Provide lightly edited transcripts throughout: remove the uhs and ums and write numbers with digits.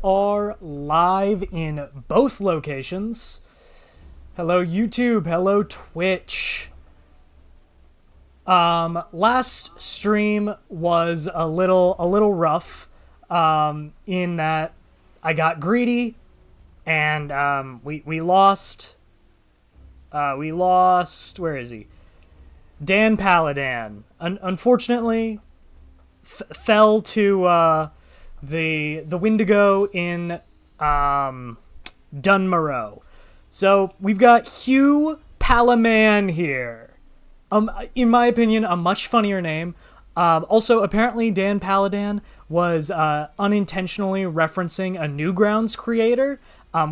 are live in both locations. Hello YouTube, hello Twitch. Last stream was a little rough, in that I got greedy, and, we lost, where is he? Dan Paladin, unfortunately, fell to, the Wendigo in, Dunmoreau. So, we've got HughPalaMan here. In my opinion, a much funnier name. Also, apparently, Dan Paladin was unintentionally referencing a Newgrounds creator,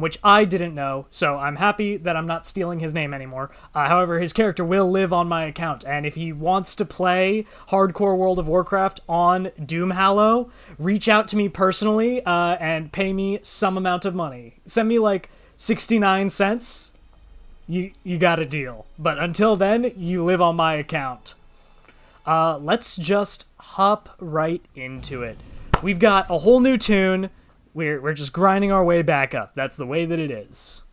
which I didn't know, so I'm happy that I'm not stealing his name anymore. However, his character will live on my account, and if he wants to play hardcore World of Warcraft on Doomhowl, reach out to me personally and pay me some amount of money. Send me, like, 69 cents. You got a deal. But until then, you live on my account. Let's just hop right into it. We've got a whole new tune. We're just grinding our way back up. That's the way that it is.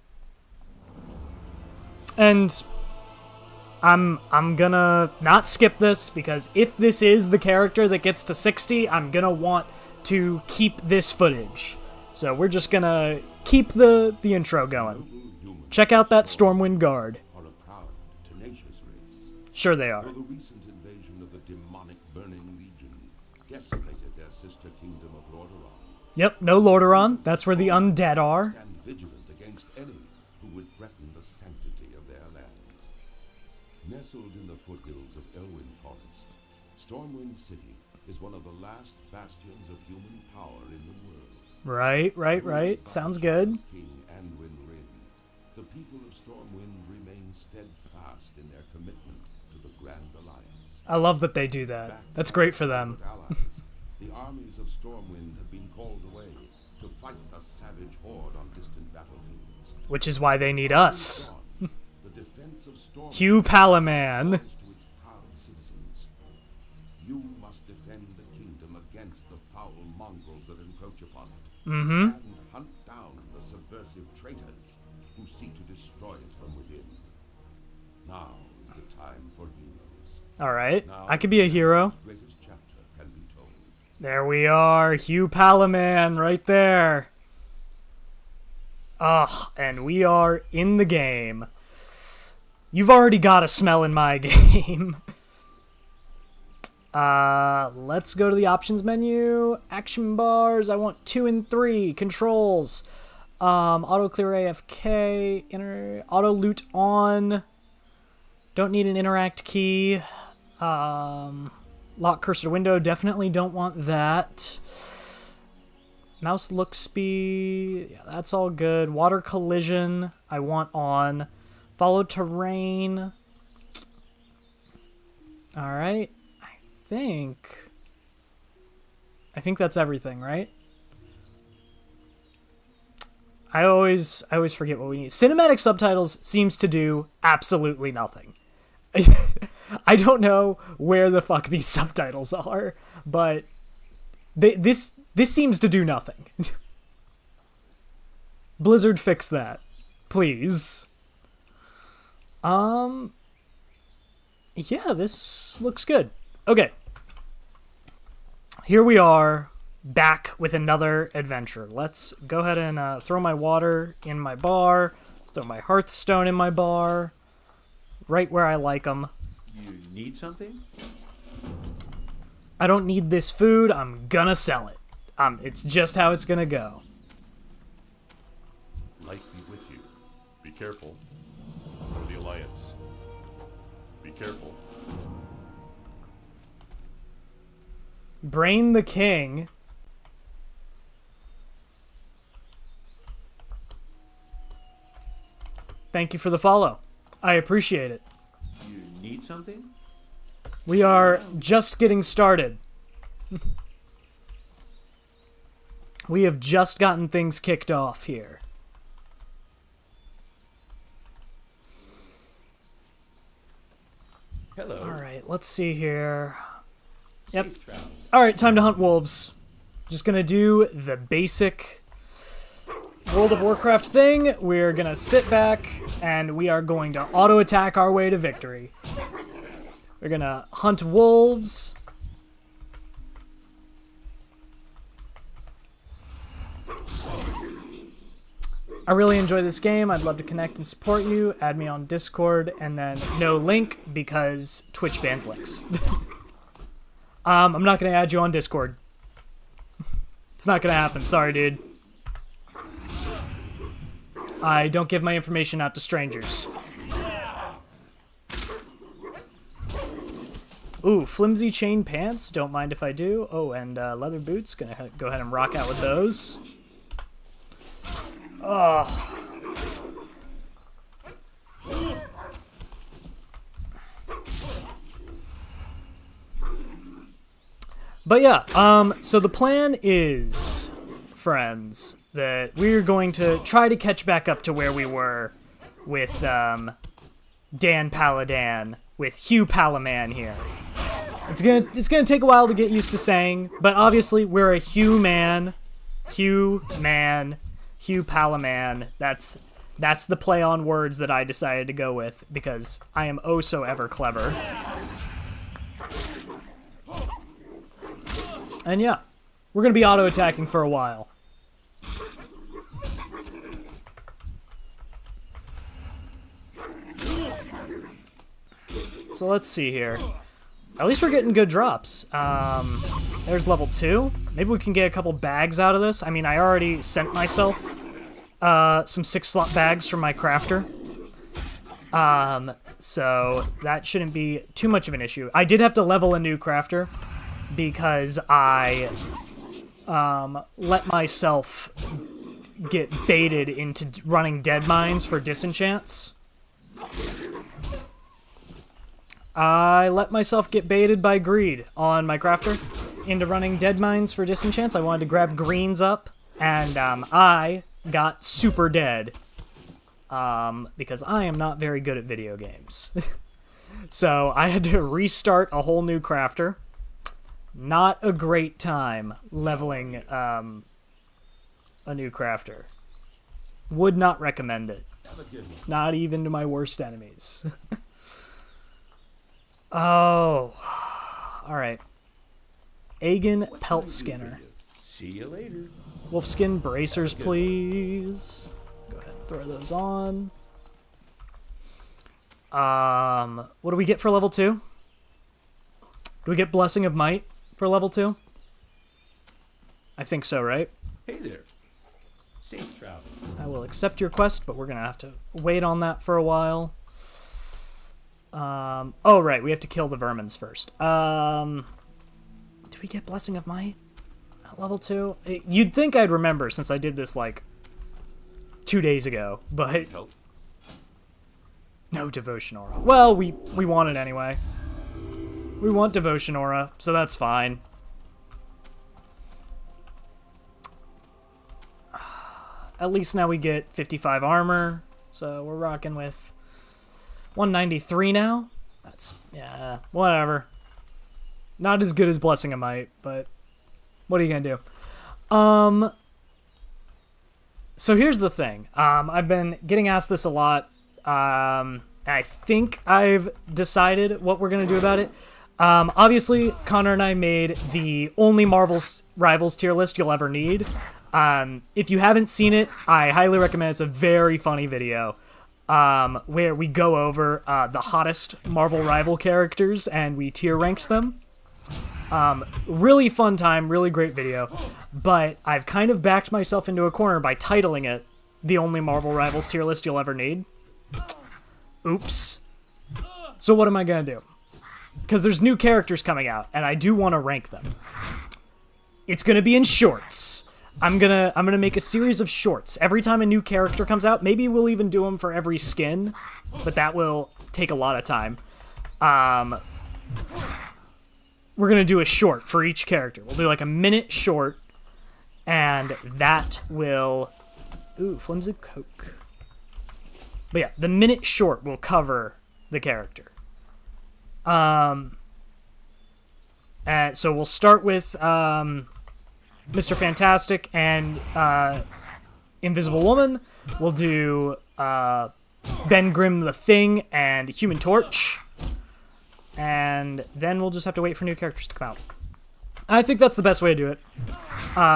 And I'm gonna not skip this, because if this is the character that gets to 60, I'm gonna want to keep this footage. So we're just gonna keep the intro going. Check out that Stormwind Guard. Are a proud, tenacious race. Sure they are. Though the recent invasion of the demonic Burning Legion desolated their sister kingdom of Lordaeron. Yep, no Lordaeron. That's where the undead are. Stand vigilant against any who would threaten the sanctity of their lands. Nestled in the foothills of Elwyn Forest, Stormwind City is one of the last bastions of human power in the world. Right. Sounds good. King Anwin Rin, the people of Stormwind remain steadfast in their commitment to the Grand Alliance. I love that they do that. That's great for them. Allies, the armies of Stormwind have been called away to fight the savage horde on distant battlefields. Which is why they need us. The defense of Stormwind HughPalaMan. to its proud citizens. You must defend the kingdom against the foul mongrels that encroach upon it. And hunt down the subversive traitors who seek to destroy it from within. Now is the time for heroes. Alright, Now I could be a hero. the greatest chapter can be told. There we are, HughPalaMan right there. Ugh, and we are in the game. You've already got a smell in my game. Let's go to the options menu. Action bars, I want 2 and 3. Controls. Auto clear AFK. Auto loot on. Don't need an interact key. Lock cursor to window, definitely don't want that. Mouse look speed, yeah, that's all good. Water collision, I want on. Follow terrain. Alright, I think that's everything, right? I always forget what we need. Cinematic subtitles seems to do absolutely nothing. I don't know where the fuck these subtitles are, but this seems to do nothing. Blizzard, fix that, please. Yeah, this looks good. Okay. Here we are, back with another adventure. Let's go ahead and throw my water in my bar. Let's throw my Hearthstone in my bar. Right where I like them. You need something? I don't need this food. I'm gonna sell it. It's just how it's gonna go. Light be with you. Be careful. For the Alliance. Be careful. Brain the King. Thank you for the follow. I appreciate it. You need something? We are just getting started. We have just gotten things kicked off here. Hello. Alright, let's see here. Yep. Safe travel. Alright, time to hunt wolves. Just gonna do the basic World of Warcraft thing. We're gonna sit back and we are going to auto attack our way to victory. We're gonna hunt wolves. I really enjoy this game. I'd love to connect and support you. Add me on Discord, and then no link because Twitch bans links. I'm not going to add you on Discord. It's not going to happen. Sorry, dude. I don't give my information out to strangers. Ooh, flimsy chain pants. Don't mind if I do. Oh, and leather boots. Gonna go ahead and rock out with those. Oh. But yeah, so the plan is, friends, that we're going to try to catch back up to where we were with Dan Paladin, with HughPalaMan here. It's gonna take a while to get used to saying, but obviously we're a HughMan, HughPalaMan. That's the play on words that I decided to go with because I am oh so ever clever. And yeah, we're gonna be auto attacking for a while. So let's see here. At least we're getting good drops. There's level 2. Maybe we can get a couple bags out of this. I mean, I already sent myself some 6-slot bags from my crafter. So that shouldn't be too much of an issue. I did have to level a new crafter because I let myself get baited into running dead mines for disenchants. I let myself get baited by greed on my crafter into running dead mines for disenchants. I wanted to grab greens up, and I got super dead because I am not very good at video games. So I had to restart a whole new crafter. Not a great time leveling a new crafter. Would not recommend it. Not even to my worst enemies. Oh, all right. Aegon Pelt Skinner. See you later. Wolfskin bracers, please. Go ahead and throw those on. What do we get for level 2? Do we get Blessing of Might for level 2? I think so, right? Hey there. Safe travel. I will accept your quest, but we're gonna have to wait on that for a while. Oh, right, we have to kill the vermins first. Do we get Blessing of Might at level 2? You'd think I'd remember since I did this, like, 2 days ago, but... Help. No Devotion Aura. Well, we want it anyway. We want Devotion Aura, so that's fine. At least now we get 55 armor, so we're rocking with 193 now. That's, yeah, whatever. Not as good as Blessing of Might, but what are you gonna do? So here's the thing. I've been getting asked this a lot. I think I've decided what we're gonna do about it. Obviously, Connor and I made the only Marvel's Rivals tier list you'll ever need. If you haven't seen it, I highly recommend it. It's a very funny video. Where we go over the hottest Marvel rival characters and we tier ranked them. Really fun time, really great video, but I've kind of backed myself into a corner by titling it The Only Marvel Rivals Tier List You'll Ever Need. Oops. So what am I gonna do? Because there's new characters coming out, and I do want to rank them. It's gonna be in shorts. I'm gonna make a series of shorts. Every time a new character comes out, maybe we'll even do them for every skin, but that will take a lot of time. We're gonna do a short for each character. We'll do like a minute short, and that will... Ooh, flimsy coke. But yeah, the minute short will cover the character. And so we'll start with... Mr. Fantastic, and Invisible Woman. We'll do Ben Grimm the Thing and Human Torch. And then we'll just have to wait for new characters to come out. I think that's the best way to do it.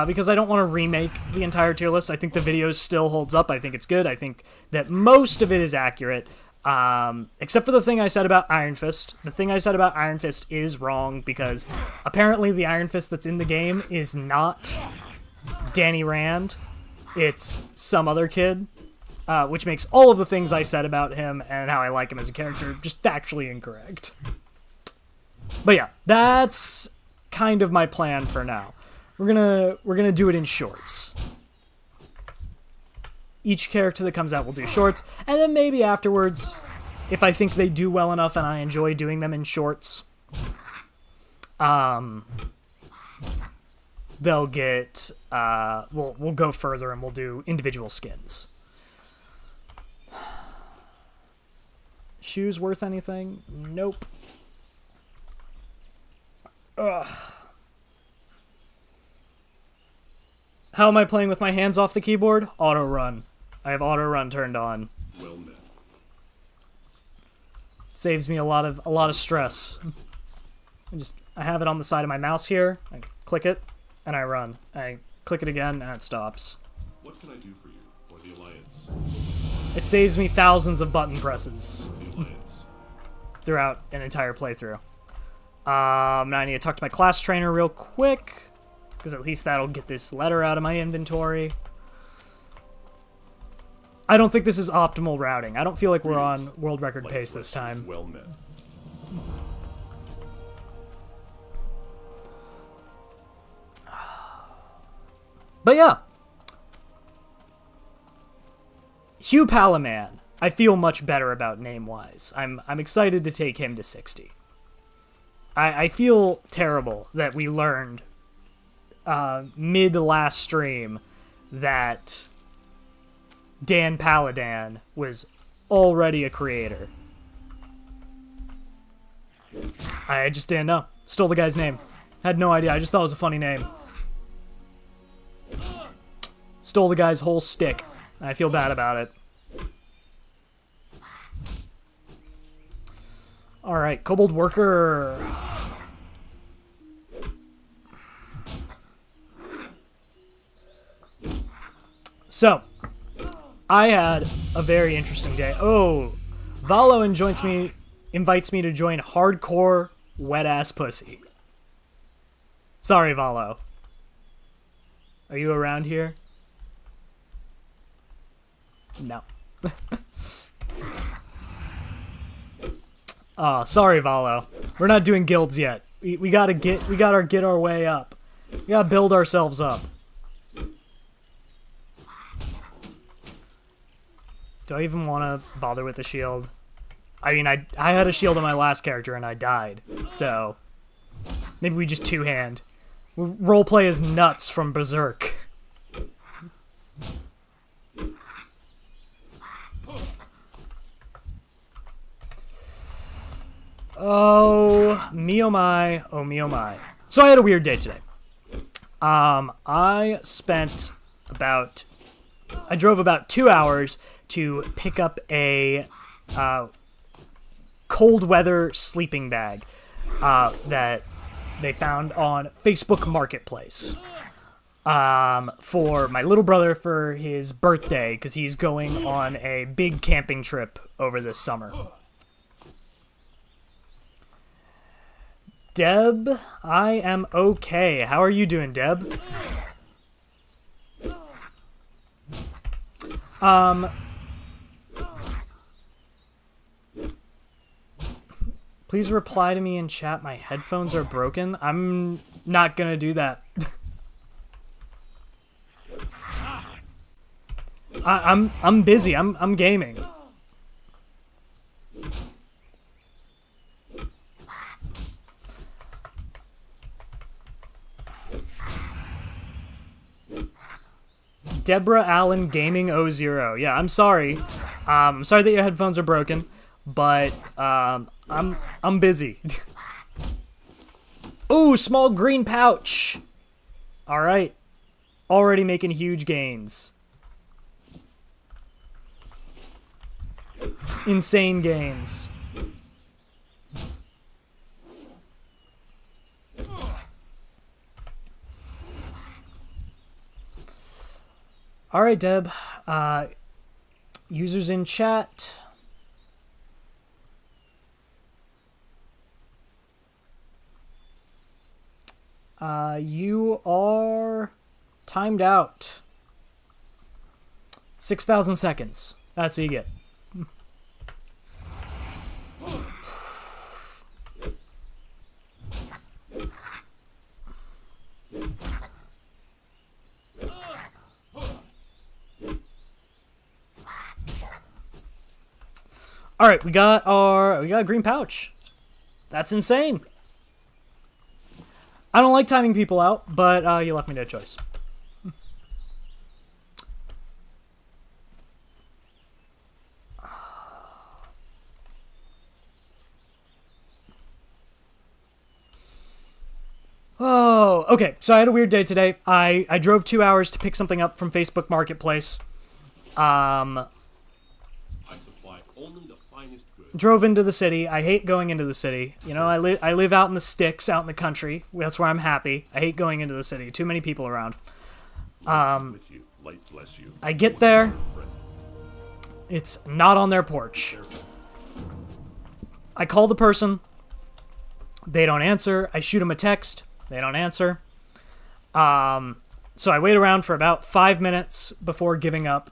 Because I don't want to remake the entire tier list. I think the video still holds up. I think it's good. I think that most of it is accurate. Except for the thing I said about Iron Fist. The thing I said about Iron Fist is wrong because apparently the Iron Fist that's in the game is not Danny Rand. It's some other kid, which makes all of the things I said about him and how I like him as a character just factually incorrect. But yeah, that's kind of my plan for now. We're gonna do it in shorts. Each character that comes out will do shorts, and then maybe afterwards, if I think they do well enough and I enjoy doing them in shorts, they'll get, we'll go further and we'll do individual skins. Shoes worth anything? Nope. Ugh. How am I playing with my hands off the keyboard? Auto run. I have auto run turned on. Well met. Saves me a lot of stress. I have it on the side of my mouse here. I click it and I run. I click it again and it stops. What can I do for you or the Alliance? It saves me thousands of button presses The Alliance. throughout an entire playthrough. Now I need to talk to my class trainer real quick, because at least that'll get this letter out of my inventory. I don't think this is optimal routing. I don't feel like we're on world record pace this time. Well met. But yeah. HughPalaMan. I feel much better about name-wise. I'm excited to take him to 60. I feel terrible that we learned mid-last stream that Dan Paladin was already a creator. I just didn't know. Stole the guy's name. Had no idea. I just thought it was a funny name. Stole the guy's whole stick. I feel bad about it. Alright, Kobold Worker. So, I had a very interesting day. Oh, Valo invites me to join hardcore wet-ass pussy. Sorry, Valo. Are you around here? No. Oh, sorry, Valo. We're not doing guilds yet. We gotta get our way up. We gotta build ourselves up. Do I even want to bother with the shield? I mean, I had a shield on my last character and I died. So, maybe we just two-hand. Roleplay is nuts from Berserk. Oh, me oh my. Oh, me oh my. So I had a weird day today. I drove about 2 hours to pick up a cold weather sleeping bag that they found on Facebook Marketplace for my little brother for his birthday, because he's going on a big camping trip over this summer. Deb, I am okay. How are you doing, Deb? Please reply to me in chat. My headphones are broken. I'm not gonna do that. I'm busy. I'm gaming. Deborah Allen Gaming 00. Yeah, I'm sorry. I'm sorry that your headphones are broken, but I'm busy. Ooh, small green pouch. All right. Already making huge gains. insane gains. All right, Deb. Users in chat. You are timed out. 6,000 seconds. That's what you get. All right, we got a green pouch. That's insane. I don't like timing people out, but you left me no choice. Oh, okay. So I had a weird day today. I drove 2 hours to pick something up from Facebook Marketplace. I supply only the finest goods. Drove into the city. I hate going into the city. You know, I live out in the sticks, out in the country. That's where I'm happy. I hate going into the city. Too many people around. With you. Light bless you. I get there. It's not on their porch. I call the person. They don't answer. I shoot them a text. They don't answer. So I wait around for about 5 minutes before giving up.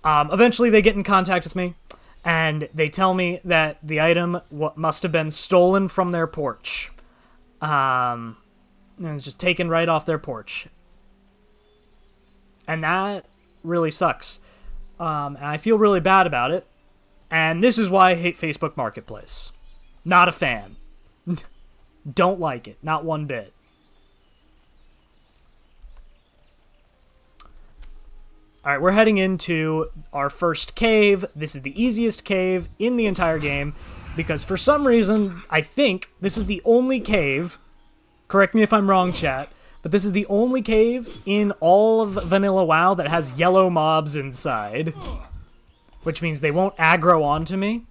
Eventually they get in contact with me, and they tell me that the item must have been stolen from their porch. And it's just taken right off their porch. And that really sucks. And I feel really bad about it. And this is why I hate Facebook Marketplace. Not a fan. Don't like it. Not one bit. Alright, we're heading into our first cave. This is the easiest cave in the entire game, because for some reason, I think this is the only cave, correct me if I'm wrong, chat, but this is the only cave in all of Vanilla WoW that has yellow mobs inside. Which means they won't aggro onto me.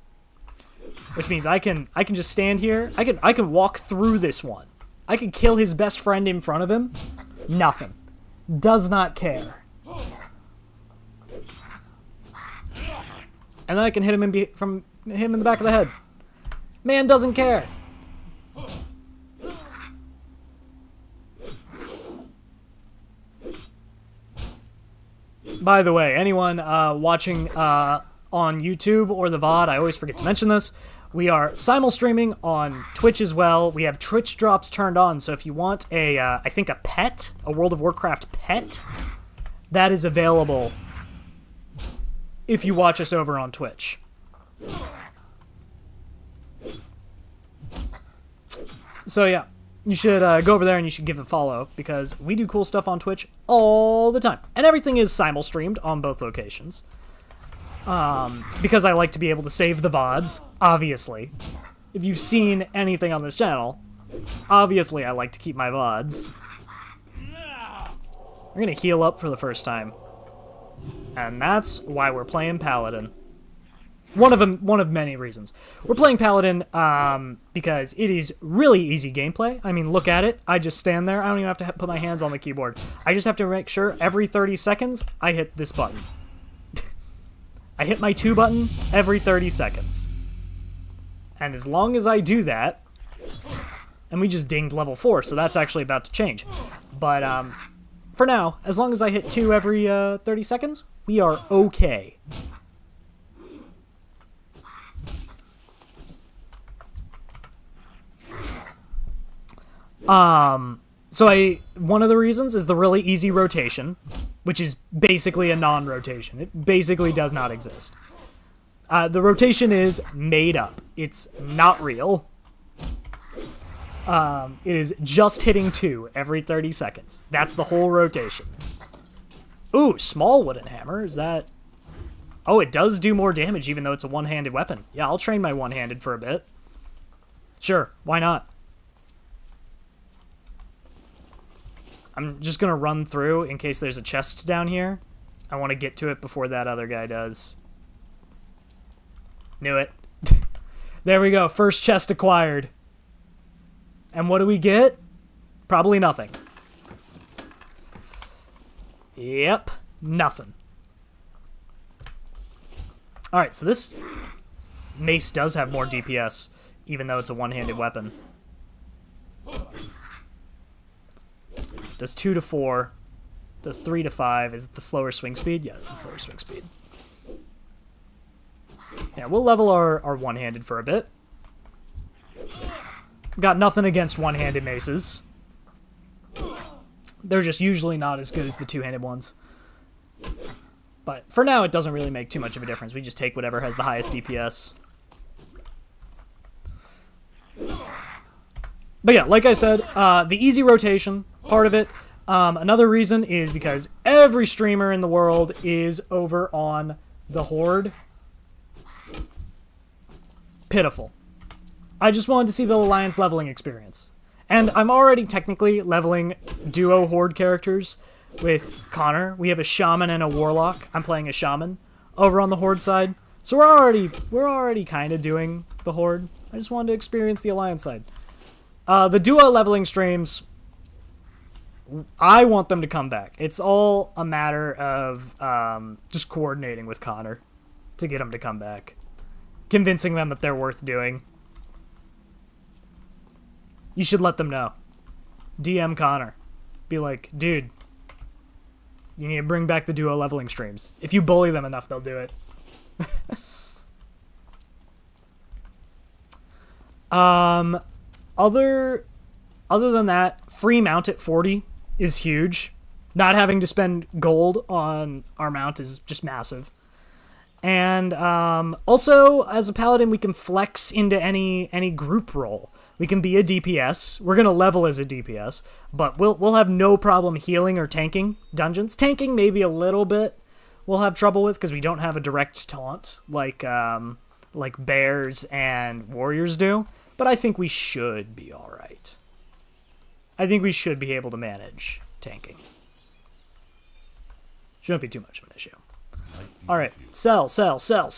Which means I can just stand here. I can walk through this one. I can kill his best friend in front of him. Nothing. Does not care. And then I can hit him in the back of the head. Man doesn't care. By the way, anyone watching on YouTube or the VOD, I always forget to mention this. We are simul-streaming on Twitch as well. We have Twitch drops turned on, so if you want I think a pet, a World of Warcraft pet, that is available if you watch us over on Twitch. So yeah, you should go over there and you should give it a follow, because we do cool stuff on Twitch all the time. And everything is simul-streamed on both locations. Because I like to be able to save the VODs, obviously. If you've seen anything on this channel, obviously I like to keep my VODs. We're gonna heal up for the first time. And that's why we're playing Paladin. One of many reasons. We're playing Paladin because it is really easy gameplay. I mean, look at it. I just stand there. I don't even have to put my hands on the keyboard. I just have to make sure every 30 seconds I hit this button. I hit my 2 button every 30 seconds. And as long as I do that, and we just dinged level 4, so that's actually about to change. But for now, as long as I hit 2 every 30 seconds, we are okay. So one of the reasons is the really easy rotation, which is basically a non-rotation. It basically does not exist. The rotation is made up. It's not real. It is just hitting 2 every 30 seconds. That's the whole rotation. Ooh, small wooden hammer. Is that... Oh, it does do more damage even though it's a one-handed weapon. Yeah, I'll train my one-handed for a bit. Sure, why not? I'm just going to run through in case there's a chest down here. I want to get to it before that other guy does. Knew it. There we go. First chest acquired. And what do we get? Probably nothing. Yep. Nothing. Alright, so this mace does have more DPS, even though it's a one-handed weapon. Does 2 to 4. Does 3 to 5. Is it the slower swing speed? Yeah, it's the slower swing speed. Yeah, we'll level our one-handed for a bit. Got nothing against one-handed maces. They're just usually not as good as the two-handed ones. But for now, it doesn't really make too much of a difference. We just take whatever has the highest DPS. But yeah, like I said, the easy rotation, part of it. Another reason is because every streamer in the world is over on the Horde. Pitiful. I just wanted to see the Alliance leveling experience. And I'm already technically leveling duo Horde characters with Connor. We have a Shaman and a Warlock. I'm playing a Shaman over on the Horde side. So we're already kind of doing the Horde. I just wanted to experience the Alliance side. The duo leveling streams, I want them to come back. It's all a matter of just coordinating with Connor to get them to come back. Convincing them that they're worth doing. You should let them know. DM Connor. Be like, dude, you need to bring back the duo leveling streams. If you bully them enough, they'll do it. Other than that, free mount at 40 is huge. Not having to spend gold on our mount is just massive. And also, as a paladin, we can flex into any group role. We can be a DPS. We're gonna level as a DPS, but we'll have no problem healing or tanking dungeons. Tanking maybe a little bit we'll have trouble with because we don't have a direct taunt like bears and warriors do. But I think we should be all right. I think we should be able to manage tanking. Shouldn't be too much of an issue. All right, sell. The Alliance.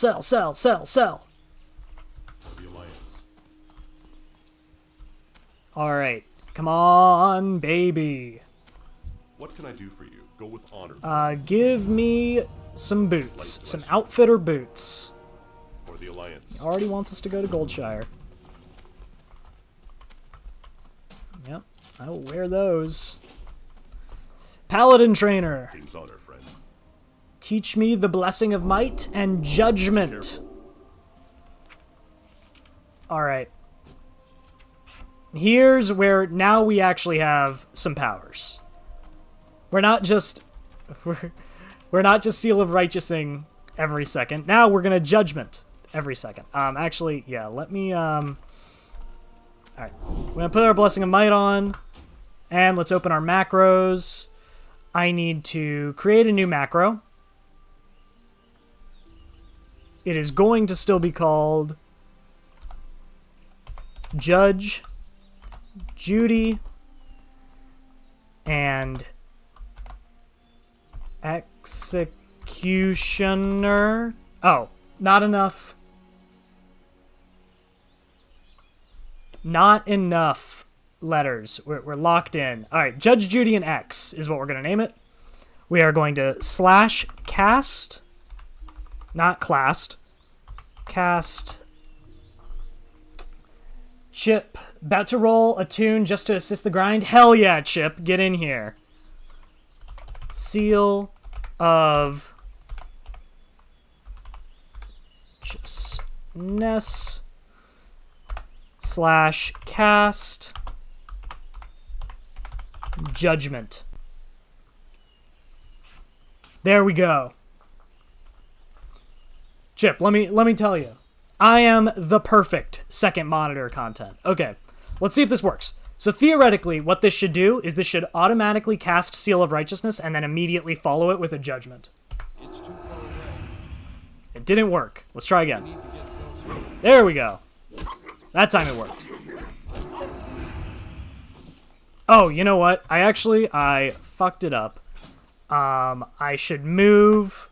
All right, come on, baby. What can I do for you? Go with honor. Give me some boots, some outfitter boots. For the Alliance. He already wants us to go to Goldshire. Yep, I will wear those. Paladin trainer. King's honor, friend. Teach me the blessing of might and judgment. Alright. Here's where now we actually have some powers. We're not just Seal of Righteousing every second. Now we're gonna judgment every second. Actually, yeah, let me alright. We're gonna put our blessing of might on, and let's open our macros. I need to create a new macro. It is going to still be called Judge, Judy, and Executioner. Oh, not enough. Not enough letters. We're locked in. All right, Judge, Judy, and X is what we're going to name it. We are going to / cast, not classed, cast Chip. About to roll a tune just to assist the grind. Hell yeah, Chip, get in here. Seal of Justness / cast Judgment. There we go. Chip, let me tell you. I am the perfect second monitor content. Okay, let's see if this works. So theoretically, what this should do is this should automatically cast Seal of Righteousness and then immediately follow it with a Judgment. It's too far away. It didn't work. Let's try again. There we go. That time it worked. Oh, you know what? I fucked it up. I should move.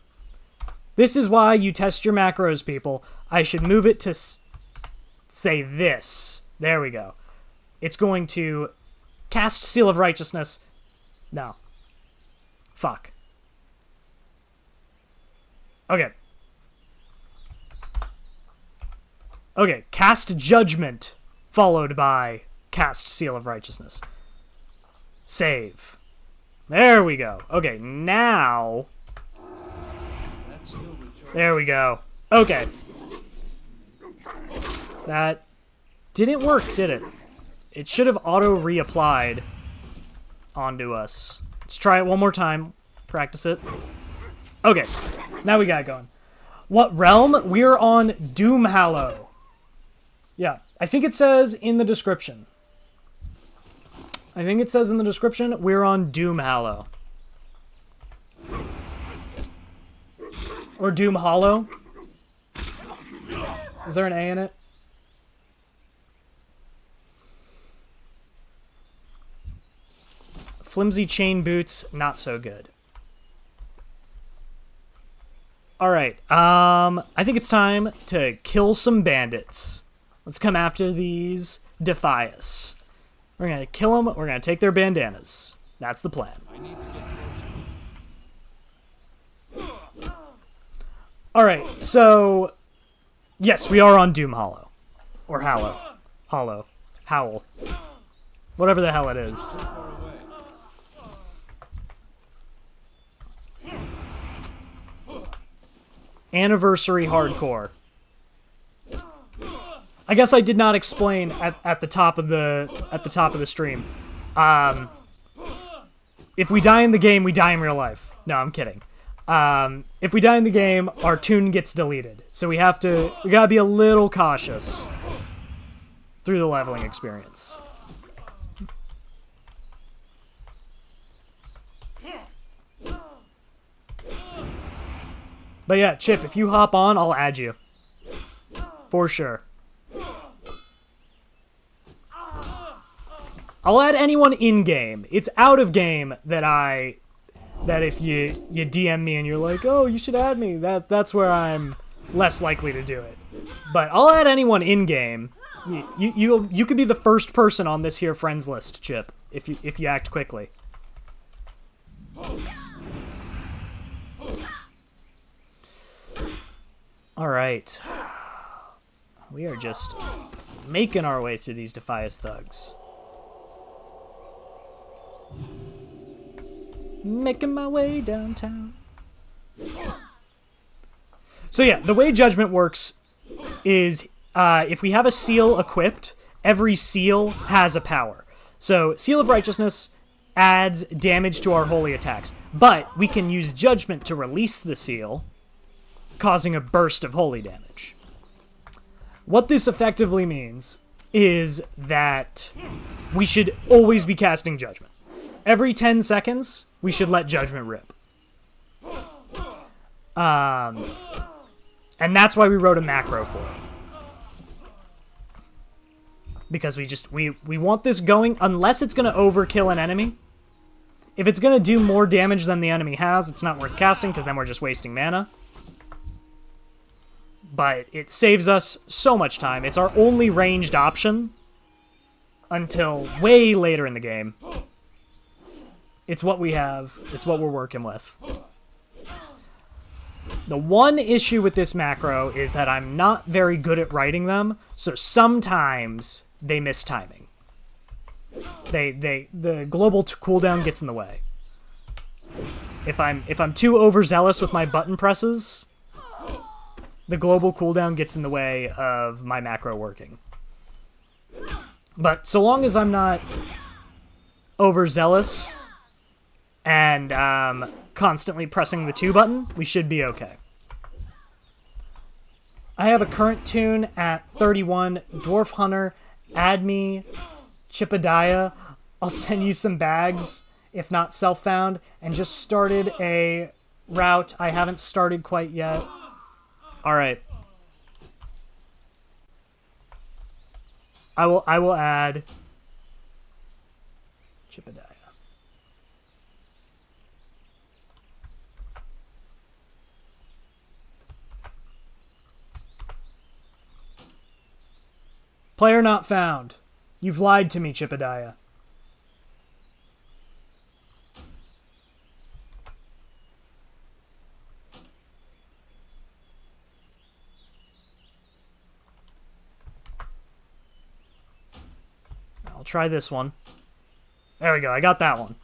This is why you test your macros, people. I should move it to say this. There we go. It's going to cast Seal of Righteousness. No. Fuck. Okay. Okay, cast Judgment, followed by cast Seal of Righteousness. Save. There we go. Okay, now... There we go. Okay. That didn't work, did it? It should have auto-reapplied onto us. Let's try it one more time. Practice it. Okay, now we got it going. What realm? We're on Doomhowl. Yeah, I think it says in the description. We're on Doomhowl. Or Doomhollow. Is there an A in it? Flimsy chain boots, not so good. Alright, I think it's time to kill some bandits. Let's come after these Defias. We're gonna kill them, we're gonna take their bandanas. That's the plan. Alright, so... Yes, we are on Doomhollow. Or Howl. Whatever the hell it is. Anniversary Hardcore. I guess I did not explain at the top of the stream. If we die in the game, we die in real life. No, I'm kidding. If we die in the game, our tune gets deleted. So we gotta be a little cautious through the leveling experience. But yeah, Chip, if you hop on, I'll add you. For sure. I'll add anyone in-game. It's out of game that if you DM me and you're like, oh, you should add me, that's where I'm less likely to do it. But I'll add anyone in-game. You could be the first person on this here friends list, Chip, if you act quickly. Alright. We are just making our way through these Defias thugs. Making my way downtown. So yeah, the way Judgment works is if we have a seal equipped, every seal has a power. So Seal of Righteousness adds damage to our holy attacks, but we can use Judgment to release the seal, causing a burst of holy damage. What this effectively means is that we should always be casting Judgment. Every 10 seconds, we should let Judgment rip. And that's why we wrote a macro for it. Because we want this going, unless it's going to overkill an enemy. If it's going to do more damage than the enemy has, it's not worth casting, because then we're just wasting mana. But it saves us so much time. It's our only ranged option until way later in the game. It's what we have. It's what we're working with. The one issue with this macro is that I'm not very good at writing them, so sometimes they miss timing. The global cooldown gets in the way. If I'm too overzealous with my button presses, the global cooldown gets in the way of my macro working. But so long as I'm not overzealous and constantly pressing the 2 button, we should be okay. I have a current tune at 31. Dwarf Hunter, add me, Chippediah. I'll send you some bags, if not self-found, and just started a route I haven't started quite yet. Alright. I will add Chippediah. Player not found. You've lied to me, Chippediah. I'll try this one. There we go, I got that one.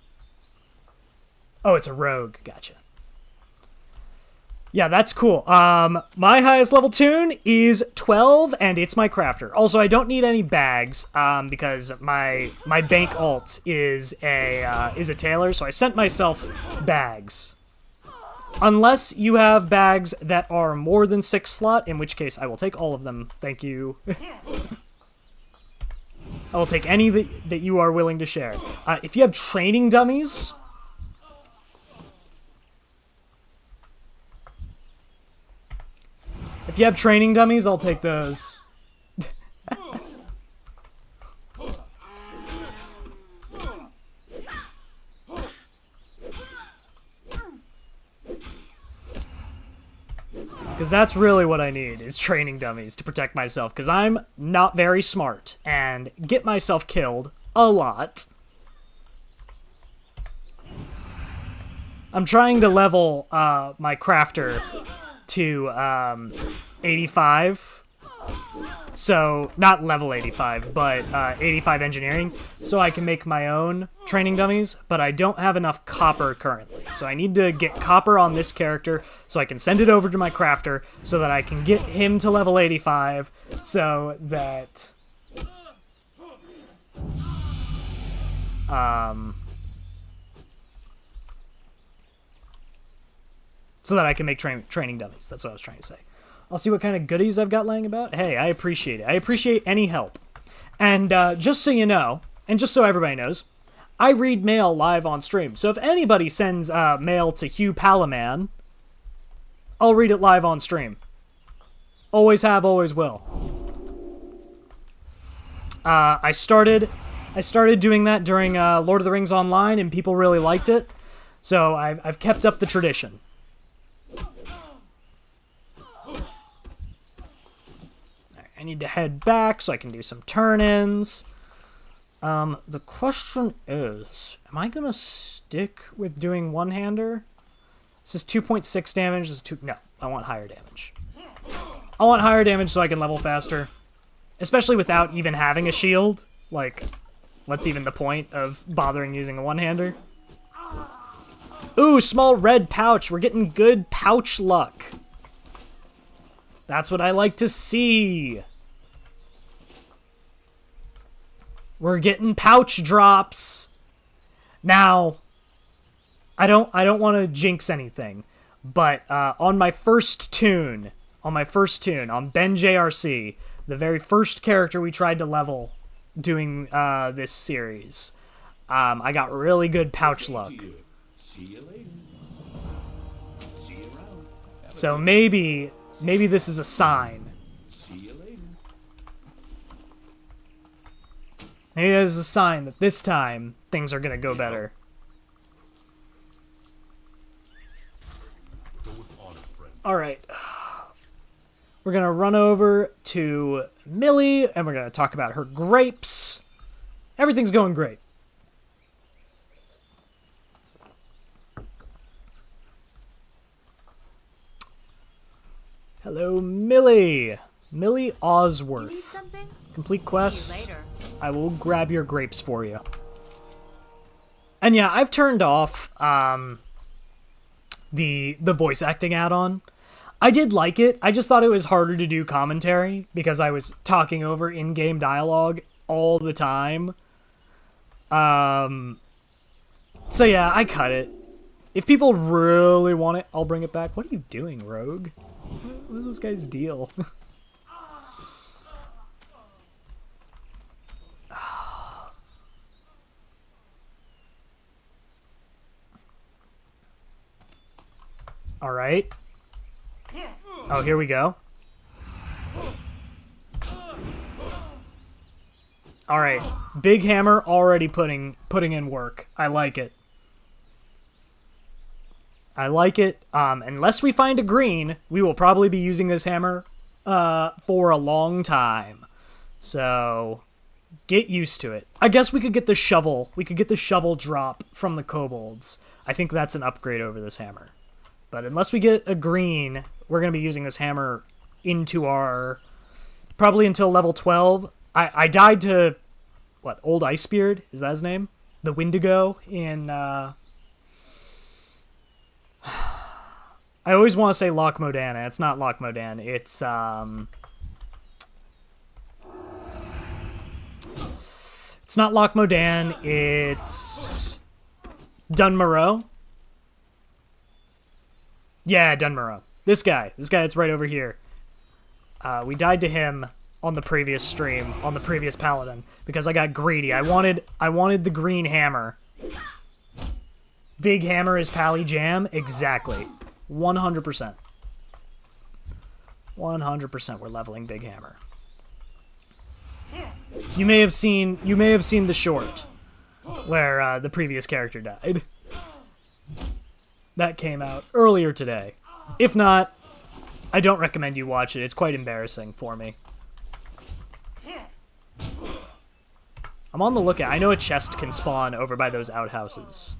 Oh, it's a rogue. Gotcha. Yeah, that's cool. My highest level toon is 12, and it's my crafter. Also, I don't need any bags, because my bank alt is a tailor, so I sent myself bags. Unless you have bags that are more than 6 slot, in which case I will take all of them. Thank you. I will take any that you are willing to share. If you have training dummies... If you have training dummies, I'll take those. Because that's really what I need, is training dummies to protect myself. Because I'm not very smart, and get myself killed a lot. I'm trying to level my crafter to 85. So, not level 85, but 85 engineering, so I can make my own training dummies, but I don't have enough copper currently. So I need to get copper on this character so I can send it over to my crafter so that I can get him to level 85 so that... so that I can make training dummies. That's what I was trying to say. I'll see what kind of goodies I've got laying about. Hey, I appreciate it. I appreciate any help. And just so you know, and just so everybody knows, I read mail live on stream. So if anybody sends mail to HughPalaMan, I'll read it live on stream. Always have, always will. I started doing that during Lord of the Rings Online, and people really liked it. So I've kept up the tradition. I need to head back so I can do some turn-ins. The question is, am I going to stick with doing one-hander? This is 2.6 damage. This is 2... No, I want higher damage. I want higher damage so I can level faster. Especially without even having a shield. Like, what's even the point of bothering using a one-hander? Ooh, small red pouch. We're getting good pouch luck. That's what I like to see. We're getting pouch drops. Now, I don't want to jinx anything, but on my first toon, on Ben JRC, the very first character we tried to level doing this series, I got really good pouch luck. See you later. See you around. So maybe this is a sign. See you later. Maybe there's a sign that this time things are gonna go better. Alright. We're gonna run over to Millie, and we're gonna talk about her grapes. Everything's going great. Hello, Millie. Millie Osworth. You need something? Complete quest. See you later. I will grab your grapes for you. And yeah, I've turned off the voice acting add-on. I did like it. I just thought it was harder to do commentary because I was talking over in-game dialogue all the time. So yeah, I cut it. If people really want it, I'll bring it back. What are you doing, Rogue? What is this guy's deal? All right. Oh, here we go. All right. Big hammer already putting in work. I like it. I like it. Unless we find a green, we will probably be using this hammer for a long time. So get used to it. I guess we could get the shovel. We could get the shovel drop from the kobolds. I think that's an upgrade over this hammer. But unless we get a green, we're going to be using this hammer into our... probably until level 12. I died to... what, Old Icebeard? Is that his name? The Wendigo in... I always want to say Loch Modana. It's not Loch Modan. It's... it's not Loch Modan. It's... Dunmoreau. Yeah, Dunmoreau. This guy that's right over here. We died to him on the previous stream, on the previous Paladin, because I got greedy. I wanted the green hammer. Big hammer is Pally Jam? Exactly. 100%. 100% we're leveling Big Hammer. You may have seen the short where the previous character died. That came out earlier today. If not, I don't recommend you watch it. It's quite embarrassing for me. I'm on the lookout. I know a chest can spawn over by those outhouses.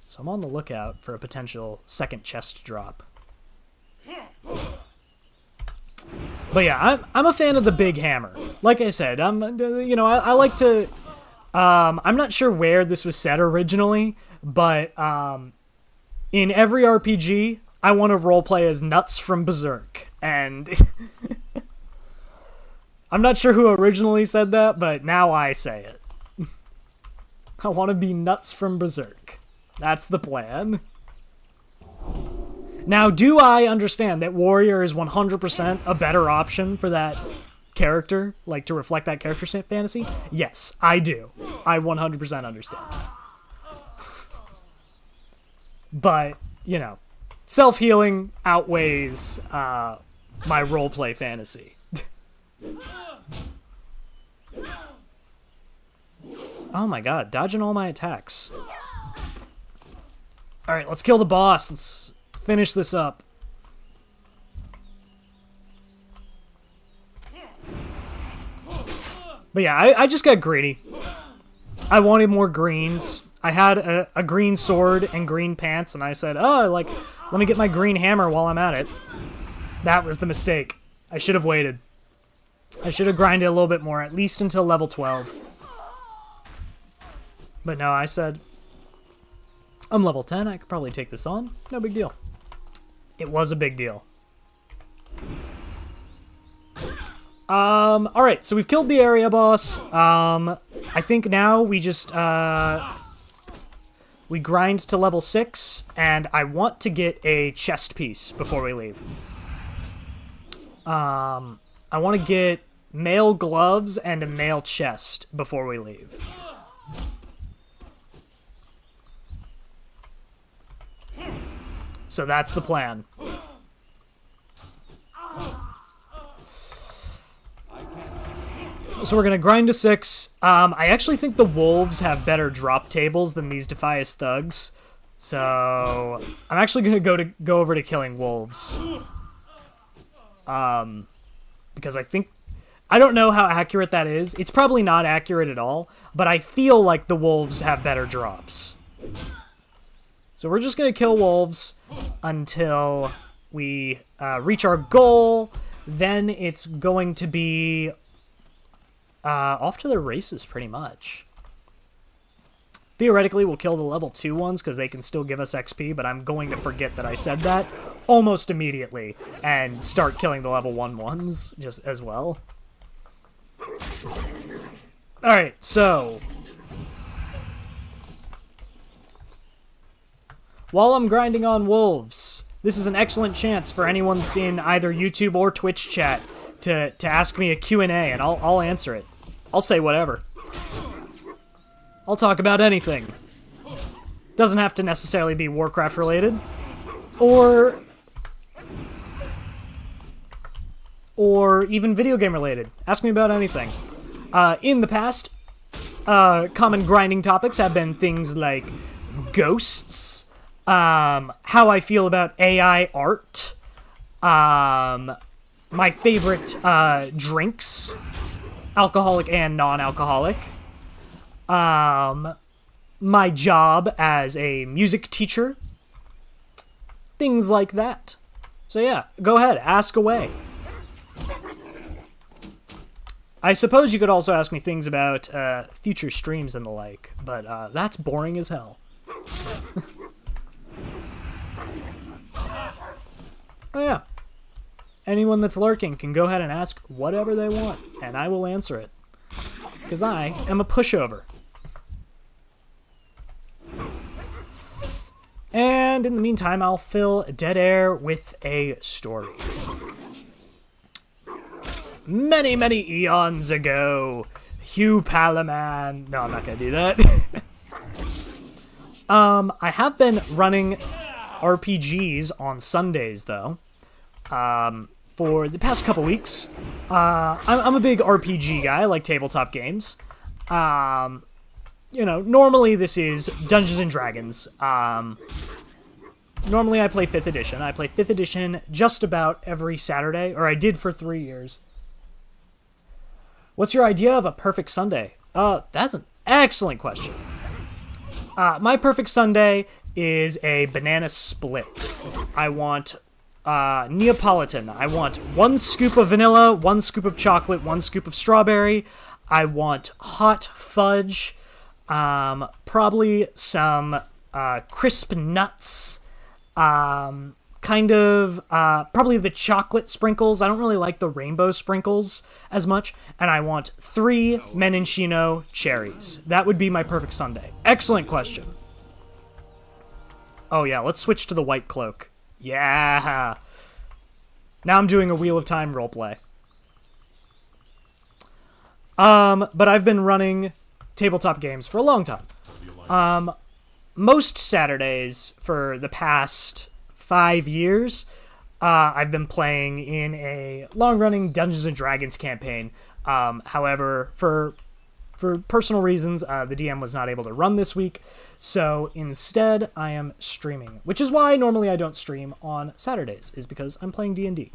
So I'm on the lookout for a potential second chest drop. But yeah, I'm a fan of the big hammer. Like I said, I like to... I'm not sure where this was said originally, but in every RPG, I want to roleplay as Nuts from Berserk. And I'm not sure who originally said that, but now I say it. I want to be Nuts from Berserk. That's the plan. Now, do I understand that Warrior is 100% a better option for that character? Like, to reflect that character fantasy? Yes, I do. I 100% understand. But, you know, self-healing outweighs my roleplay fantasy. Oh my god, dodging all my attacks. Alright, let's kill the boss. Let's finish this up. But yeah, I just got greedy. I wanted more greens. I had a green sword and green pants, and I said, oh, like, let me get my green hammer while I'm at it. That was the mistake. I should have waited. I should have grinded a little bit more, at least until level 12. But no, I said, I'm level 10, I could probably take this on. No big deal. It was a big deal. Alright, so we've killed the area boss. I think now we just, we grind to level 6, and I want to get a chest piece before we leave. I want to get mail gloves and a mail chest before we leave. So that's the plan. So we're going to grind to 6. I actually think the wolves have better drop tables than these Defias thugs. So I'm actually going to go over to killing wolves. Because I don't know how accurate that is. It's probably not accurate at all, but I feel like the wolves have better drops. So we're just going to kill wolves until we reach our goal. Then it's going to be off to the races, pretty much. Theoretically, we'll kill the level 2 ones because they can still give us XP, but I'm going to forget that I said that almost immediately and start killing the level 1 ones just as well. Alright, so while I'm grinding on wolves, this is an excellent chance for anyone that's in either YouTube or Twitch chat to ask me a Q&A, and I'll answer it. I'll say whatever. I'll talk about anything. Doesn't have to necessarily be Warcraft related. Or even video game related. Ask me about anything. In the past, common grinding topics have been things like ghosts, how I feel about AI art, my favorite drinks, alcoholic and non-alcoholic. My job as a music teacher. Things like that. So yeah, go ahead, ask away. I suppose you could also ask me things about future streams and the like, but that's boring as hell. Oh yeah. Anyone that's lurking can go ahead and ask whatever they want, and I will answer it. Because I am a pushover. And in the meantime, I'll fill dead air with a story. Many, many eons ago, HughPalaMan... No, I'm not going to do that. I have been running RPGs on Sundays, though. For the past couple weeks. I'm a big RPG guy. I like tabletop games. Normally this is Dungeons and Dragons. Normally I play 5th edition. I play 5th edition just about every Saturday, or I did for 3 years. What's your idea of a perfect Sunday? That's an excellent question. My perfect Sunday is a banana split. I want Neapolitan. I want 1 scoop of vanilla, 1 scoop of chocolate, 1 scoop of strawberry. I want hot fudge, probably some crisp nuts, probably the chocolate sprinkles. I don't really like the rainbow sprinkles as much. And I want 3 Menonchino cherries. That would be my perfect Sunday. Excellent question. Oh yeah, let's switch to the white cloak. Yeah. Now I'm doing a Wheel of Time roleplay. But I've been running tabletop games for a long time. Most Saturdays for the past 5 years, I've been playing in a long-running Dungeons and Dragons campaign. However, for personal reasons, the DM was not able to run this week, so instead I am streaming, which is why normally I don't stream on Saturdays, is because I'm playing D&D.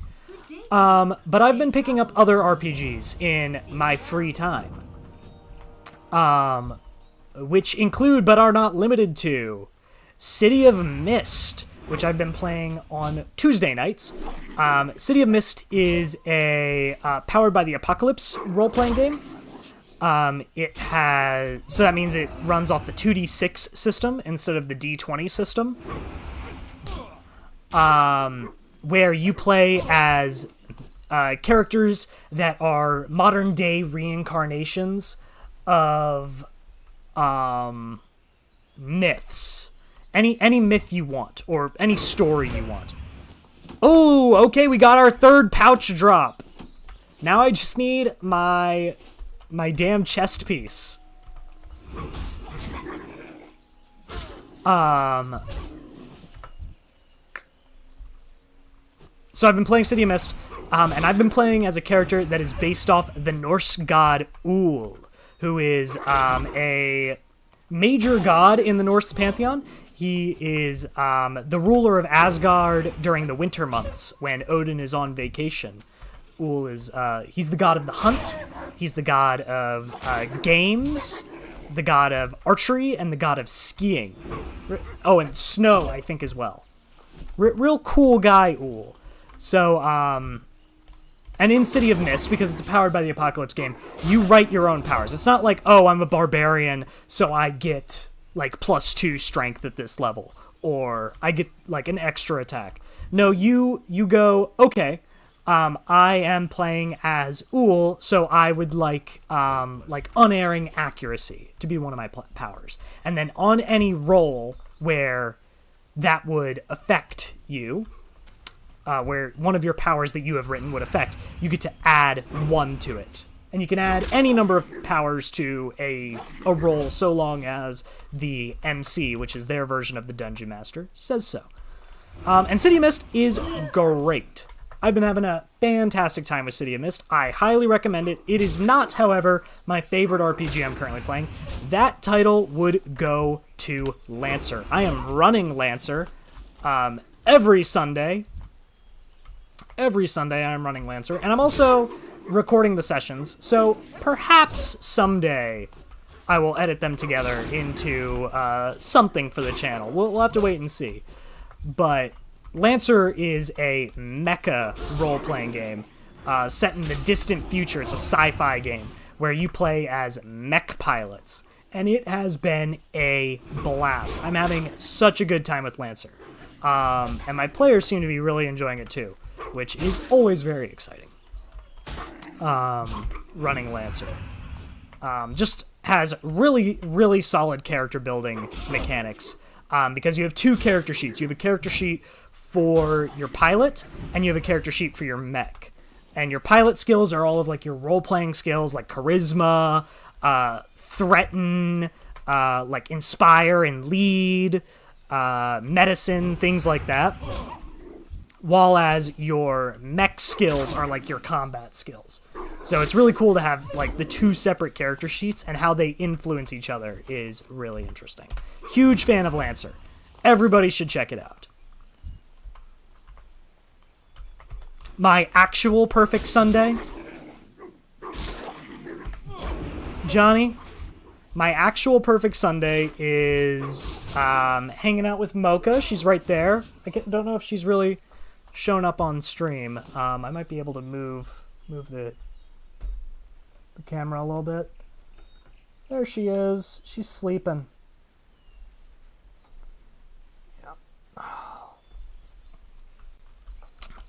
But I've been picking up other RPGs in my free time, which include, but are not limited to, City of Mist, which I've been playing on Tuesday nights. City of Mist is a Powered by the Apocalypse role-playing game. So that means it runs off the 2d6 system instead of the d20 system, where you play as characters that are modern-day reincarnations of myths. Any myth you want, or any story you want. Oh, okay, we got our 3rd pouch drop. Now I just need my damn chest piece. So I've been playing City of Mist, and I've been playing as a character that is based off the Norse god Ull, who is a major god in the Norse pantheon. He is the ruler of Asgard during the winter months when Odin is on vacation. Ull is, he's the god of the hunt, he's the god of games, the god of archery, and the god of skiing. Oh, and snow, I think, as well. Real cool guy, Ull. So, and in City of Mist, because it's Powered by the Apocalypse game, you write your own powers. It's not like, oh, I'm a barbarian, so I get, like, +2 strength at this level, or I get, like, an extra attack. No, you go, okay, I am playing as Ull, so I would like unerring accuracy to be one of my powers. And then on any roll where that would affect you, where one of your powers that you have written would affect, you get to add 1 to it. And you can add any number of powers to a roll so long as the MC, which is their version of the Dungeon Master, says so. And City of Mist is great. I've been having a fantastic time with City of Mist. I highly recommend it. It is not, however, my favorite RPG I'm currently playing. That title would go to Lancer. I am running Lancer every Sunday. Every Sunday I'm running Lancer. And I'm also recording the sessions, so perhaps someday I will edit them together into something for the channel. We'll have to wait and see. But Lancer is a mecha role-playing game set in the distant future. It's a sci-fi game where you play as mech pilots, and it has been a blast. I'm having such a good time with Lancer. And my players seem to be really enjoying it too, which is always very exciting. Running Lancer. Just has really, really solid character building mechanics, because you have two character sheets. You have a character sheet for your pilot, and you have a character sheet for your mech. And your pilot skills are all of like your role-playing skills, like charisma, threaten, like inspire and lead, medicine, things like that. While as your mech skills are like your combat skills. So it's really cool to have like the two separate character sheets, and how they influence each other is really interesting. Huge fan of Lancer. Everybody should check it out. My actual perfect Sunday, Johnny, my actual perfect Sunday is hanging out with Mocha. She's right there. Don't know if she's really shown up on stream. I might be able to move the camera a little bit. There she is. She's sleeping.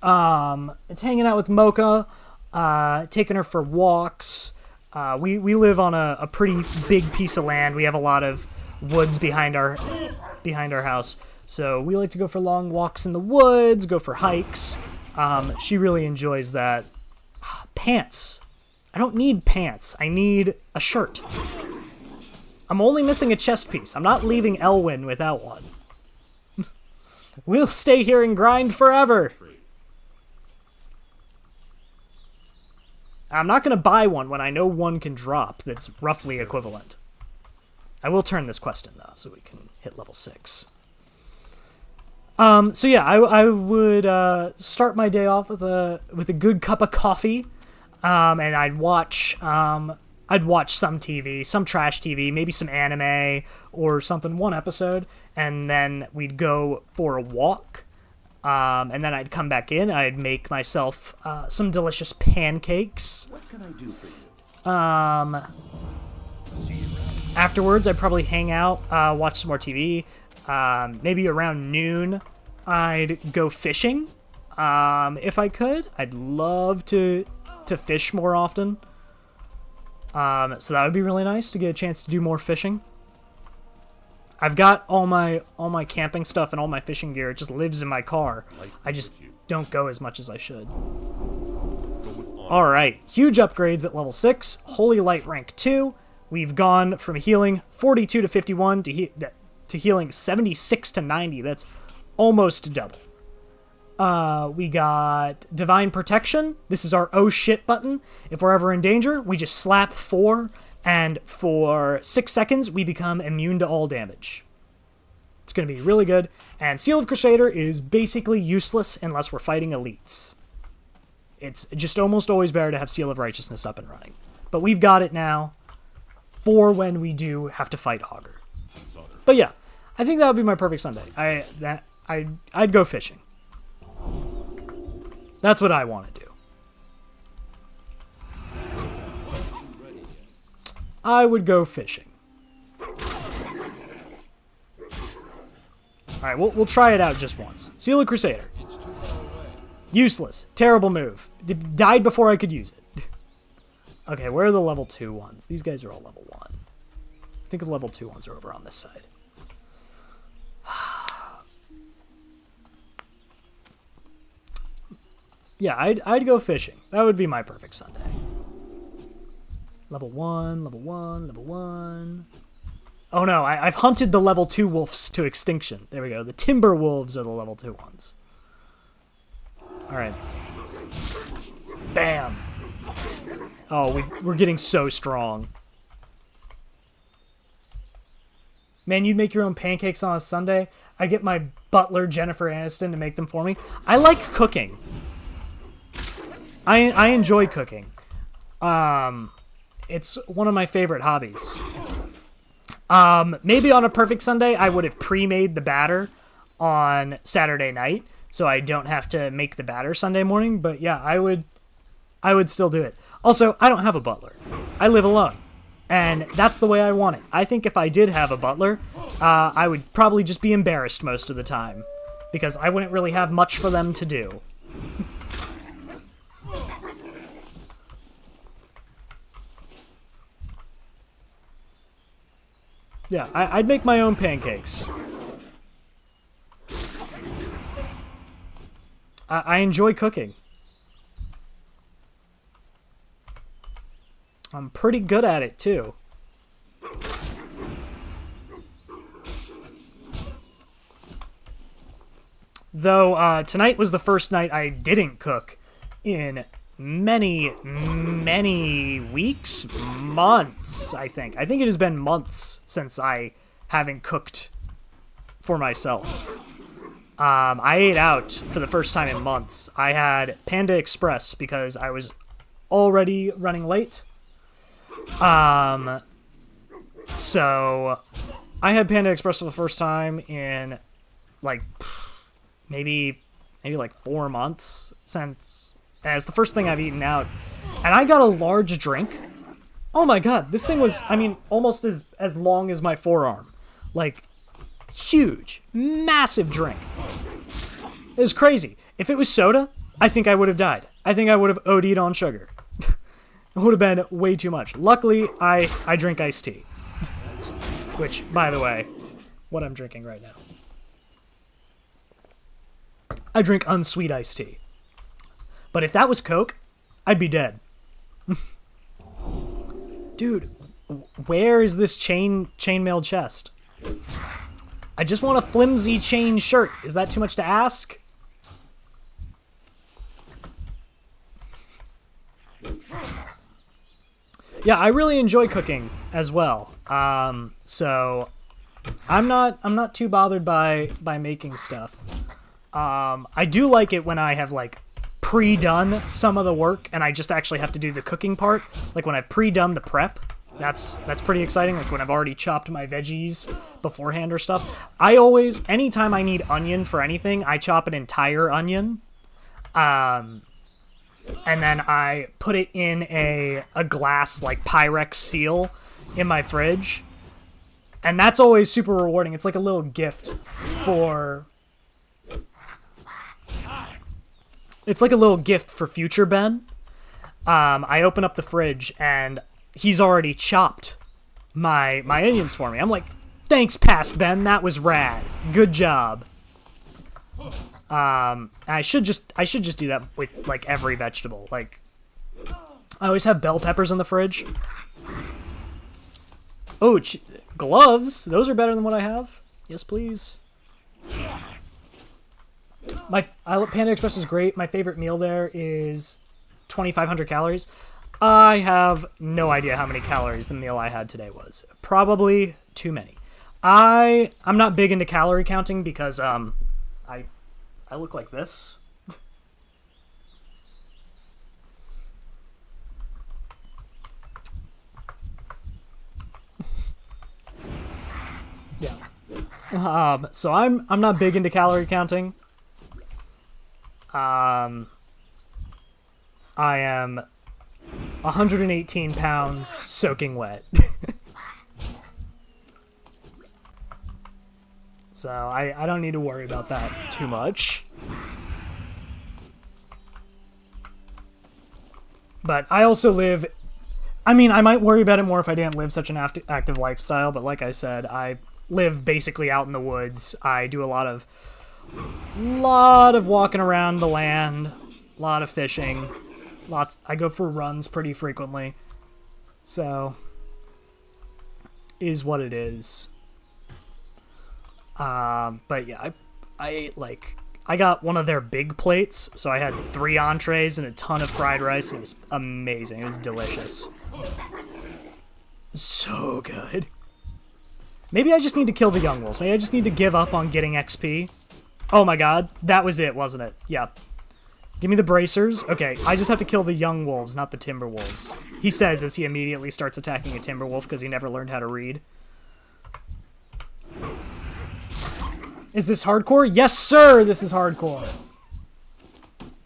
It's hanging out with Mocha, taking her for walks. We live on a pretty big piece of land. We have a lot of woods behind our house. So we like to go for long walks in the woods, go for hikes. She really enjoys that. Pants. I don't need pants. I need a shirt. I'm only missing a chest piece. I'm not leaving Elwyn without one. We'll stay here and grind forever. I'm not going to buy one when I know one can drop that's roughly equivalent. I will turn this quest in, though, so we can hit level 6. So yeah, I would start my day off with a good cup of coffee, and I'd watch some TV, some trash TV, maybe some anime or something, one episode, and then we'd go for a walk. And then I'd come back in. I'd make myself some delicious pancakes. What can I do for you? Afterwards, I'd probably hang out, watch some more TV. Maybe around noon, I'd go fishing. If I could, I'd love to fish more often. So that would be really nice to get a chance to do more fishing. I've got all my camping stuff and all my fishing gear. It just lives in my car. I just don't go as much as I should. All right, huge upgrades at level 6. Holy Light rank 2. We've gone from healing 42 to 51 to healing 76 to 90. That's almost double. We got Divine Protection. This is our oh shit button. If we're ever in danger, we just slap 4. And for 6 seconds, we become immune to all damage. It's going to be really good. And Seal of Crusader is basically useless unless we're fighting elites. It's just almost always better to have Seal of Righteousness up and running. But we've got it now for when we do have to fight Hogger. But yeah, I think that would be my perfect Sunday. I'd go fishing. That's what I want to do. I would go fishing. Alright, we'll try it out just once. Seal of Crusader. Useless. Terrible move. Died before I could use it. Okay, where are the level 2 ones? These guys are all level 1. I think the level 2 ones are over on this side. Yeah, I'd go fishing. That would be my perfect Sunday. Level 1, level 1, level 1. Oh no, I've hunted the level 2 wolves to extinction. There we go. The timber wolves are the level 2 ones. Alright. Bam! Oh, we're getting so strong. Man, you'd make your own pancakes on a Sunday? I'd get my butler, Jennifer Aniston, to make them for me. I like cooking. I enjoy cooking. It's one of my favorite hobbies. Maybe on a perfect Sunday, I would have pre-made the batter on Saturday night, so I don't have to make the batter Sunday morning. But yeah, I would still do it. Also, I don't have a butler. I live alone, and that's the way I want it. I think if I did have a butler, I would probably just be embarrassed most of the time, because I wouldn't really have much for them to do. Yeah, I'd make my own pancakes. I enjoy cooking. I'm pretty good at it, too. Though, tonight was the first night I didn't cook in many, many weeks, months, I think. I think it has been months since I haven't cooked for myself. I ate out for the first time in months. I had Panda Express because I was already running late. So I had Panda Express for the first time in like maybe like 4 months since as the first thing I've eaten out. And I got a large drink. Oh my god, this thing was, I mean, almost as long as my forearm. Like, huge, massive drink. It was crazy. If it was soda, I think I would have died. I think I would have OD'd on sugar. It would have been way too much. Luckily, I drink iced tea. Which, by the way, what I'm drinking right now. I drink unsweet iced tea. But if that was Coke, I'd be dead. Dude, where is this chainmail chest? I just want a flimsy chain shirt. Is that too much to ask? Yeah, I really enjoy cooking as well. So I'm not too bothered by making stuff. I do like it when I have like pre-done some of the work and I just actually have to do the cooking part. Like when I've pre-done the prep, that's pretty exciting. Like when I've already chopped my veggies beforehand or stuff. I always, anytime I need onion for anything, I chop an entire onion. And then I put it in a glass, like, Pyrex seal in my fridge. And that's always super rewarding. It's like a little gift for... It's like a little gift for future Ben. I open up the fridge, and he's already chopped my onions for me. I'm like, thanks, past Ben. That was rad. Good job. I should just do that with like every vegetable. Like, I always have bell peppers in the fridge. Oh, gloves. Those are better than what I have. Yes, please. Panda Express is great. My favorite meal there is 2,500 calories. I have no idea how many calories the meal I had today was. Probably too many. I'm not big into calorie counting because I look like this. Yeah. So I'm not big into calorie counting. I am 118 pounds soaking wet. So I don't need to worry about that too much. But I also live... I mean, I might worry about it more if I didn't live such an active lifestyle, but like I said, I live basically out in the woods. I do a lot of walking around the land, a lot of fishing. I go for runs pretty frequently. So, is what it is. But yeah, I ate like, I got one of their big plates, so I had 3 entrees and a ton of fried rice, and it was amazing. It was delicious. So good. Maybe I just need to kill the young wolves. Maybe I just need to give up on getting XP. Oh my god, that was it, wasn't it? Yeah. Give me the bracers. Okay, I just have to kill the young wolves, not the timber wolves. He says as he immediately starts attacking a timber wolf because he never learned how to read. Is this hardcore? Yes, sir, this is hardcore.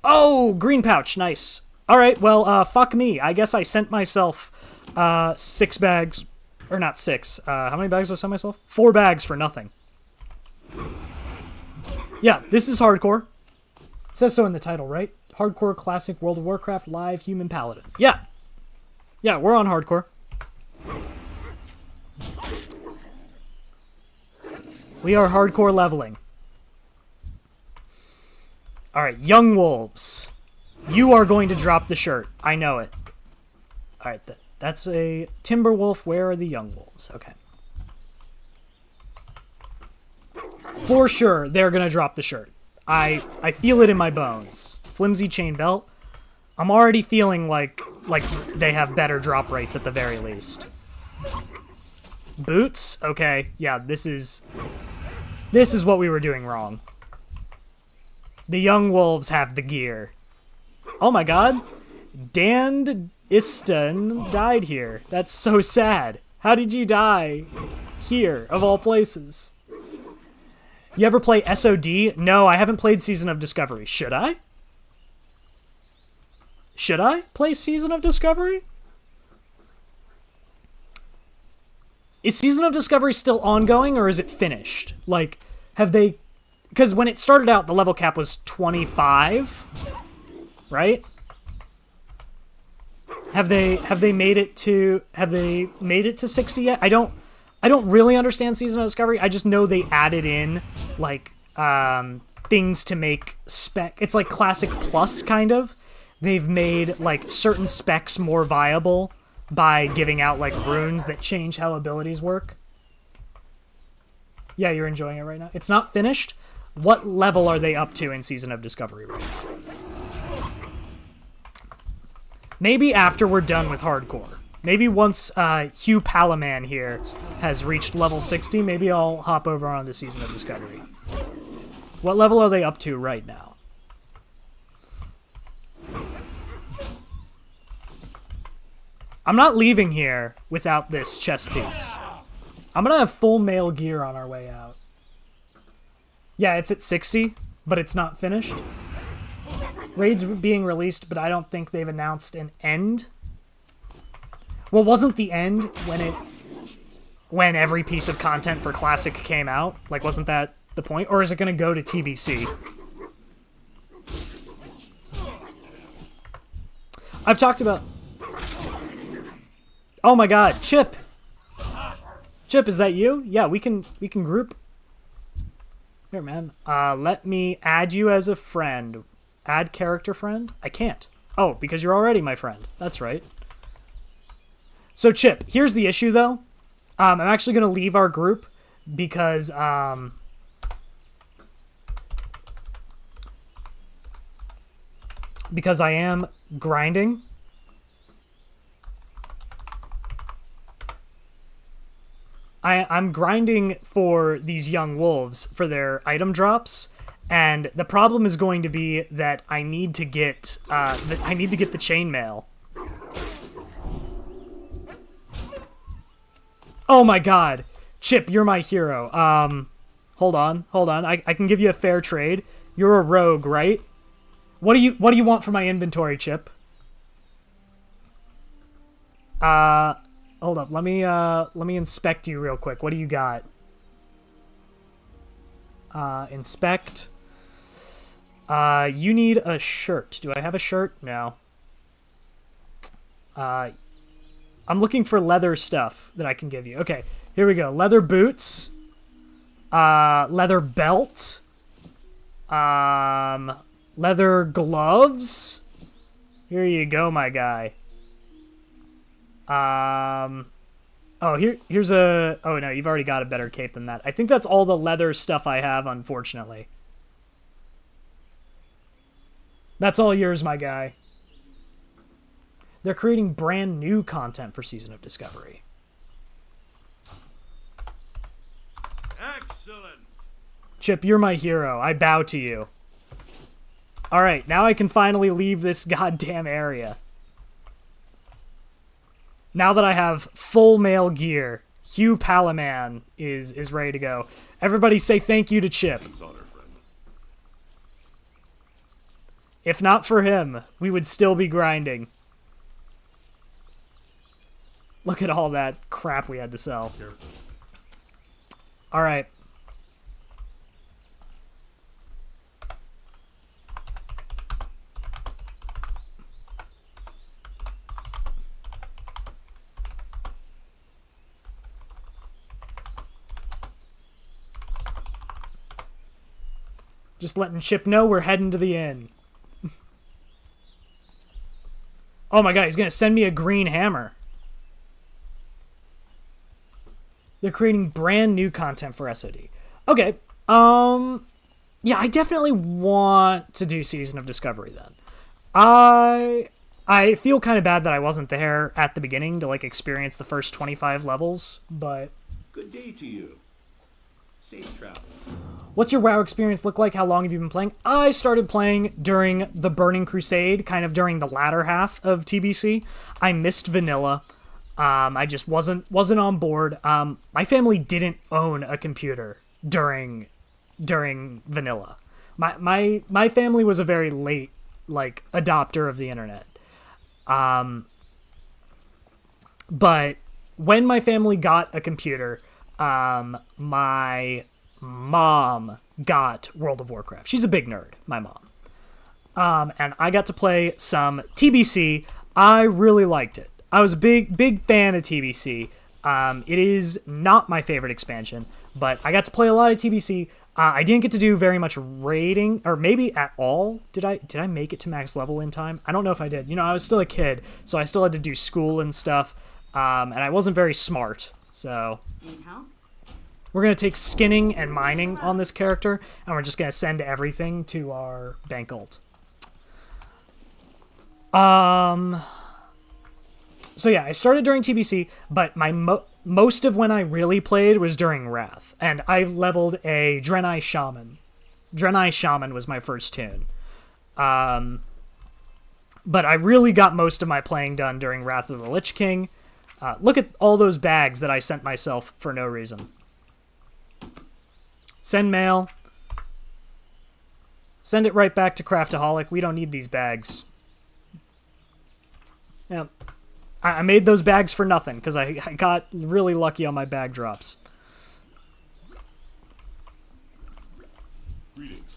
Oh, green pouch, nice. All right, well, fuck me. I guess I sent myself 6 bags, or not 6. How many bags did I send myself? 4 bags for nothing. Yeah, this is hardcore. It says so in the title, right? Hardcore Classic World of Warcraft Live Human Paladin. Yeah. Yeah, we're on hardcore. We are hardcore leveling. Alright, young wolves. You are going to drop the shirt. I know it. Alright, that's a timber wolf. Where are the young wolves? Okay. For sure, they're going to drop the shirt. I feel it in my bones. Flimsy chain belt. I'm already feeling like they have better drop rates at the very least. Boots? Okay, yeah, this is what we were doing wrong. The young wolves have the gear. Oh my god. Dan Iston died here. That's so sad. How did you die here, of all places? You ever play SOD? No, I haven't played Season of Discovery. Should I? Should I play Season of Discovery? Is Season of Discovery still ongoing, or is it finished? Like, have they... Because when it started out, the level cap was 25, right? Have they made it to 60 yet? I don't really understand Season of Discovery. I just know they added in like things to make spec. It's like Classic Plus kind of. They've made like certain specs more viable by giving out like runes that change how abilities work. Yeah, you're enjoying it right now. It's not finished. What level are they up to in Season of Discovery right now? Maybe after we're done with hardcore. Maybe once HughPalaMan here has reached level 60, maybe I'll hop over onto Season of Discovery. What level are they up to right now? I'm not leaving here without this chest piece. I'm gonna have full male gear on our way out. Yeah, it's at 60, but it's not finished. Raid's being released, but I don't think they've announced an end. Well, wasn't the end when every piece of content for Classic came out? Like, wasn't that the point? Or is it going to go to TBC? I've talked about... Oh my god, Chip! Chip, is that you? Yeah, we can group. Here, man. Let me add you as a friend. Add character friend? I can't. Oh, because you're already my friend. That's right. So, Chip, here's the issue, though. I'm actually going to leave our group because, because I am grinding. I'm grinding for these young wolves for their item drops, and the problem is going to be that I need to get the chainmail. Oh my god, Chip, you're my hero. Hold on. I can give you a fair trade. You're a rogue, right? What do you want for my inventory, Chip? Hold up. Let me inspect you real quick. What do you got? Inspect. You need a shirt. Do I have a shirt? No. I'm looking for leather stuff that I can give you. Okay, here we go. Leather boots. Leather belt. Leather gloves. Here you go, my guy. Oh, here's a... Oh, no, you've already got a better cape than that. I think that's all the leather stuff I have, unfortunately. That's all yours, my guy. They're creating brand new content for Season of Discovery. Excellent. Chip, you're my hero. I bow to you. Alright, now I can finally leave this goddamn area. Now that I have full male gear, HughPalaMan is ready to go. Everybody say thank you to Chip. If not for him, we would still be grinding. Look at all that crap we had to sell. Alright. Just letting Chip know we're heading to the inn. Oh my god, he's gonna send me a green hammer. They're creating brand new content for SOD. Okay, yeah, I definitely want to do Season of Discovery then. I feel kind of bad that I wasn't there at the beginning to, like, experience the first 25 levels, but... Good day to you. Safe travel. What's your WoW experience look like? How long have you been playing? I started playing during the Burning Crusade, kind of during the latter half of TBC. I missed vanilla. I just wasn't on board. My family didn't own a computer during vanilla. My family was a very late, like, adopter of the internet. But when my family got a computer, my mom got World of Warcraft. She's a big nerd, my mom. And I got to play some TBC. I really liked it. I was a big fan of TBC. It is not my favorite expansion, but I got to play a lot of TBC. I didn't get to do very much raiding, or maybe at all. Did I make it to max level in time? I don't know if I did. You know, I was still a kid, so I still had to do school and stuff, and I wasn't very smart, so... Need help? We're going to take skinning and mining on this character, and we're just going to send everything to our bank ult. So yeah, I started during TBC, but my most of when I really played was during Wrath, and I leveled a Draenei Shaman. Draenei Shaman was my first tune. But I really got most of my playing done during Wrath of the Lich King. Look at all those bags that I sent myself for no reason. Send mail. Send it right back to Craftaholic. We don't need these bags. Yeah. I made those bags for nothing, because I got really lucky on my bag drops. Greetings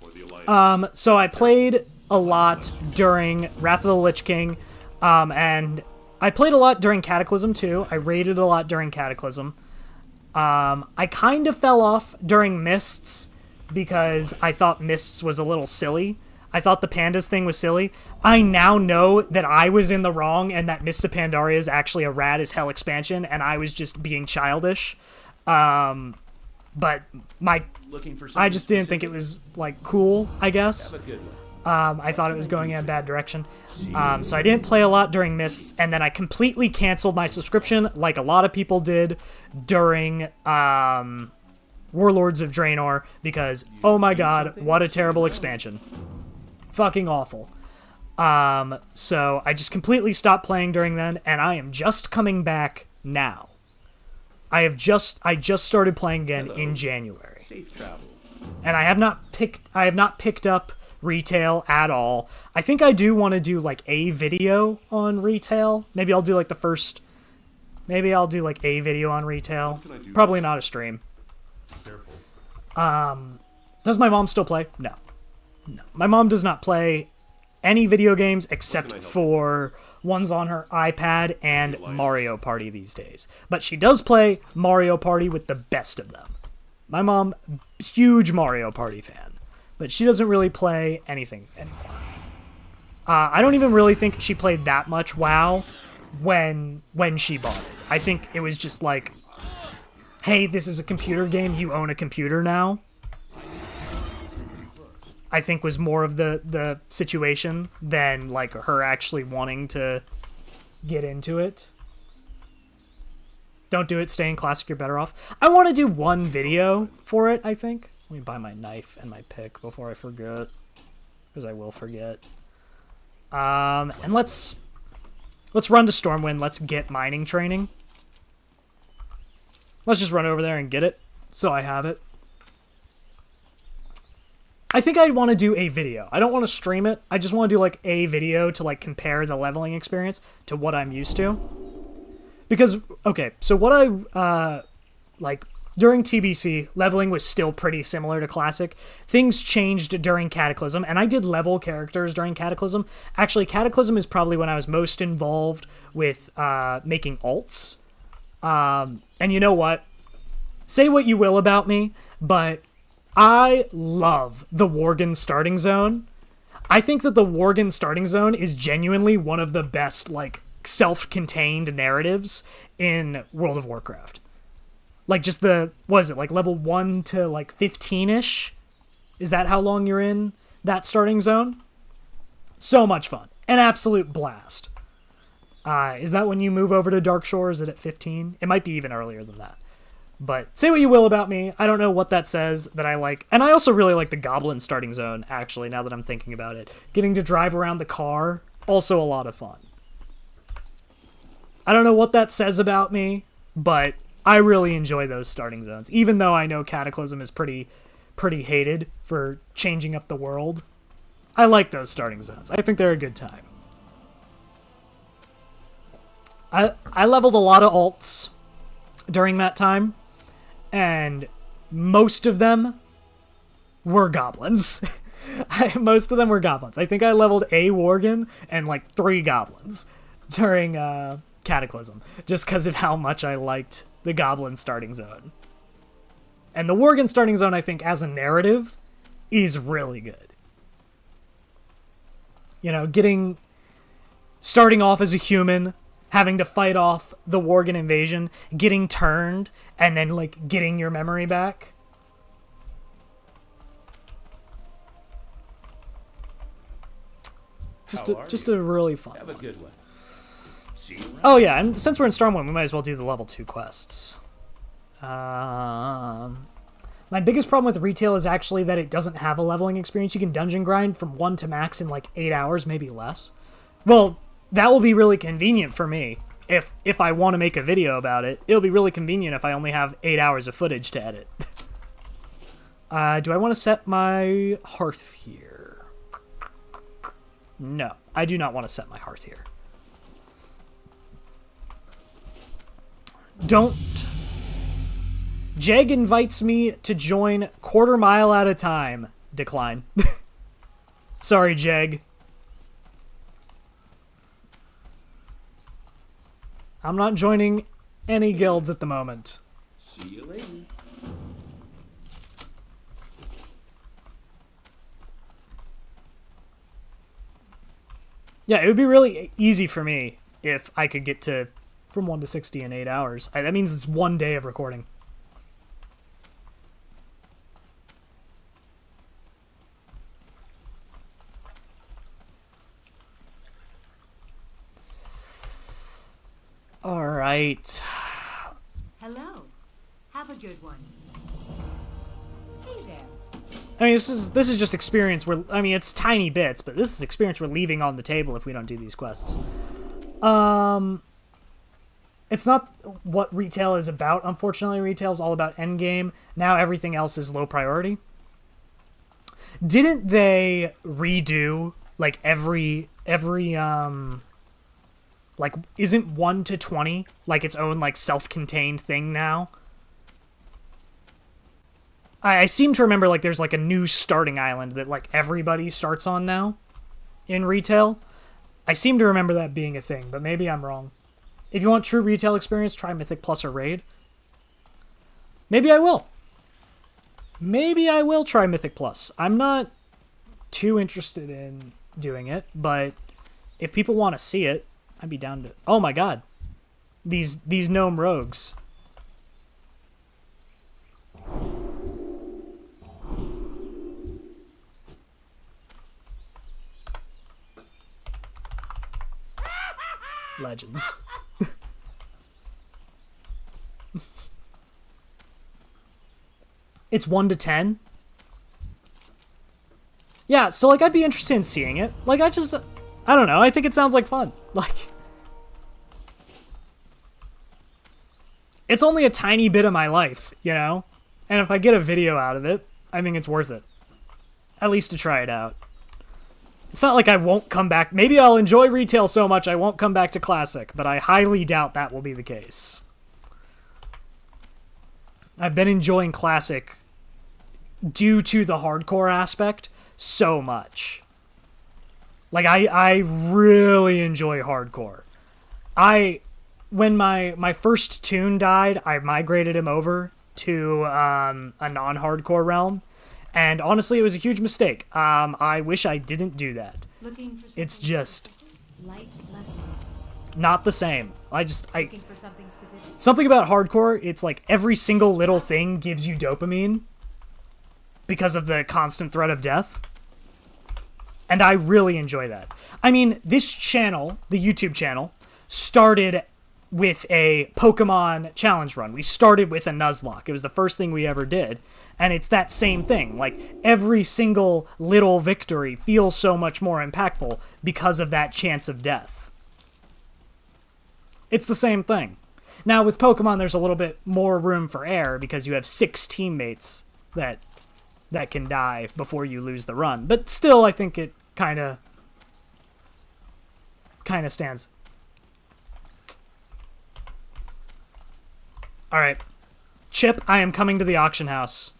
for the Alliance. So I played a lot during Wrath of the Lich King, and I played a lot during Cataclysm, too. I raided a lot during Cataclysm. I kind of fell off during Mists, because I thought Mists was a little silly. I thought the Pandas thing was silly. I now know that I was in the wrong and that Mists of Pandaria is actually a rad as hell expansion, and I was just being childish. But I just didn't think it was, like, cool, I guess. Have a good one. I thought it was going in a bad direction. So I didn't play a lot during Mists, and then I completely canceled my subscription, like a lot of people did during Warlords of Draenor, because, oh my god, what a terrible expansion. Fucking awful. So I just completely stopped playing during then, and I am just coming back now. I just started playing again in January. Safe travel. And I have not picked up retail at all. I think I do want to do like a video on retail. Maybe I'll do like a video on retail. Probably not a stream. Careful. Does my mom still play? No. My mom does not play any video games except for ones on her iPad and Mario Party these days. But she does play Mario Party with the best of them. My mom, huge Mario Party fan, but she doesn't really play anything anymore. I don't even really think she played that much WoW when she bought it. I think it was just like, hey, this is a computer game, you own a computer now. I think was more of the situation than like her actually wanting to get into it. Don't do it, stay in classic, you're better off. I want to do one video for it, I think. Let me buy my knife and my pick before I forget. because I will forget. And let's run to Stormwind. Let's get mining training. Let's just run over there and get it, so I have it. I think I want to do a video. I don't want to stream it. I just want to do like a video to like compare the leveling experience to what I'm used to. Because, okay, so what I, like, during TBC, leveling was still pretty similar to Classic. Things changed during Cataclysm, and I did level characters during Cataclysm. Actually, Cataclysm is probably when I was most involved with making alts. And you know what? Say what you will about me, but I love the Worgen starting zone. I think that the Worgen starting zone is genuinely one of the best, like, self-contained narratives in World of Warcraft. Like, just what is it, like, level 1 to, like, 15-ish? Is that how long you're in that starting zone? So much fun. An absolute blast. Is that when you move over to Darkshore? Is it at 15? It might be even earlier than that. But say what you will about me. I don't know what that says that I like. And I also really like the Goblin starting zone, actually, now that I'm thinking about it. Getting to drive around the car, also a lot of fun. I don't know what that says about me, but I really enjoy those starting zones. Even though I know Cataclysm is pretty hated for changing up the world, I like those starting zones. I think they're a good time. I leveled a lot of alts during that time, and most of them were goblins. Most of them were goblins. I think I leveled a Worgen and like 3 goblins during Cataclysm, just because of how much I liked the Goblin starting zone. And the Worgen starting zone, I think, as a narrative, is really good. You know, starting off as a human, having to fight off the Worgen invasion, getting turned, and then, like, getting your memory back. Just a really fun Have a one. good one. See you around. Oh yeah, and since we're in Stormwind, we might as well do the level 2 quests. My biggest problem with retail is actually that it doesn't have a leveling experience. You can dungeon grind from 1 to max in like 8 hours, maybe less. Well, that will be really convenient for me. If I want to make a video about it, it'll be really convenient if I only have 8 hours of footage to edit. Do I want to set my hearth here? No, I do not want to set my hearth here. Don't. Jeg invites me to join quarter mile at a time. Decline. Sorry, Jeg. I'm not joining any guilds at the moment. See you later. Yeah, it would be really easy for me if I could get to from 1 to 60 in 8 hours. That means it's 1 day of recording. All right. Hello. Have a good one. Hey there. I mean, this is just experience. It's tiny bits, but this is experience we're leaving on the table if we don't do these quests. It's not what retail is about, unfortunately. Retail is all about endgame. Now everything else is low priority. Didn't they redo, like, every like, isn't 1 to 20, like, its own, like, self-contained thing now? I seem to remember, like, there's, like, a new starting island that, like, everybody starts on now in retail. I seem to remember that being a thing, but maybe I'm wrong. If you want true retail experience, try Mythic Plus or Raid. Maybe I will. Maybe I will try Mythic Plus. I'm not too interested in doing it, but if people want to see it, I'd be down to... Oh my god. These gnome rogues. Legends. It's 1 to 10? Yeah, so, like, I'd be interested in seeing it. Like, I don't know, I think it sounds like fun. Like, it's only a tiny bit of my life, you know? And if I get a video out of it, I think it's worth it. At least to try it out. It's not like I won't come back. Maybe I'll enjoy retail so much I won't come back to Classic, but I highly doubt that will be the case. I've been enjoying Classic due to the hardcore aspect so much. Like, I really enjoy hardcore. When my first toon died, I migrated him over to a non-hardcore realm. And honestly, it was a huge mistake. I wish I didn't do that. It's just Light lesson. not the same. Looking for something specific. Something about hardcore, it's like every single little thing gives you dopamine because of the constant threat of death. And I really enjoy that. I mean, this channel, the YouTube channel, started with a Pokemon challenge run. We started with a Nuzlocke. It was the first thing we ever did. And it's that same thing. Like, every single little victory feels so much more impactful because of that chance of death. It's the same thing. Now, with Pokemon, there's a little bit more room for error because you have 6 teammates that can die before you lose the run. But still, I think it kind of stands. All right. Chip, I am coming to the auction house.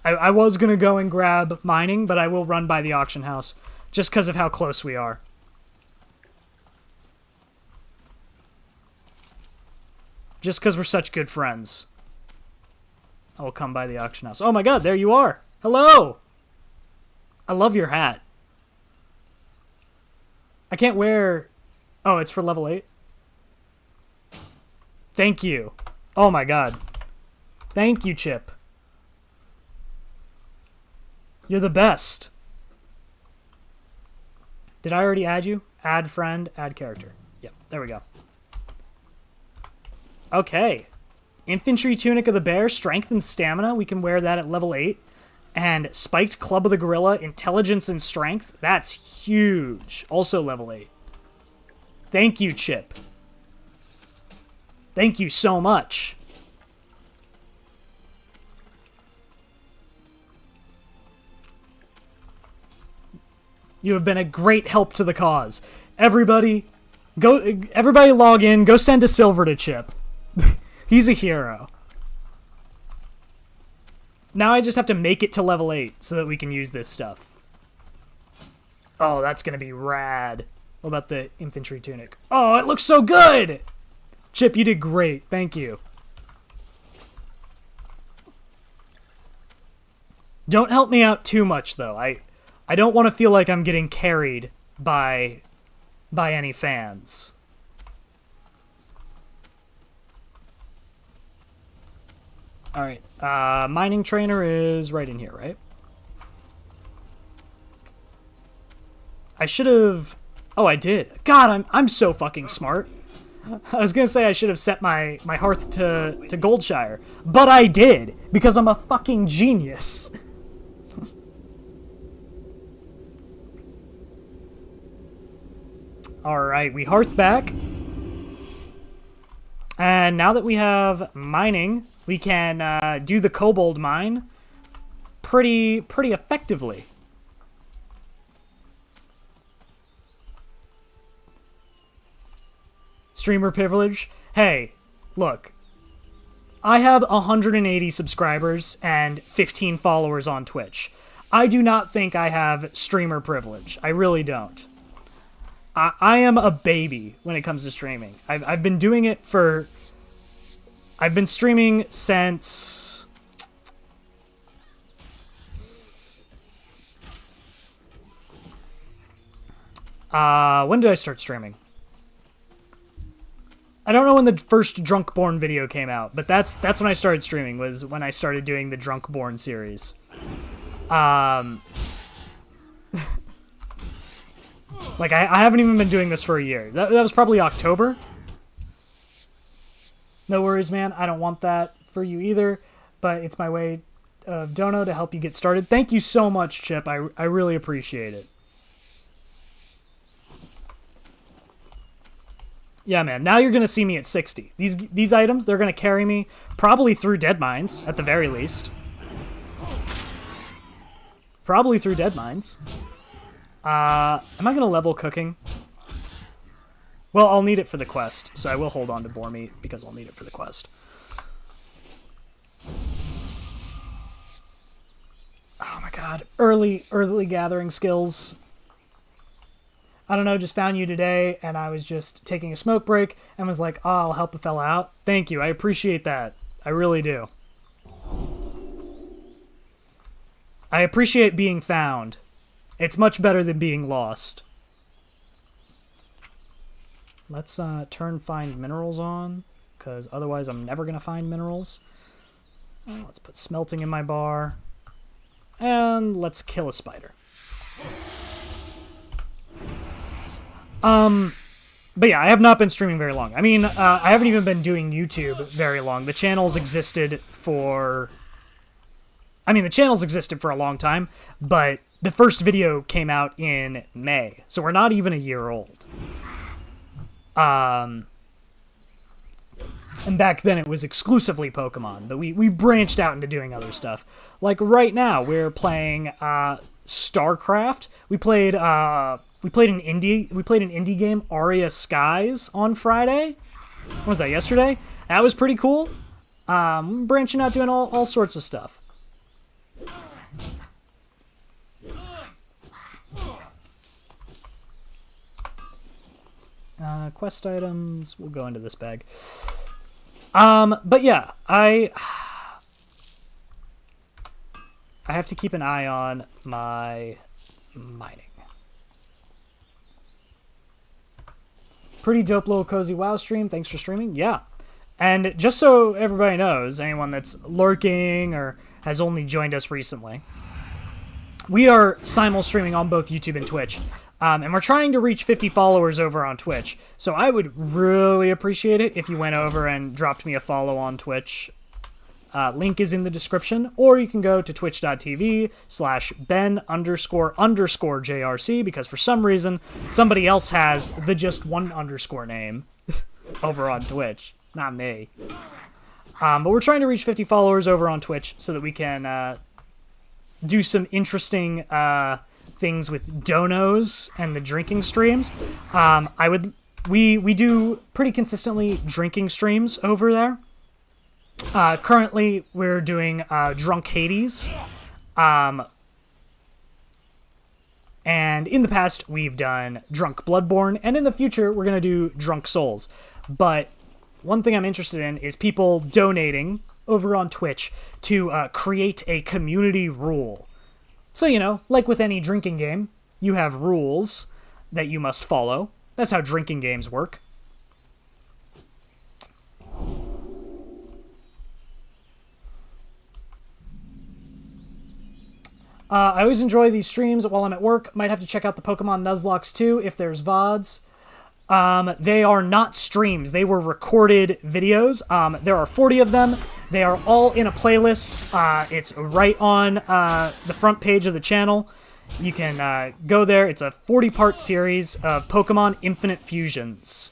I was going to go and grab mining, but I will run by the auction house just because of how close we are. Just because we're such good friends. I will come by the auction house. Oh my god, there you are. Hello! I love your hat. I can't wear... Oh, it's for level 8? Thank you. Oh my god. Thank you, Chip. You're the best. Did I already add you? Add friend, add character. Yep, there we go. Okay. Infantry Tunic of the Bear, Strength and Stamina. We can wear that at level 8. And Spiked Club of the Gorilla, Intelligence and Strength. That's huge. Also level 8. Thank you, Chip. Thank you so much. You have been a great help to the cause. Everybody log in, go send a silver to Chip. He's a hero. Now I just have to make it to level 8 so that we can use this stuff. Oh, that's gonna be rad. What about the infantry tunic? Oh, it looks so good! Chip, you did great. Thank you. Don't help me out too much, though. I don't want to feel like I'm getting carried by any fans. Alright, mining trainer is right in here, right? I should have... Oh, I did. God, I'm so fucking smart. I was gonna say I should have set my hearth to Goldshire, but I did, because I'm a fucking genius. Alright, we hearth back. And now that we have mining, we can do the kobold mine pretty effectively. Streamer privilege. Hey, look. I have 180 subscribers and 15 followers on Twitch. I do not think I have streamer privilege. I really don't. I am a baby when it comes to streaming. I've been doing it for... I've been streaming since... when did I start streaming? I don't know when the first Drunkborn video came out, but that's when I started streaming, was when I started doing the Drunkborn series. Like, I haven't even been doing this for a year. That was probably October. No worries, man. I don't want that for you either, but it's my way dono to help you get started. Thank you so much, Chip. I really appreciate it. Yeah, man. Now you're going to see me at 60. These items, they're going to carry me probably through Dead Mines, at the very least. Probably through Dead Mines. Am I going to level cooking? Well, I'll need it for the quest, so I will hold on to boar meat because I'll need it for the quest. Oh my god. Early gathering skills. I don't know, just found you today, and I was just taking a smoke break, and was like, oh, I'll help a fella out. Thank you, I appreciate that. I really do. I appreciate being found. It's much better than being lost. Let's turn find minerals on, because otherwise I'm never going to find minerals. And let's put smelting in my bar. And let's kill a spider. But yeah, I have not been streaming very long. I mean, I haven't even been doing YouTube very long. The channel's existed for... I mean, the channel's existed for a long time, but the first video came out in May, so we're not even a year old. And back then it was exclusively Pokemon, but we branched out into doing other stuff. Like right now, we're playing StarCraft. We played an indie game, Aria Skies, on Friday. What was that, yesterday? That was pretty cool. Branching out, doing all sorts of stuff. Quest items, we'll go into this bag. But yeah, I have to keep an eye on my mining. Pretty dope little cozy WoW stream. Thanks for streaming. Yeah. And just so everybody knows, anyone that's lurking or has only joined us recently, we are simul streaming on both YouTube and Twitch. And we're trying to reach 50 followers over on Twitch. So I would really appreciate it if you went over and dropped me a follow on Twitch. Link is in the description, or you can go to twitch.tv/Ben__JRC, because for some reason, somebody else has the just one underscore name over on Twitch. Not me. But we're trying to reach 50 followers over on Twitch so that we can do some interesting things with donos and the drinking streams. We do pretty consistently drinking streams over there. Currently, we're doing Drunk Hades. And in the past, we've done Drunk Bloodborne, and in the future, we're going to do Drunk Souls. But one thing I'm interested in is people donating over on Twitch to create a community rule. So, you know, like with any drinking game, you have rules that you must follow. That's how drinking games work. I always enjoy these streams while I'm at work. Might have to check out the Pokemon Nuzlocke too if there's VODs. They are not streams. They were recorded videos. There are 40 of them. They are all in a playlist. It's right on the front page of the channel. You can go there. It's a 40-part series of Pokemon Infinite Fusions.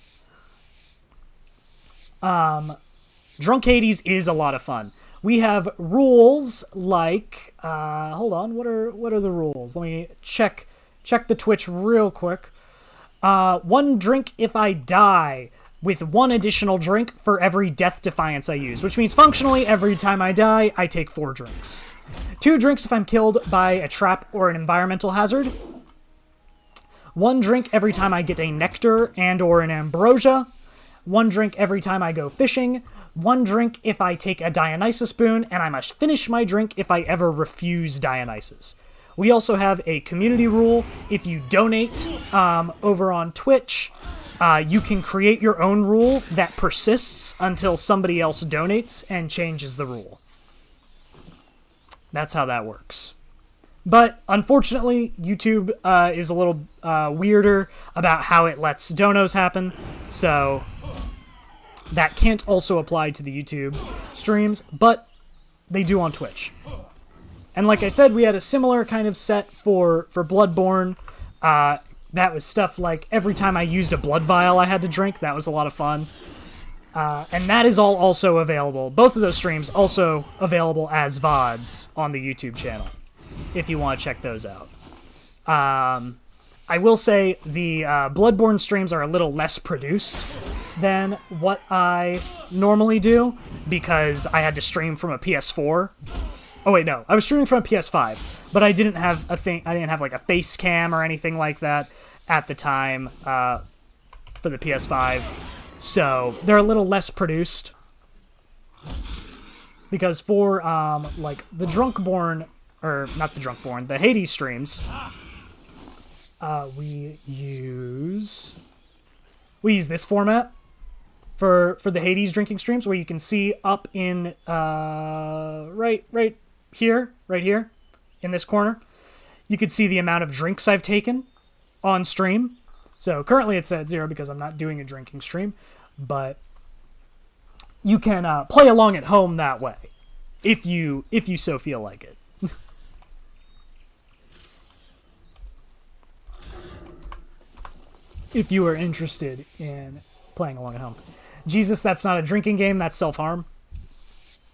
Drunk Hades is a lot of fun. We have rules like, hold on, what are the rules? Let me check the Twitch real quick. 1 drink if I die, with 1 additional drink for every Death Defiance I use, which means functionally every time I die, I take 4 drinks. 2 drinks if I'm killed by a trap or an environmental hazard. 1 drink every time I get a nectar and or an ambrosia. 1 drink every time I go fishing. 1 drink if I take a Dionysus boon, and I must finish my drink if I ever refuse Dionysus. We also have a community rule. If you donate over on Twitch, you can create your own rule that persists until somebody else donates and changes the rule. That's how that works. But unfortunately, YouTube is a little weirder about how it lets donos happen, so that can't also apply to the YouTube streams, but they do on Twitch. And like I said, we had a similar kind of set for Bloodborne. That was stuff like every time I used a blood vial I had to drink. That was a lot of fun. And that is all also available. Both of those streams also available as VODs on the YouTube channel, if you want to check those out. I will say the Bloodborne streams are a little less produced than what I normally do, because I had to stream from a PS4. Oh wait, no, I was streaming from a PS5, but I didn't have like a face cam or anything like that at the time for the PS5. So they're a little less produced, because for like the the Hades streams, we use this format for the Hades drinking streams, where you can see up in right here in this corner, you could see the amount of drinks I've taken on stream. So currently it's at 0 because I'm not doing a drinking stream, but you can play along at home that way, if you so feel like it. If you are interested in playing along at home. Jesus, that's not a drinking game, that's self-harm.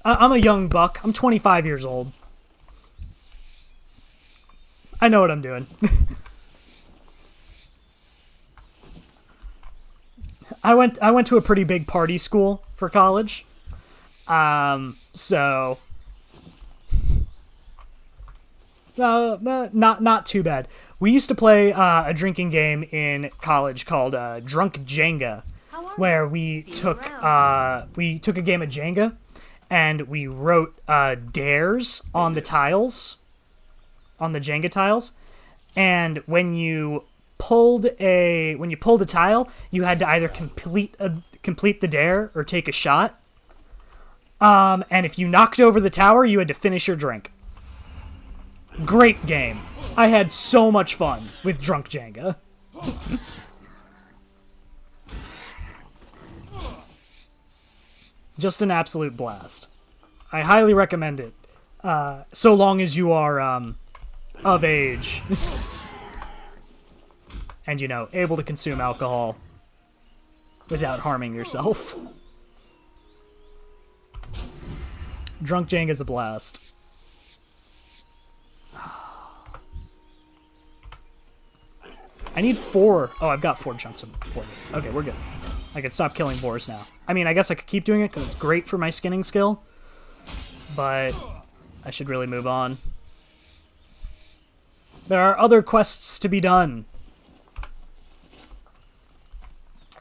I'm a young buck. I'm 25 years old. I know what I'm doing. I went to a pretty big party school for college. So not too bad. We used to play a drinking game in college called Drunk Jenga, where we took a game of Jenga and we wrote dares on the tiles, on the Jenga tiles, and when you pulled a tile, you had to either complete the dare or take a shot. And if you knocked over the tower, you had to finish your drink. Great game. I had so much fun with Drunk Jenga. Just an absolute blast. I highly recommend it. So long as you are of age. And, able to consume alcohol without harming yourself. Drunk Jenga's a blast. I need 4. Oh, I've got 4 chunks of boar. Okay, we're good. I can stop killing boars now. I mean, I guess I could keep doing it because it's great for my skinning skill. But I should really move on. There are other quests to be done.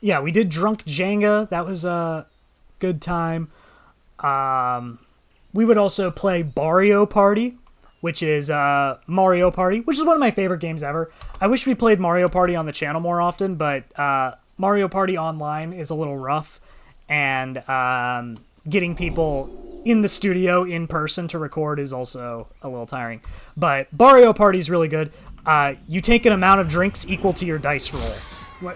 Yeah, we did Drunk Jenga. That was a good time. We would also play Barrio Party, which is Mario Party, which is one of my favorite games ever. I wish we played Mario Party on the channel more often, but Mario Party online is a little rough, and getting people in the studio in person to record is also a little tiring. But Barrio Party is really good. You take an amount of drinks equal to your dice roll.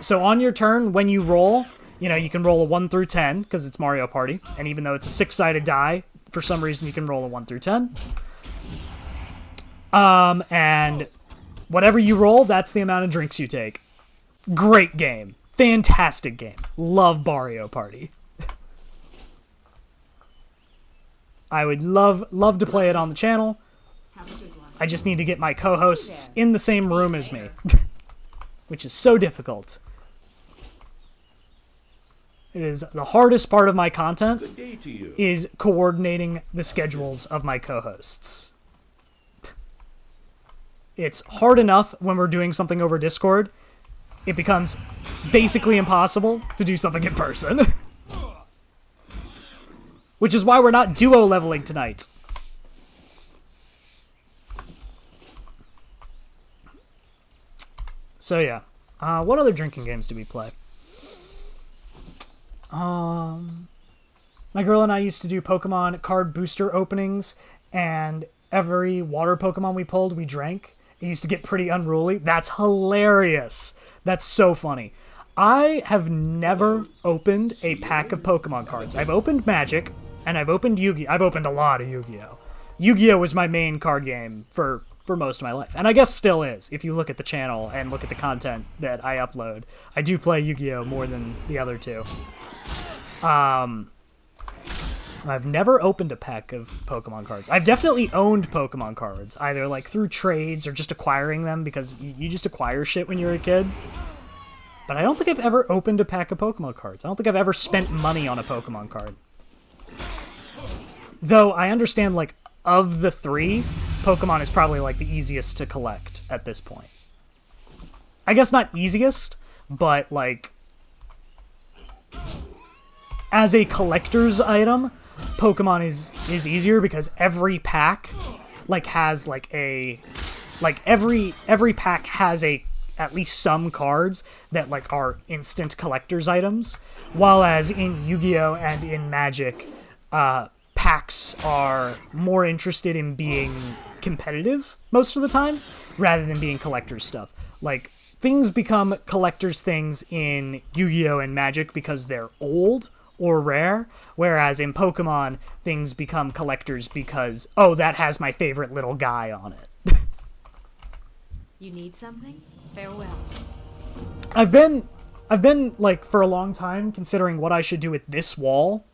So on your turn, when you roll, you can roll a 1 through 10, because it's Mario Party, and even though it's a 6-sided die, for some reason you can roll a 1 through 10. And whatever you roll, that's the amount of drinks you take. Great game. Fantastic game. Love Barrio Party. I would love to play it on the channel. I just need to get my co-hosts in the same room as me, which is so difficult. It is the hardest part of my content, is coordinating the schedules of my co-hosts. It's hard enough when we're doing something over Discord. It becomes basically impossible to do something in person. Which is why we're not duo leveling tonight. So yeah. What other drinking games do we play? My girl and I used to do Pokemon card booster openings, and every water Pokemon we pulled, we drank. It used to get pretty unruly. That's hilarious. That's so funny. I have never opened a pack of Pokemon cards. I've opened Magic, and I've opened Yu-Gi-Oh! I've opened a lot of Yu-Gi-Oh! Yu-Gi-Oh was my main card game for most of my life, and I guess still is. If you look at the channel and look at the content that I upload, I do play Yu-Gi-Oh more than the other two. I've never opened a pack of Pokemon cards. I've definitely owned Pokemon cards, either like through trades or just acquiring them, because you just acquire shit when you're a kid. But I don't think I've ever opened a pack of Pokemon cards. I don't think I've ever spent money on a Pokemon card. Though I understand, like, of the three, Pokemon is probably like the easiest to collect at this point. I guess not easiest, but like as a collector's item, Pokemon is easier because every pack like has like a every pack has at least some cards that like are instant collector's items, while as in Yu-Gi-Oh and in Magic, packs are more interested in being competitive most of the time rather than being collector's stuff. Like, things become collector's things in Yu-Gi-Oh and Magic because they're old or rare, whereas in Pokemon, things become collectors because, oh, that has my favorite little guy on it. You need something? Farewell. I've been like for a long time considering what I should do with this wall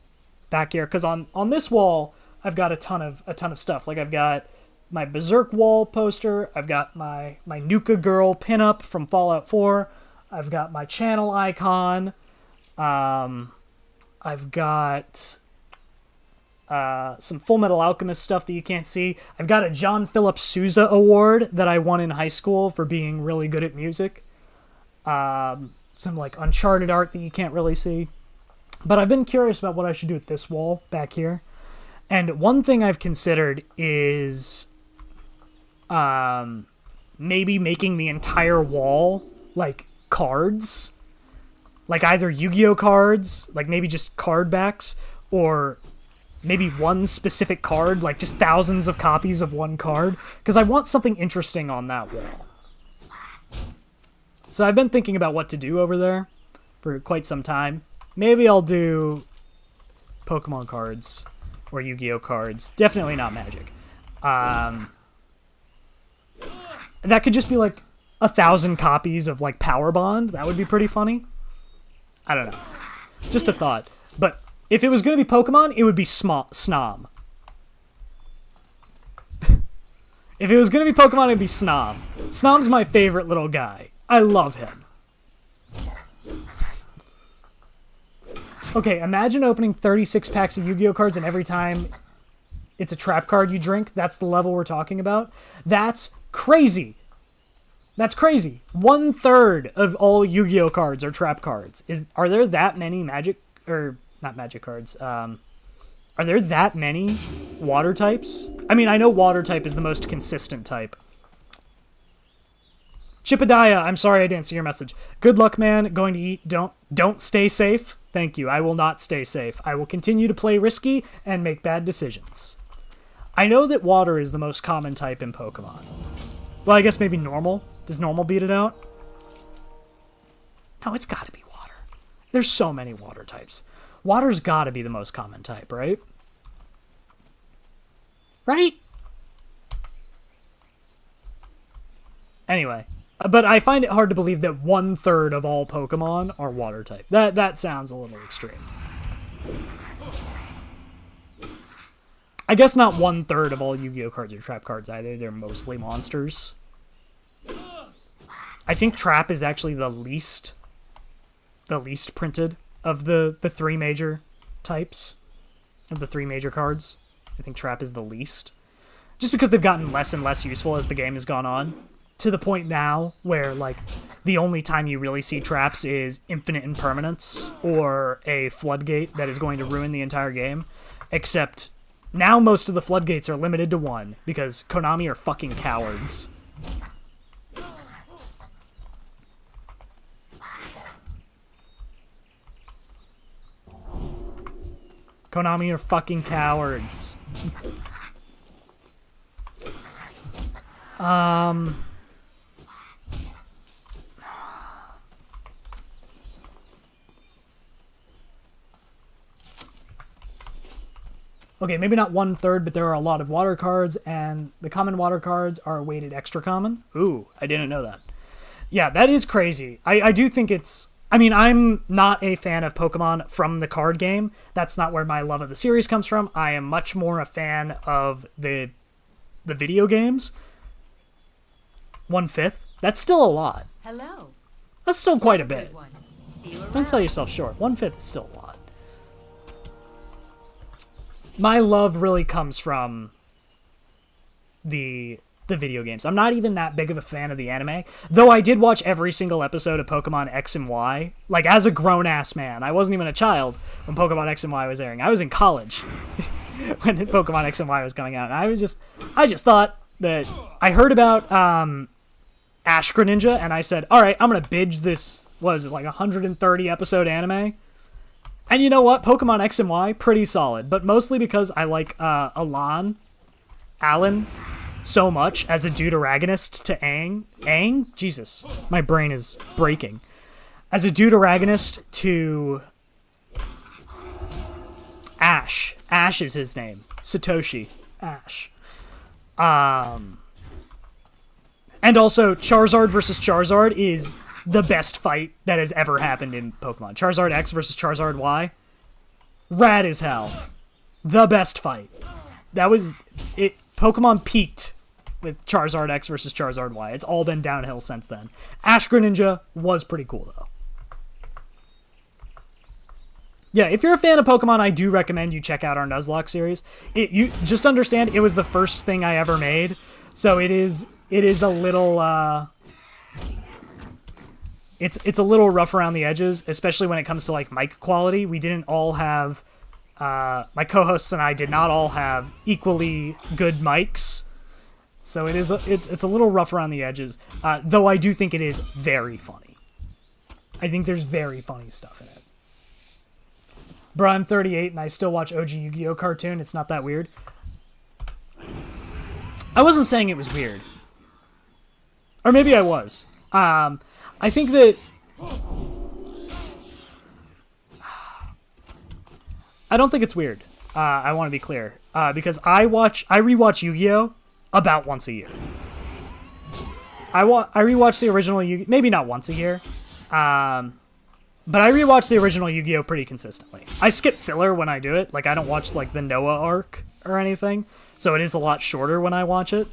back here, because on this wall I've got a ton of stuff. Like, I've got my Berserk wall poster, I've got my Nuka Girl pinup from Fallout 4, I've got my channel icon, I've got some Full Metal Alchemist stuff that you can't see. I've got a John Philip Sousa award that I won in high school for being really good at music. Some like Uncharted art that you can't really see. But I've been curious about what I should do with this wall back here. And one thing I've considered is maybe making the entire wall like cards. Like either Yu-Gi-Oh cards, like maybe just card backs, or maybe one specific card, like just thousands of copies of one card, because I want something interesting on that wall. So I've been thinking about what to do over there for quite some time. Maybe I'll do Pokemon cards or Yu-Gi-Oh cards. Definitely not Magic. That could just be like 1,000 copies of like Power Bond. That would be pretty funny. I don't know. Just a thought. But if it was going to be Pokemon, it would be Snom. If it was going to be Pokemon, it'd be Snom. Snom's my favorite little guy. I love him. Okay, imagine opening 36 packs of Yu-Gi-Oh cards and every time it's a trap card you drink. That's the level we're talking about. That's crazy. That's crazy. 1/3 of all Yu-Gi-Oh cards are trap cards. Are there that many Magic, or not Magic cards? Are there that many water types? I mean, I know water type is the most consistent type. Chipadiah, I'm sorry I didn't see your message. Good luck, man. Going to eat. Don't stay safe. Thank you. I will not stay safe. I will continue to play risky and make bad decisions. I know that water is the most common type in Pokemon. Well, I guess maybe normal. Does normal beat it out? No, it's got to be water. There's so many water types. Water's got to be the most common type, right? Right? Anyway. But I find it hard to believe that 1/3 of all Pokemon are water type. That sounds a little extreme. I guess not 1/3 of all Yu-Gi-Oh cards are trap cards either. They're mostly monsters. I think trap is actually the least printed of the three major types, of the three major cards. I think trap is the least. Just because they've gotten less and less useful as the game has gone on. To the point now where, like, the only time you really see traps is infinite impermanence or a floodgate that is going to ruin the entire game. Except now most of the floodgates are limited to one because Konami are fucking cowards. Konami are fucking cowards. Okay, maybe not 1/3, but there are a lot of water cards, and the common water cards are weighted extra common. Ooh, I didn't know that. Yeah, that is crazy. I do think it's... I mean, I'm not a fan of Pokemon from the card game. That's not where my love of the series comes from. I am much more a fan of the video games. 1/5? That's still a lot. Hello. That's still quite a Have a bit. good one. See you around. Don't sell yourself short. 1/5 is still a lot. My love really comes from the video games. I'm not even that big of a fan of the anime, though I did watch every single episode of Pokemon X and Y, like as a grown-ass man. I wasn't even a child when Pokemon X and Y was airing. I was in college when Pokemon X and Y was coming out, and I just thought that I heard about Ash Greninja, and I said, all right, I'm going to binge this, what is it, like 130 episode anime? And you know what? Pokemon X and Y, pretty solid, but mostly because I like Alan, so much as a deuteragonist to Aang? Jesus, my brain is breaking. As a deuteragonist to Ash. Ash is his name. Satoshi. Ash. And also, Charizard versus Charizard is the best fight that has ever happened in Pokemon. Charizard X versus Charizard Y. Rad as hell. The best fight. That was it. Pokemon peaked with Charizard X versus Charizard Y. It's all been downhill since then. Ash Greninja was pretty cool, though. Yeah, if you're a fan of Pokemon, I do recommend you check out our Nuzlocke series. You just understand it was the first thing I ever made, so it is a little it's a little rough around the edges, especially when it comes to like mic quality. We didn't all have my co-hosts and I did not all have equally good mics. So it's a little rough around the edges, though I do think it is very funny. I think there's very funny stuff in it. Bro, I'm 38 and I still watch OG Yu-Gi-Oh! Cartoon. It's not that weird. I wasn't saying it was weird. Or maybe I was. I think that... I don't think it's weird. I want to be clear. Because I rewatch Yu-Gi-Oh! About once a year. I rewatch the original Yu-Gi-Oh! Maybe not once a year. But I rewatch the original Yu-Gi-Oh! Pretty consistently. I skip filler when I do it. Like, I don't watch, like, the Noah arc or anything. So it is a lot shorter when I watch it.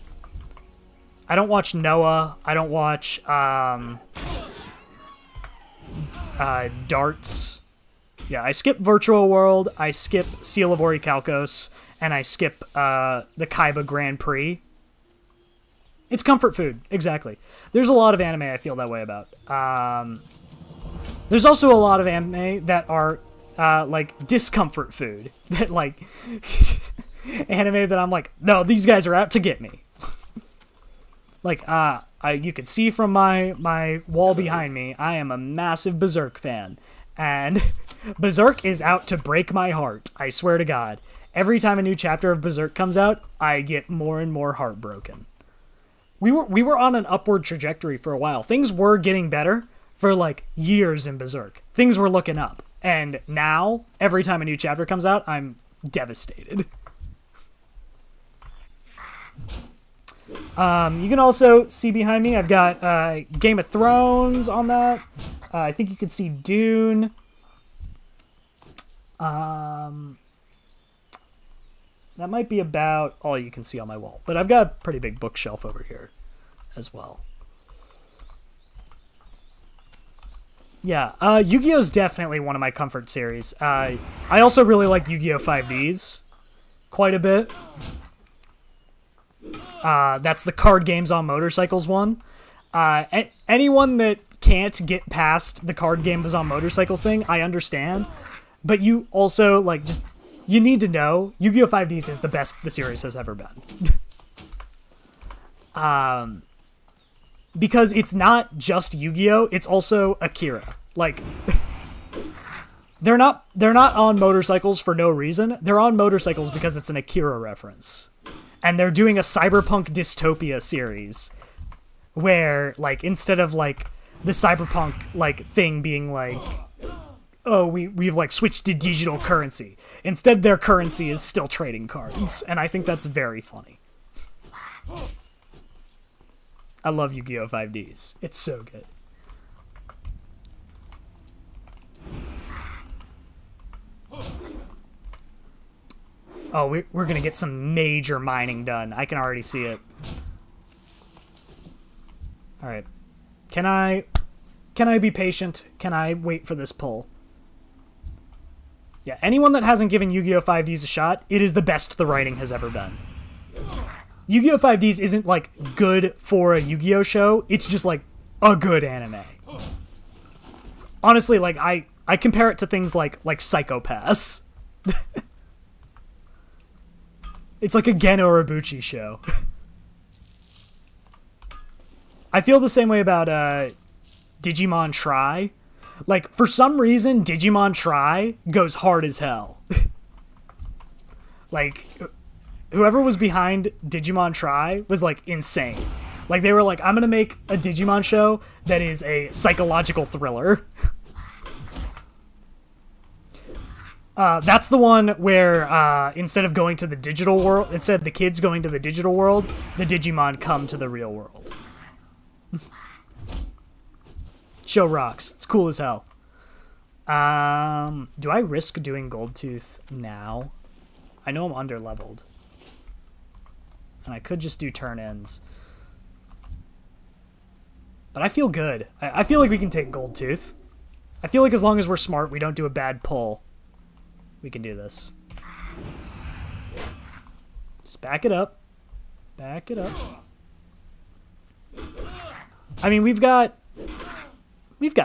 I don't watch Noah. I don't watch, Darts. Yeah, I skip Virtual World. I skip Seal of Orichalcos. And I skip, the Kaiba Grand Prix. It's comfort food. Exactly. There's a lot of anime I feel that way about. There's also a lot of anime that are, like, discomfort food. That, like, anime that I'm like, no, these guys are out to get me. Like, you can see from my wall behind me, I am a massive Berserk fan. And Berserk is out to break my heart. I swear to God. Every time a new chapter of Berserk comes out, I get more and more heartbroken. We were on an upward trajectory for a while. Things were getting better. For, like, years in Berserk. Things were looking up. And now, every time a new chapter comes out, I'm devastated. You can also see behind me, I've got Game of Thrones on that. I think you can see Dune. That might be about all you can see on my wall. But I've got a pretty big bookshelf over here as well. Yeah, Yu-Gi-Oh! Is definitely one of my comfort series. I also really like Yu-Gi-Oh! 5Ds quite a bit. That's the card games on motorcycles one. Anyone that can't get past the card games on motorcycles thing, I understand. But you also, like, you need to know, Yu-Gi-Oh! 5Ds is the best the series has ever been. Because it's not just Yu-Gi-Oh! It's also Akira. Like, they're not on motorcycles for no reason. They're on motorcycles because it's an Akira reference. And they're doing a cyberpunk dystopia series where, like, instead of, like, the cyberpunk, like, thing being, like, oh, we've like switched to digital currency. Instead, their currency is still trading cards, and I think that's very funny. I love Yu-Gi-Oh! 5Ds. It's so good. Oh, we're gonna get some major mining done. I can already see it. All right. Can I be patient? Can I wait for this pull? Yeah, anyone that hasn't given Yu-Gi-Oh! 5Ds a shot, it is the best the writing has ever been. Yu-Gi-Oh! 5Ds isn't, like, good for a Yu-Gi-Oh! Show. It's just, like, a good anime. Honestly, like, I compare it to things like Psycho-Pass. It's like a Gen Urobuchi show. I feel the same way about Digimon Try. Like, for some reason, Digimon Try goes hard as hell. Like, whoever was behind Digimon Try was, like, insane. Like, they were like, I'm gonna make a Digimon show that is a psychological thriller. That's the one where, instead of going to the digital world, instead of the kids going to the digital world, the Digimon come to the real world. Show rocks. It's cool as hell. Do I risk doing Goldtooth now? I know I'm underleveled. And I could just do turn-ins. But I feel good. I feel like we can take Goldtooth. I feel like as long as we're smart, we don't do a bad pull. We can do this. Just back it up. Back it up. I mean, we've got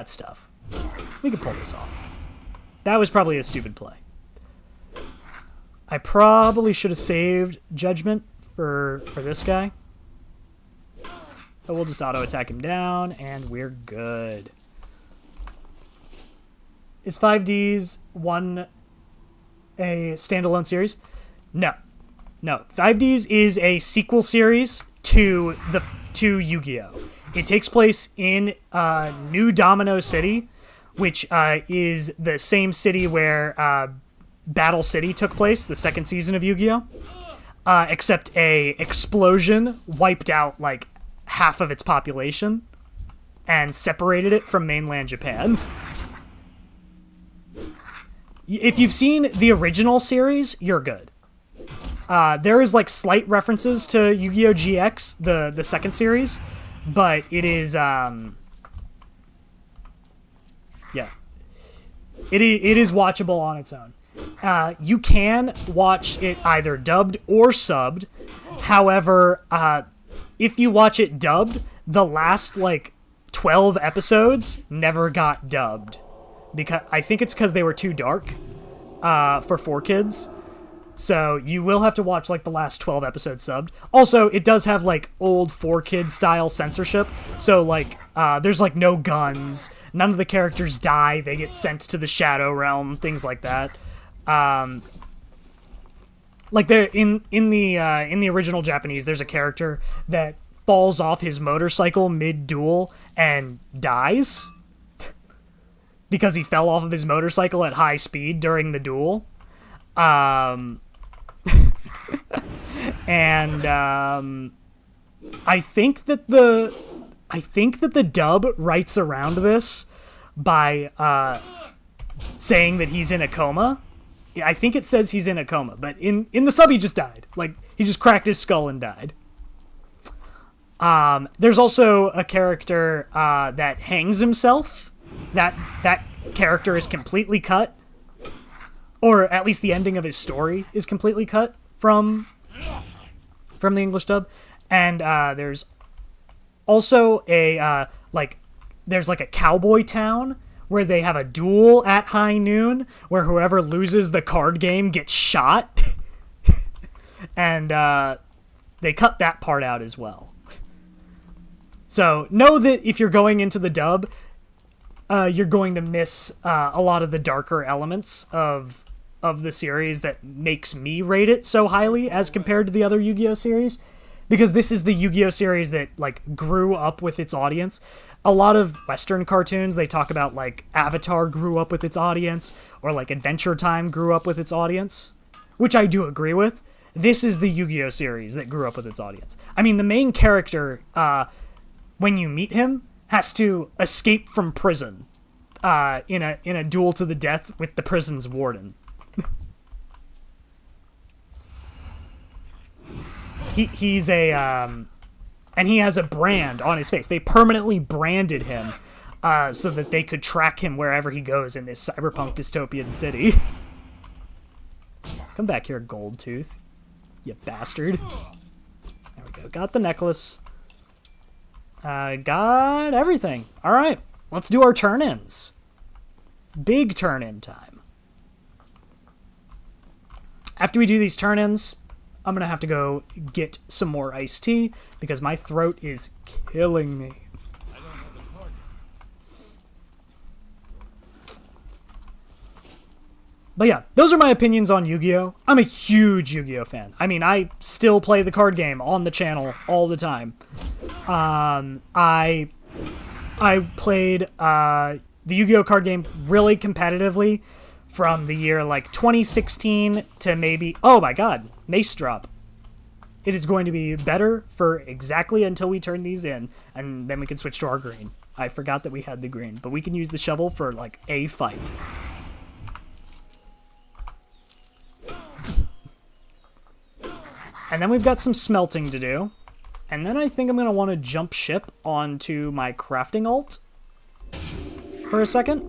stuff. We can pull this off. That was probably a stupid play. I probably should have saved Judgment for this guy. But we'll just auto-attack him down, and we're good. Is 5Ds a standalone series? No. 5Ds is a sequel series to Yu-Gi-Oh! It takes place in New Domino City, which is the same city where Battle City took place, the second season of Yu-Gi-Oh! Except a explosion wiped out like half of its population and separated it from mainland Japan. If you've seen the original series, you're good. There is like slight references to Yu-Gi-Oh! GX, the second series, but it is it is watchable on its own. You can watch it either dubbed or subbed. However, if you watch it dubbed, the last like 12 episodes never got dubbed. Because I think it's because they were too dark for 4Kids. So you will have to watch like the last 12 episodes subbed. Also, it does have like old 4Kids style censorship. So like there's like no guns. None of the characters die. They get sent to the Shadow Realm. Things like that. Like there in the original Japanese, there's a character that falls off his motorcycle mid-duel and dies. Because he fell off of his motorcycle at high speed during the duel. And I think that the dub writes around this by saying that he's in a coma. Yeah, I think it says he's in a coma, but in the sub he just died. Like he just cracked his skull and died. There's also a character that hangs himself. That character is completely cut, or at least the ending of his story is completely cut from the English dub. And there's also there's like a cowboy town where they have a duel at high noon where whoever loses the card game gets shot. And they cut that part out as well. So know that if you're going into the dub, you're going to miss a lot of the darker elements of the series that makes me rate it so highly as compared to the other Yu-Gi-Oh! Series. Because this is the Yu-Gi-Oh! Series that like grew up with its audience. a lot of Western cartoons, they talk about, like, Avatar grew up with its audience, or, like, Adventure Time grew up with its audience, which I do agree with. This is the Yu-Gi-Oh! Series that grew up with its audience. I mean, the main character, when you meet him, has to escape from prison in a duel to the death with the prison's warden. He's a... and he has a brand on his face. They permanently branded him so that they could track him wherever he goes in this cyberpunk dystopian city. Come back here, Goldtooth. You bastard. There we go. Got the necklace. Got everything. All right. Let's do our turn-ins. Big turn-in time. After we do these turn-ins, I'm going to have to go get some more iced tea because my throat is killing me. But yeah, those are my opinions on Yu-Gi-Oh! I'm a huge Yu-Gi-Oh! Fan. I mean, I still play the card game on the channel all the time. I played the Yu-Gi-Oh! Card game really competitively from the year like 2016 to maybe... Oh my god, Mace Drop. It is going to be better for exactly until we turn these in, and then we can switch to our green. I forgot that we had the green, but we can use the shovel for like a fight. And then we've got some smelting to do. And then I think I'm going to want to jump ship onto my crafting alt for a second.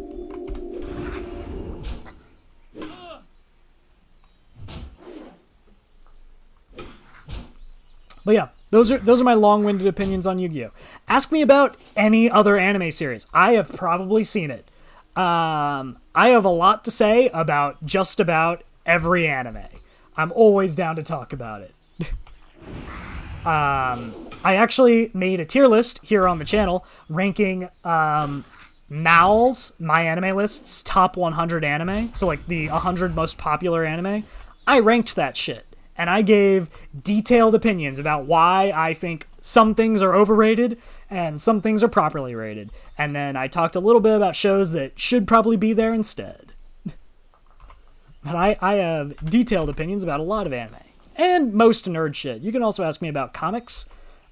But yeah, those are my long-winded opinions on Yu-Gi-Oh! Ask me about any other anime series. I have probably seen it. I have a lot to say about just about every anime. I'm always down to talk about it. I actually made a tier list here on the channel ranking Mal's My Anime List's top 100 anime. So like the 100 most popular anime. I ranked that shit. And I gave detailed opinions about why I think some things are overrated and some things are properly rated. And then I talked a little bit about shows that should probably be there instead. But I have detailed opinions about a lot of anime. And most nerd shit. You can also ask me about comics.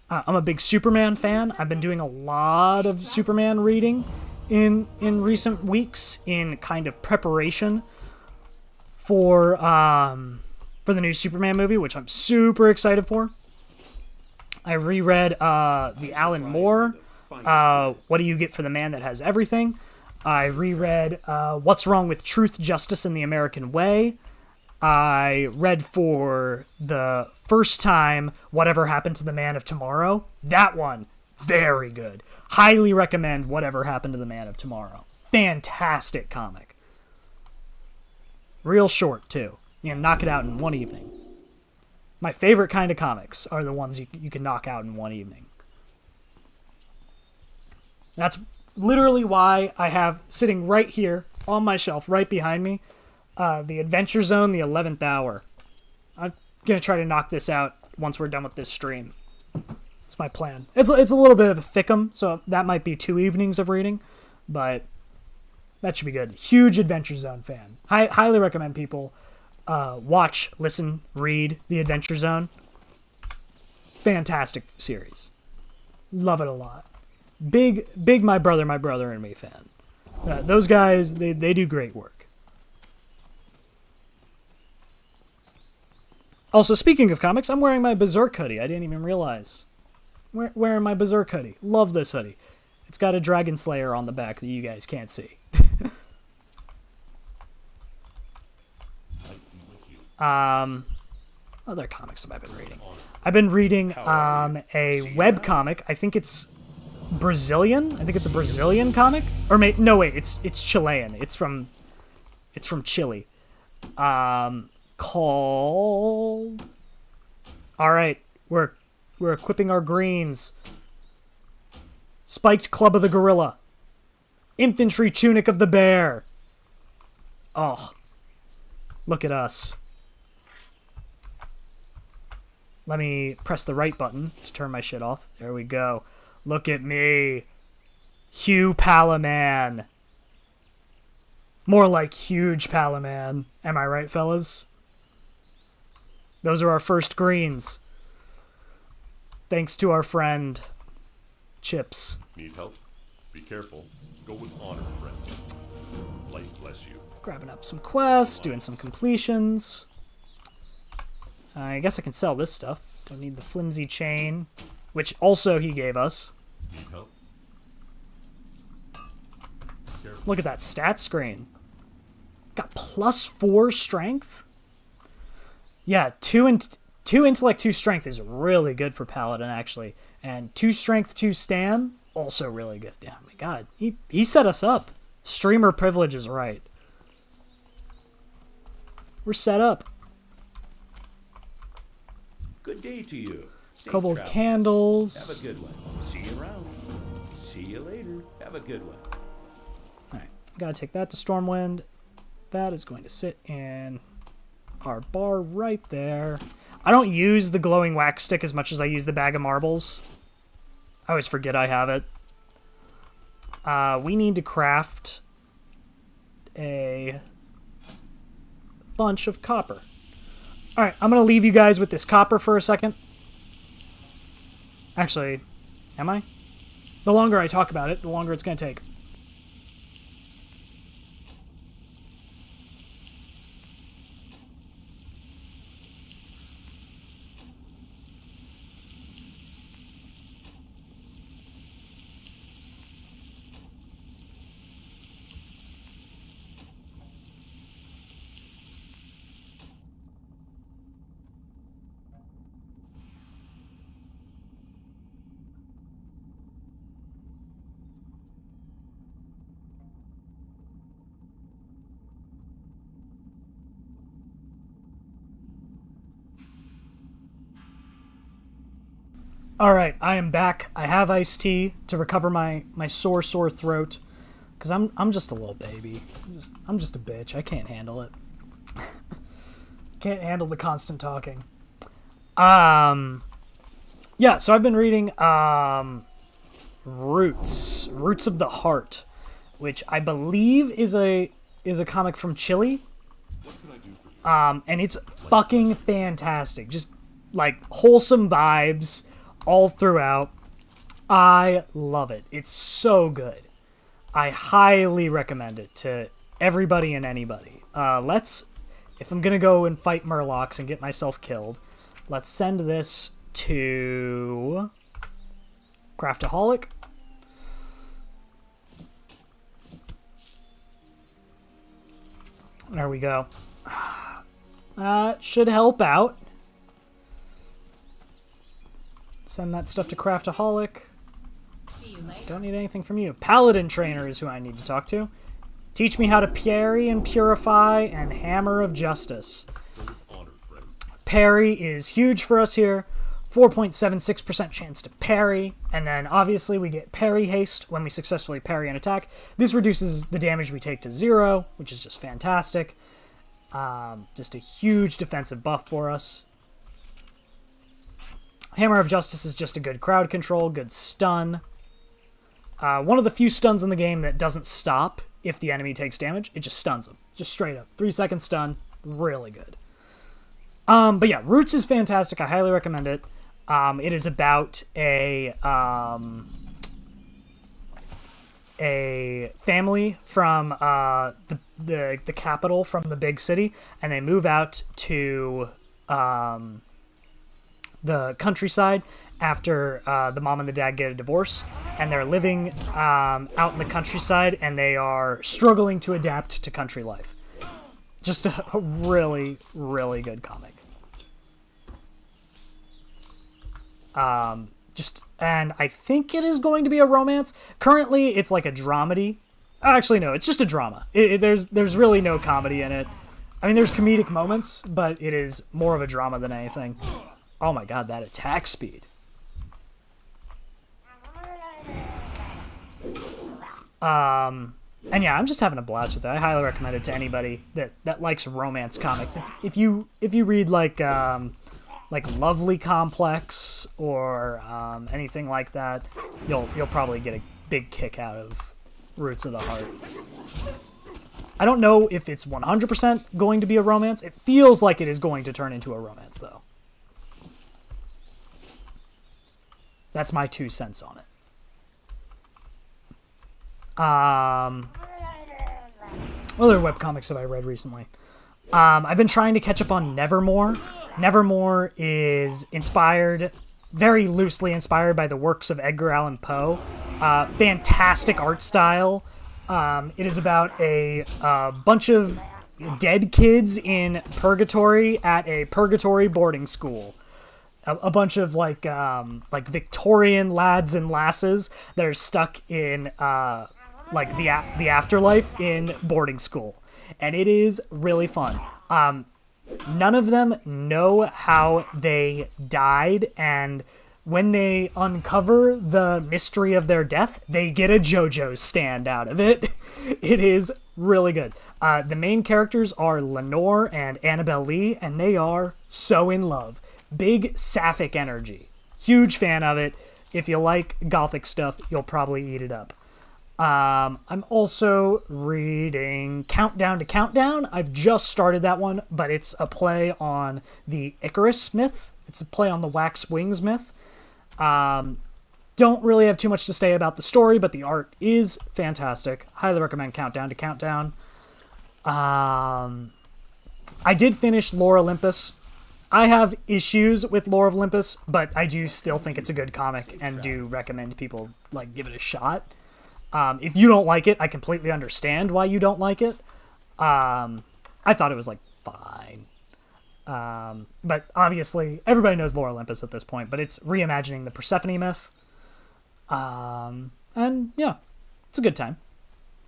I'm a big Superman fan. I've been doing a lot of Superman reading in recent weeks in kind of preparation for the new Superman movie, which I'm super excited for. I reread the Alan Moore, What Do You Get for the Man That Has Everything? I reread What's Wrong with Truth, Justice, and the American Way. I read for the first time Whatever Happened to the Man of Tomorrow. That one, very good. Highly recommend Whatever Happened to the Man of Tomorrow. Fantastic comic. Real short, too. You can knock it out in one evening. My favorite kind of comics are the ones you can knock out in one evening. That's literally why I have sitting right here on my shelf, right behind me, the Adventure Zone, the 11th Hour. I'm going to try to knock this out once we're done with this stream. It's my plan. It's a little bit of a thickum, so that might be 2 evenings of reading, but that should be good. Huge Adventure Zone fan. Highly recommend people watch, listen, read the Adventure Zone. Fantastic series. Love it a lot. Big My Brother and Me fan. Those guys, they do great work. Also, speaking of comics, I'm wearing my Berserk hoodie. I didn't even realize. Wearing my Berserk hoodie. Love this hoodie. It's got a Dragon Slayer on the back that you guys can't see. Other comics have I been reading? I've been reading a web comic. I think it's Brazilian. I think it's a Brazilian comic. Or no, wait, it's Chilean. It's from Chile. Called... Alright, we're equipping our greens. Spiked Club of the Gorilla. Infantry Tunic of the Bear. Oh. Look at us. Let me press the right button to turn my shit off. There we go. Look at me. HughPalaMan. More like HughPalaMan. Am I right, fellas? Those are our first greens. Thanks to our friend Chips. Need help? Be careful. Go with honor, friend. Light bless you. Grabbing up some quests, doing some completions. I guess I can sell this stuff. Don't need the flimsy chain, which also he gave us. Need help? Careful. Look at that stat screen. Got +4 strength. Yeah, 2 intellect, 2 strength is really good for Paladin, actually. And 2 strength, 2 stam, also really good. Yeah, my god. He set us up. Streamer privilege is right. We're set up. Good day to you. Safe Kobold travels. candles. Have a good one. See you around. See you later. Have a good one. Alright, gotta take that to Stormwind. That is going to sit in our bar right there. I don't use the glowing wax stick as much as I use the bag of marbles. I always forget I have it. We need to craft a bunch of copper. Alright, I'm going to leave you guys with this copper for a second. Actually, am I? The longer I talk about it, the longer it's going to take. All right, I am back. I have iced tea to recover my sore throat, because I'm just a little baby. I'm just a bitch. I can't handle it. Can't handle the constant talking. Yeah. So I've been reading Roots of the Heart, which I believe is a comic from Chile. And it's fucking fantastic. Just like wholesome vibes all throughout. I love it. It's so good. I highly recommend it to everybody and anybody. If I'm gonna go and fight Murlocs and get myself killed, let's send this to Craftaholic. There we go. Should help out. Send that stuff to Craftaholic. See you later. Don't need anything from you. Paladin Trainer is who I need to talk to. Teach me how to parry and purify and Hammer of Justice. Parry is huge for us here. 4.76% chance to parry. And then obviously we get parry haste when we successfully parry an attack. This reduces the damage we take to 0, which is just fantastic. Just a huge defensive buff for us. Hammer of Justice is just a good crowd control, good stun. One of the few stuns in the game that doesn't stop if the enemy takes damage. It just stuns them. Just straight up. 3-second stun. Really good. But yeah, Roots is fantastic. I highly recommend it. It is about a family from the capital, from the big city, and they move out to the countryside after the mom and the dad get a divorce, and they're living out in the countryside, and they are struggling to adapt to country life. Just a really, really good comic. And I think it is going to be a romance. Currently, it's like a dramedy. Actually, no, it's just a drama. There's really no comedy in it. I mean, there's comedic moments, but it is more of a drama than anything. Oh my god, that attack speed. And yeah, I'm just having a blast with it. I highly recommend it to anybody that likes romance comics. If you read like Lovely Complex or anything like that, you'll probably get big kick out of Roots of the Heart. I don't know if it's 100% going to be a romance. It feels like it is going to turn into a romance, though. That's my 2 cents on it. What other webcomics have I read recently? I've been trying to catch up on Nevermore. Nevermore is inspired, very loosely inspired by the works of Edgar Allan Poe. Fantastic art style. It is about a bunch of dead kids in purgatory at a purgatory boarding school. A bunch of like Victorian lads and lasses that are stuck in like the afterlife in boarding school, and it is really fun. None of them know how they died, and when they uncover the mystery of their death, they get a JoJo's stand out of it. It is really good. The main characters are Lenore and Annabelle Lee, and they are so in love. Big sapphic energy. Huge fan of it. If you like gothic stuff, you'll probably eat it up. I'm also reading Countdown to Countdown. I've just started that one, but it's a play on the Icarus myth. It's a play on the wax wings myth. Don't really have too much to say about the story, but the art is fantastic. Highly recommend Countdown to Countdown. I did finish Lore Olympus. I have issues with Lore of Olympus, but I do still think it's a good comic and do recommend people like give it a shot. If you don't like it, I completely understand why you don't like it. I thought it was like fine. But obviously everybody knows Lore Olympus at this point, but it's reimagining the Persephone myth. And yeah, it's a good time.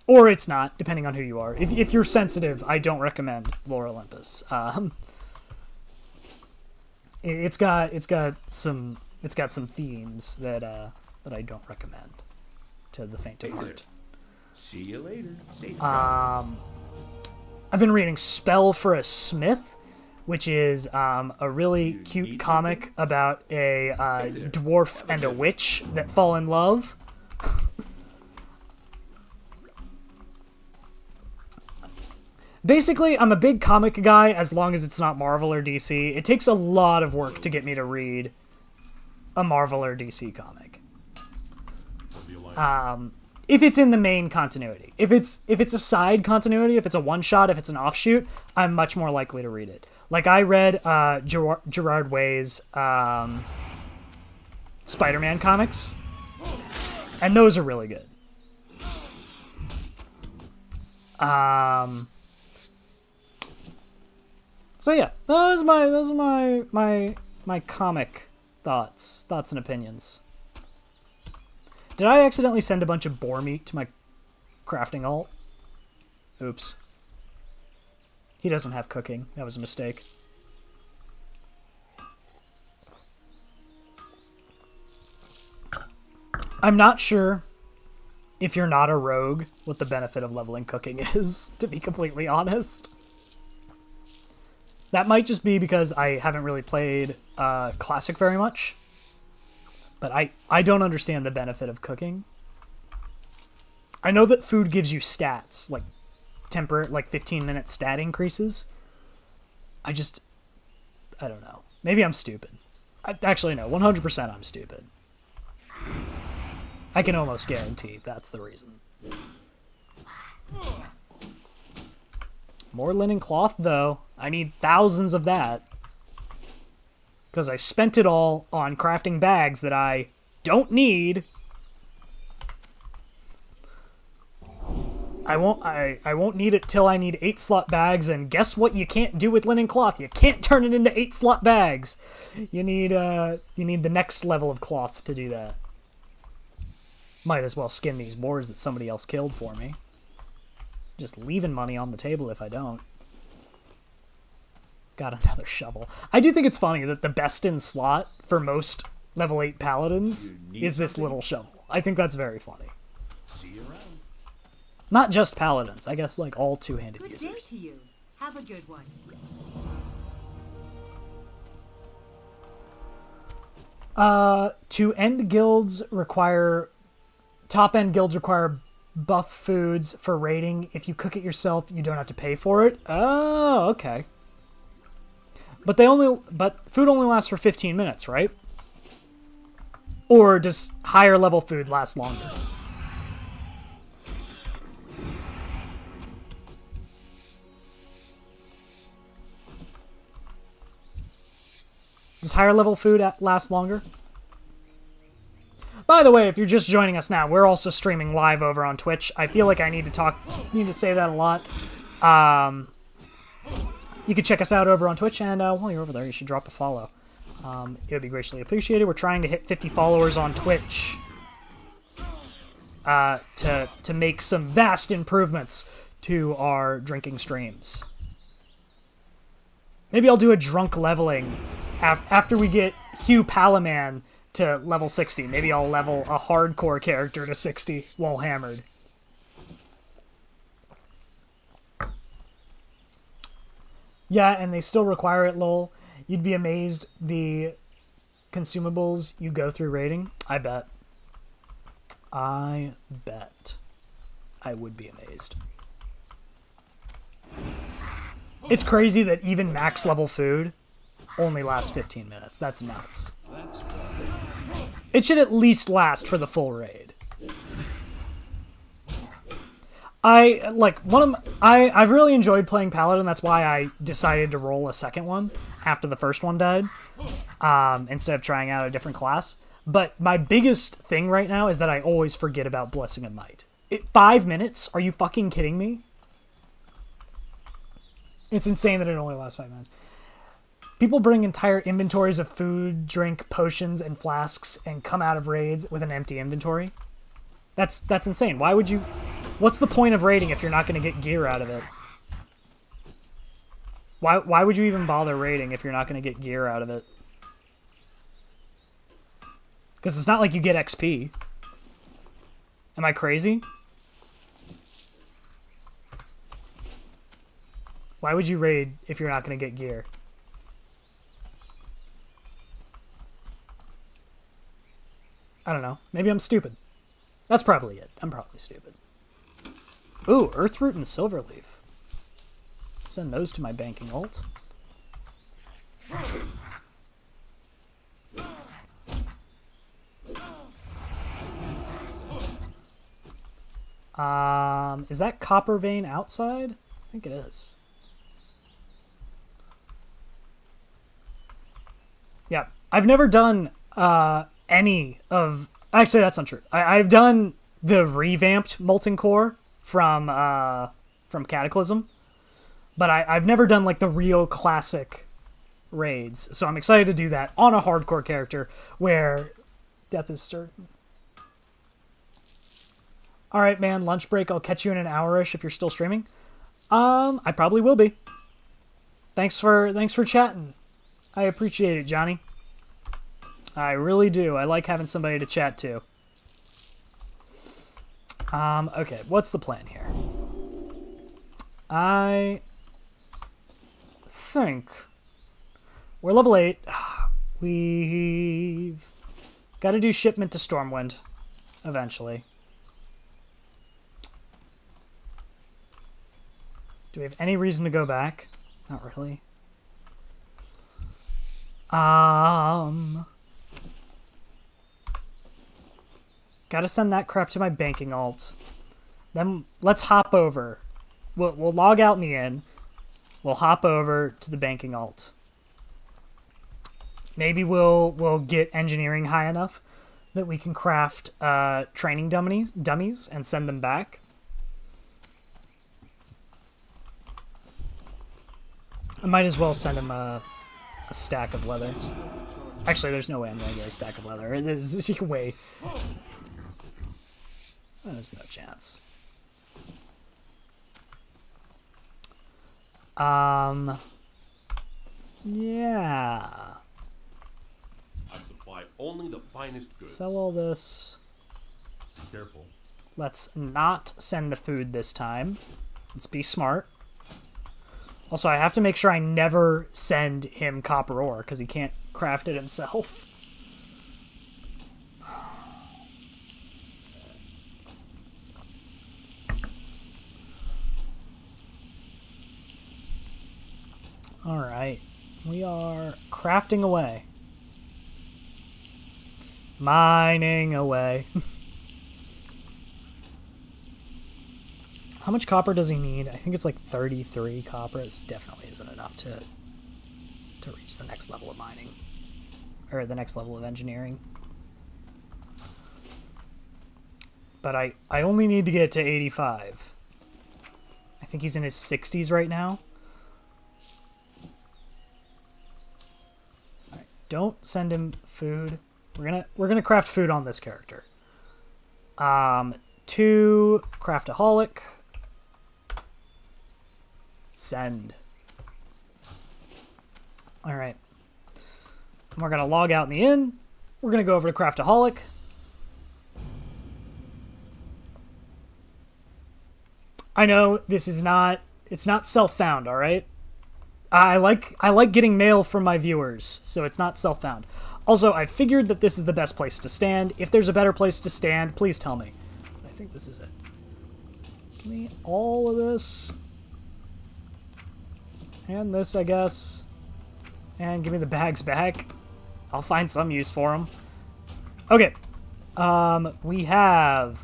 Or it's not, depending on who you are. If you're sensitive, I don't recommend Lore Olympus. It's got some themes that I don't recommend to the faint of heart. See you later. I've been reading Spell for a Smith, which is a really cute comic about a dwarf and a witch that fall in love. Basically, I'm a big comic guy as long as it's not Marvel or DC. It takes a lot of work to get me to read a Marvel or DC comic. If it's in the main continuity. If it's a side continuity, if it's a one-shot, if it's an offshoot, I'm much more likely to read it. Like, I read Gerard Way's Spider-Man comics, and those are really good. So yeah, those are my comic thoughts and opinions. Did I accidentally send a bunch of boar meat to my crafting alt? Oops. He doesn't have cooking. That was a mistake. I'm not sure if you're not a rogue what the benefit of leveling cooking is, to be completely honest. That might just be because I haven't really played Classic very much. But I don't understand the benefit of cooking. I know that food gives you stats, like 15-minute stat increases. I don't know. Maybe I'm stupid. Actually, no, 100% I'm stupid. I can almost guarantee that's the reason. More linen cloth, though. I need thousands of that. Because I spent it all on crafting bags that I don't need. I won't need it till I need 8-slot bags, and guess what you can't do with linen cloth? You can't turn it into 8-slot bags. You need the next level of cloth to do that. Might as well skin these boars that somebody else killed for me. Just leaving money on the table if I don't. Got another shovel. I do think it's funny that the best in slot for most level 8 paladins is this little shovel. I think that's very funny. See you around. Not just paladins. I guess like all two-handed Good users. day to you. Have a good one. To end guilds require top-end guilds require buff foods for raiding. If you cook it yourself, you don't have to pay for it. Oh, okay. But food only lasts for 15 minutes, right? Or does higher level food last longer? Does higher level food last longer? By the way, if you're just joining us now, we're also streaming live over on Twitch. I feel like I need to say that a lot. You can check us out over on Twitch, and while you're over there, you should drop a follow. It would be greatly appreciated. We're trying to hit 50 followers on Twitch to make some vast improvements to our drinking streams. Maybe I'll do a drunk leveling after we get HughPalaMan to level 60. Maybe I'll level a hardcore character to 60 while hammered. Yeah, and they still require it, lol. You'd be amazed the consumables you go through raiding. I bet. I would be amazed. It's crazy that even max level food only lasts 15 minutes. That's nuts. It should at least last for the full raid. I've really enjoyed playing Paladin. That's why I decided to roll a second one after the first one died, instead of trying out a different class. But my biggest thing right now is that I always forget about Blessing of Might. 5 minutes? Are you fucking kidding me? It's insane that it only lasts 5 minutes. People bring entire inventories of food, drink, potions, and flasks and come out of raids with an empty inventory. That's insane. Why would you... What's the point of raiding if you're not going to get gear out of it? Why would you even bother raiding if you're not going to get gear out of it? Because it's not like you get XP. Am I crazy? Why would you raid if you're not going to get gear? I don't know. Maybe I'm stupid. That's probably it. I'm probably stupid. Ooh, Earthroot and Silverleaf. Send those to my banking ult. Is that Copper Vein outside? I think it is. Yeah, I've never done any of... Actually, that's not true. I've done the revamped Molten Core from Cataclysm, but I've never done like the real classic raids. So I'm excited to do that on a hardcore character where death is certain. All right, man. Lunch break. I'll catch you in an hour-ish if you're still streaming. I probably will be. Thanks for chatting. I appreciate it, Johnny. I really do. I like having somebody to chat to. Okay, what's the plan here? I think we're level 8. We've got to do shipment to Stormwind eventually. Do we have any reason to go back? Not really. Gotta send that crap to my banking alt. Then let's hop over. We'll log out in the inn. We'll hop over to the banking alt. Maybe we'll get engineering high enough that we can craft training dummies and send them back. I might as well send him a stack of leather. Actually, there's no way I'm going to get a stack of leather. There's way... There's no chance. Yeah. I supply only the finest goods. Sell all this. Be careful. Let's not send the food this time. Let's be smart. Also, I have to make sure I never send him copper ore because he can't craft it himself. Alright. We are crafting away. Mining away. How much copper does he need? I think it's like 33 copper. This definitely isn't enough to reach the next level of mining. Or the next level of engineering. But I only need to get to 85. I think he's in his 60s right now. Alright, don't send him food. We're gonna craft food on this character. 2 craftaholic. Send. Alright. We're gonna log out in the inn. We're gonna go over to craftaholic. I know this is not, it's not self-found, all right? I like getting mail from my viewers, so it's not self-found. Also, I figured that this is the best place to stand. If there's a better place to stand, please tell me. I think this is it. Give me all of this. And this, I guess. And give me the bags back. I'll find some use for them. Okay. We have...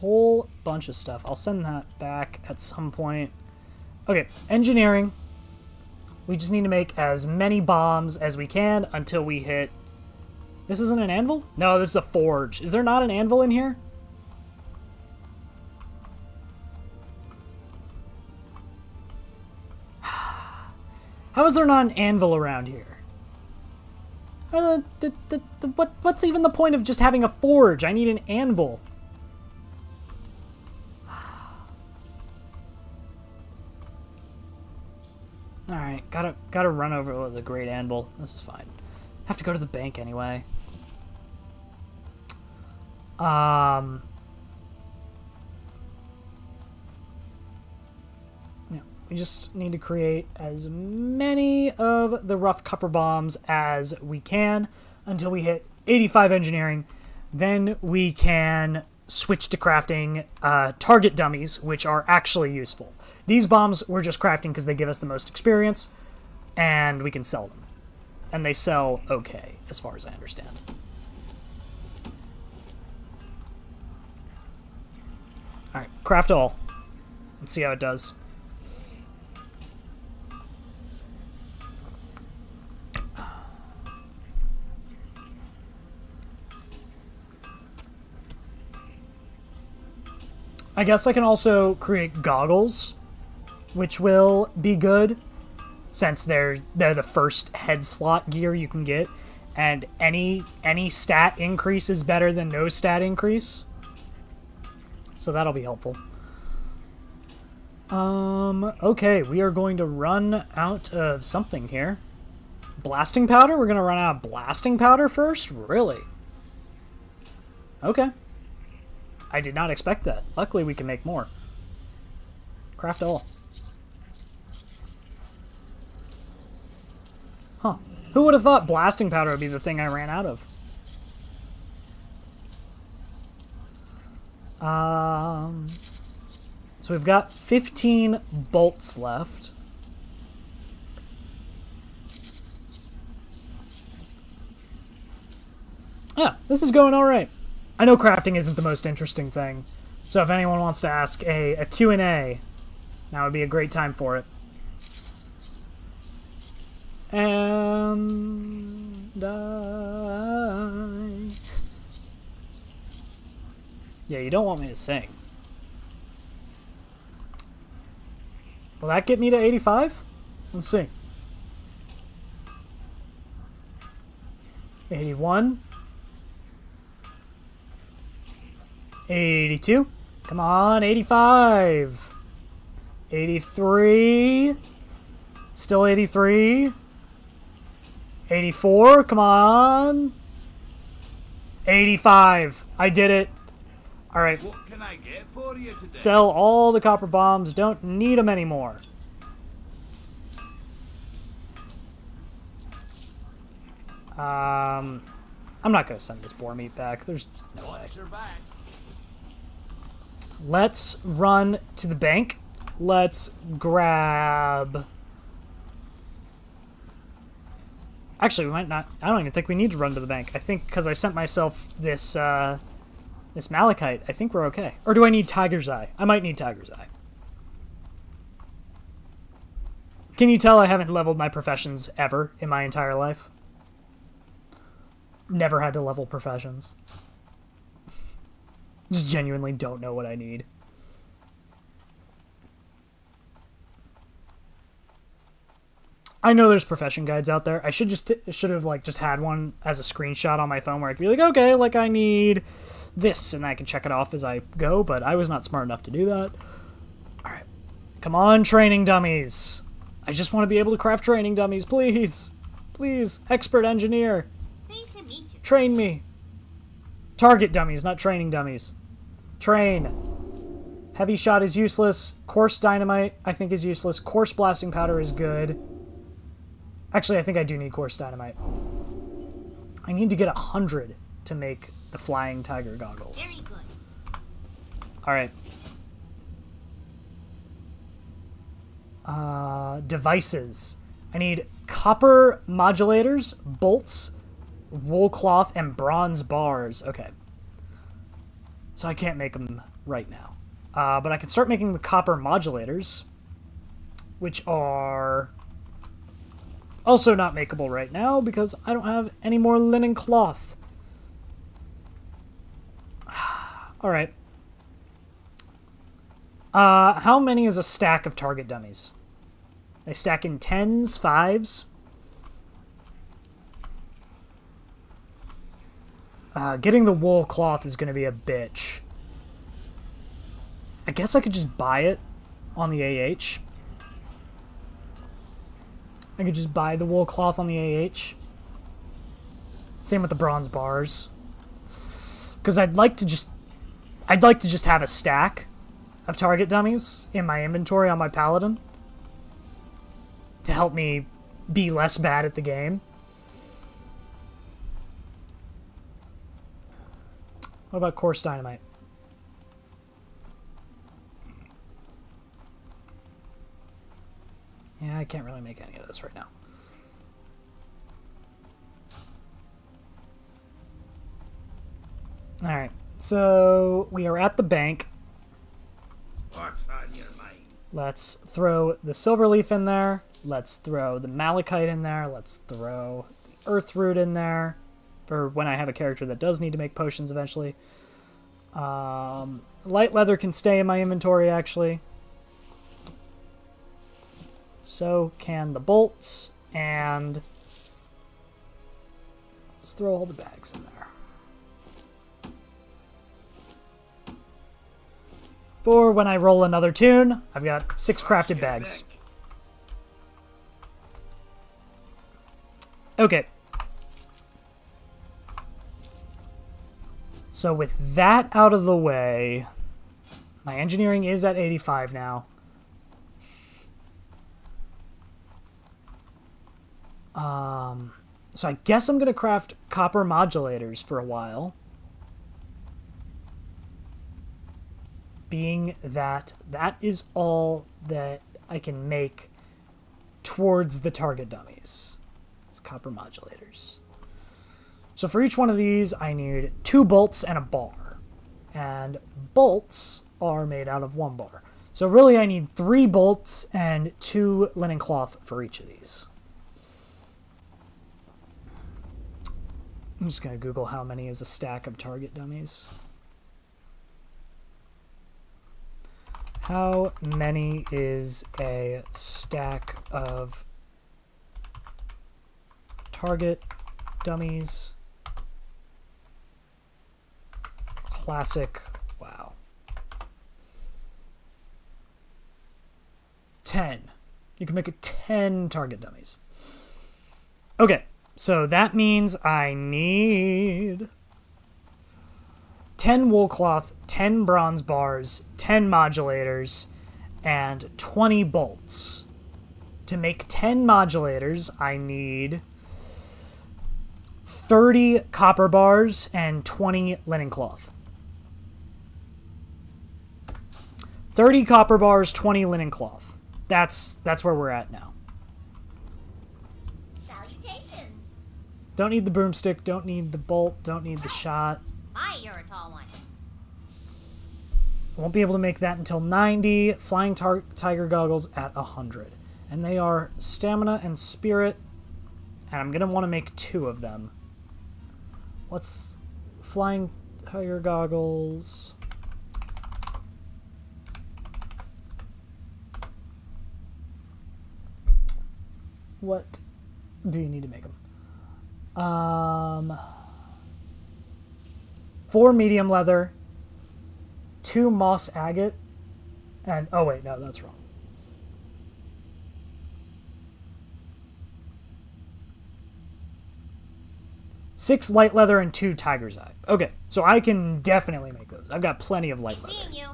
whole bunch of stuff. I'll send that back at some point. Okay, engineering. We just need to make as many bombs as we can until we hit... This isn't an anvil? No, this is a forge. Is there not an anvil in here? How is there not an anvil around here? What's even the point of just having a forge? I need an anvil. Alright, gotta run over with a great anvil. This is fine. Have to go to the bank anyway. Yeah, we just need to create as many of the rough copper bombs as we can until we hit 85 engineering. Then we can switch to crafting target dummies, which are actually useful. These bombs we're just crafting because they give us the most experience, and we can sell them. And they sell okay, as far as I understand. Alright, craft all. Let's see how it does. I guess I can also create goggles, which will be good, since they're the first head slot gear you can get, and any stat increase is better than no stat increase. So that'll be helpful. Okay, we are going to run out of something here. Blasting powder? We're gonna run out of blasting powder first? Really? Okay. I did not expect that. Luckily, we can make more. Craft all. Huh. Who would have thought blasting powder would be the thing I ran out of? So we've got 15 bolts left. Yeah, this is going all right. I know crafting isn't the most interesting thing, so if anyone wants to ask a Q&A, now would be a great time for it. And yeah, you don't want me to sing. Will that get me to 85? Let's see. 81. 82. Come on, 85. 83. Still 83. 84. Come on. 85. I did it. All right. What can I get for you today? Sell all the copper bombs. Don't need them anymore. I'm not going to send this boar meat back. There's no way. Let's run to the bank. Let's grab... Actually, we might not... I don't even think we need to run to the bank. I think because I sent myself this, this malachite, I think we're okay. Or do I need Tiger's Eye? I might need Tiger's Eye. Can you tell I haven't leveled my professions ever in my entire life? Never had to level professions. Just genuinely don't know what I need. I know there's profession guides out there. I should have like just had one as a screenshot on my phone where I could be like, okay, like I need this, and I can check it off as I go, but I was not smart enough to do that. Alright. Come on, training dummies. I just want to be able to craft training dummies, please. Please. Expert engineer. Nice to meet you. Train me. Target dummies, not training dummies. Train. Heavy shot is useless. Coarse dynamite, I think, is useless. Coarse blasting powder is good. Actually, I think I do need coarse dynamite. I need to get 100 to make the flying tiger goggles. Very good. Alright. Devices. I need copper modulators, bolts, wool cloth, and bronze bars. Okay. So I can't make them right now. But I can start making the copper modulators, which are also not makeable right now because I don't have any more linen cloth. Alright. How many is a stack of target dummies? They stack in 10s, 5s? Getting the wool cloth is going to be a bitch. I guess I could just buy it on the AH. I could just buy the wool cloth on the AH. Same with the bronze bars. Because I'd like to just have a stack of target dummies in my inventory on my Paladin to help me be less bad at the game. What about coarse dynamite? Yeah, I can't really make any of this right now. Alright, so we are at the bank. What's on your mind? Let's throw the silver leaf in there. Let's throw the malachite in there. Let's throw the earth root in there for when I have a character that does need to make potions eventually. Light leather can stay in my inventory, actually. So can the bolts, and let's throw all the bags in there. For when I roll another tune, I've got 6 crafted bags. Okay. So with that out of the way, my engineering is at 85 now. So I guess I'm going to craft copper modulators for a while. Being that that is all that I can make towards the target dummies. It's copper modulators. So for each one of these, I need 2 bolts and a bar. And bolts are made out of 1 bar. So really I need 3 bolts and 2 linen cloth for each of these. I'm just going to Google how many is a stack of target dummies. How many is a stack of target dummies? Classic. Wow. 10. You can make 10 target dummies. Okay. So that means I need 10 wool cloth, 10 bronze bars, 10 modulators, and 20 bolts. To make 10 modulators, I need 30 copper bars and 20 linen cloth. 30 copper bars, 20 linen cloth. That's where we're at now. Salutations. Don't need the broomstick, don't need the bolt, don't need the shot. My, you're a tall one. Won't be able to make that until 90. Flying tiger goggles at 100. And they are stamina and spirit. And I'm going to want to make 2 of them. What's flying tiger goggles? What do you need to make them? 4 medium leather, 2 moss agate, and oh wait, no, that's wrong. Six light leather and 2 tiger's eye. Okay, so I can definitely make those. I've got plenty of light leather. Seeing you.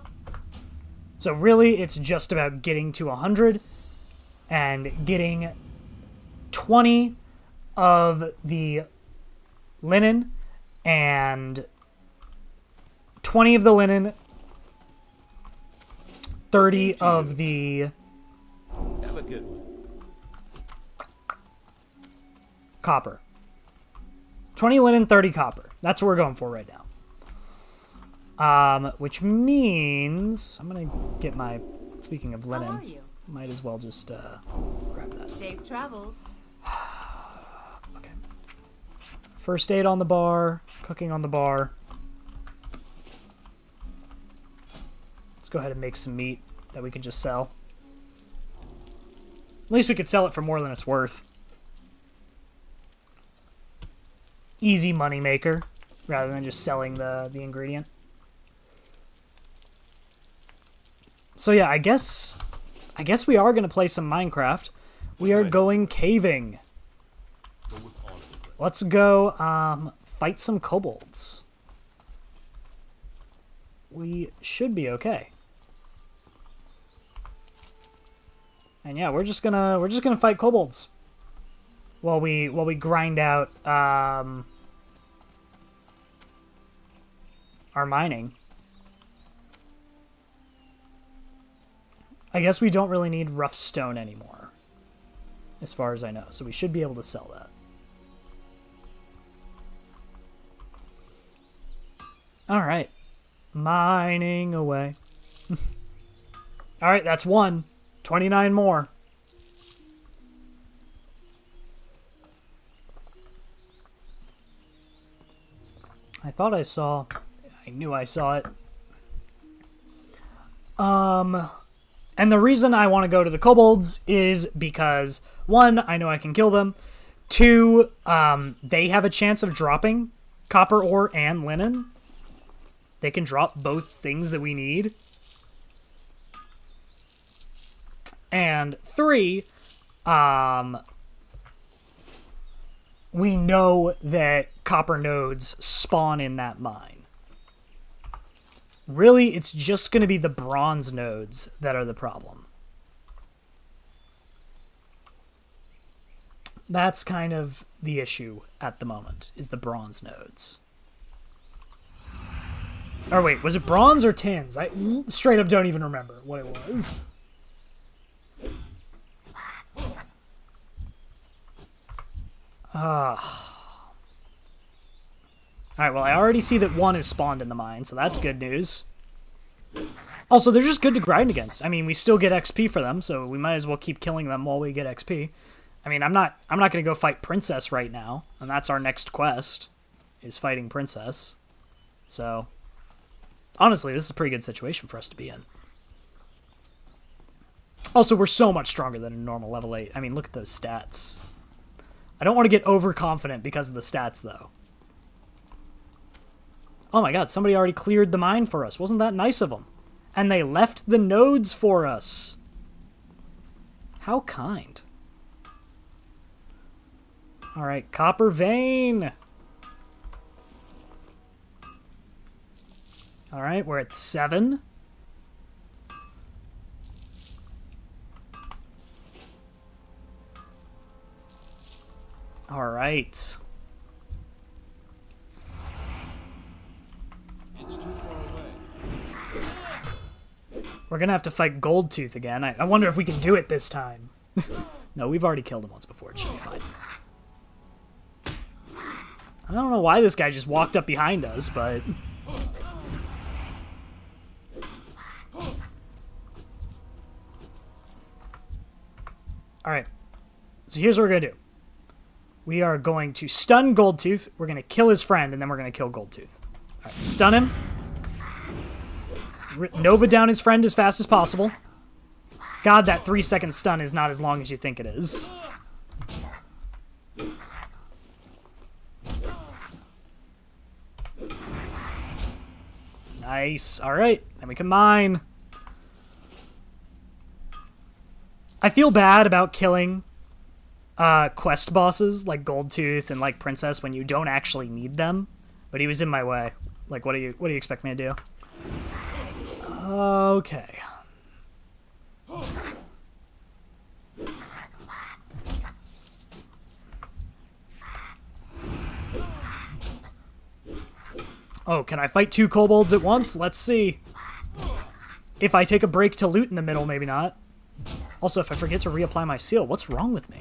So really, it's just about getting to 100 and getting 20 of the linen and 20 of the linen, 30 of the Have a good one. copper. 20 linen, 30 copper. That's what we're going for right now. Which means I'm gonna get my. Speaking of How linen, are you? might as well just grab that. Safe travels. Okay. First aid on the bar, cooking on the bar. Let's go ahead and make some meat that we can just sell. At least we could sell it for more than it's worth. Easy money maker, rather than just selling the ingredient. So yeah, I guess we are going to play some Minecraft. We are going caving. Go with honor. Let's go fight some kobolds. We should be okay. And yeah, we're just gonna fight kobolds while we grind out our mining. I guess we don't really need rough stone anymore, as far as I know, so we should be able to sell that. All right, mining away. All right, that's 1. 29 more. I thought I saw. I knew I saw it. And the reason I want to go to the kobolds is because, 1, I know I can kill them. 2, they have a chance of dropping copper ore and linen. They can drop both things that we need. And 3, we know that copper nodes spawn in that mine. Really, it's just going to be the bronze nodes that are the problem. That's kind of the issue at the moment, is the bronze nodes. Or wait, was it bronze or tins? I straight up don't even remember what it was. Alright, well, I already see that 1 is spawned in the mine, so that's good news. Also, they're just good to grind against. I mean, we still get XP for them, so we might as well keep killing them while we get XP. I mean, I'm not going to go fight Princess right now, and that's our next quest, is fighting Princess. So, honestly, this is a pretty good situation for us to be in. Also, we're so much stronger than a normal level 8. I mean, look at those stats. I don't want to get overconfident because of the stats, though. Oh my god, somebody already cleared the mine for us. Wasn't that nice of them? And they left the nodes for us. How kind. Alright, copper vein. Alright, we're at 7. Alright. It's too far away. We're gonna have to fight Goldtooth again. I wonder if we can do it this time. No, we've already killed him once before. It should be fine. I don't know why this guy just walked up behind us, but... Alright. So here's what we're going to do. We are going to stun Goldtooth. We're going to kill his friend, and then we're going to kill Goldtooth. Alright, stun him. Nova down his friend as fast as possible. God, that 3-second stun is not as long as you think it is. Nice. Alright, then we can mine. I feel bad about killing quest bosses like Goldtooth and like Princess when you don't actually need them, but he was in my way. Like, what do you expect me to do? Okay. Oh, can I fight 2 kobolds at once? Let's see. If I take a break to loot in the middle, maybe not. Also, if I forget to reapply my seal, what's wrong with me?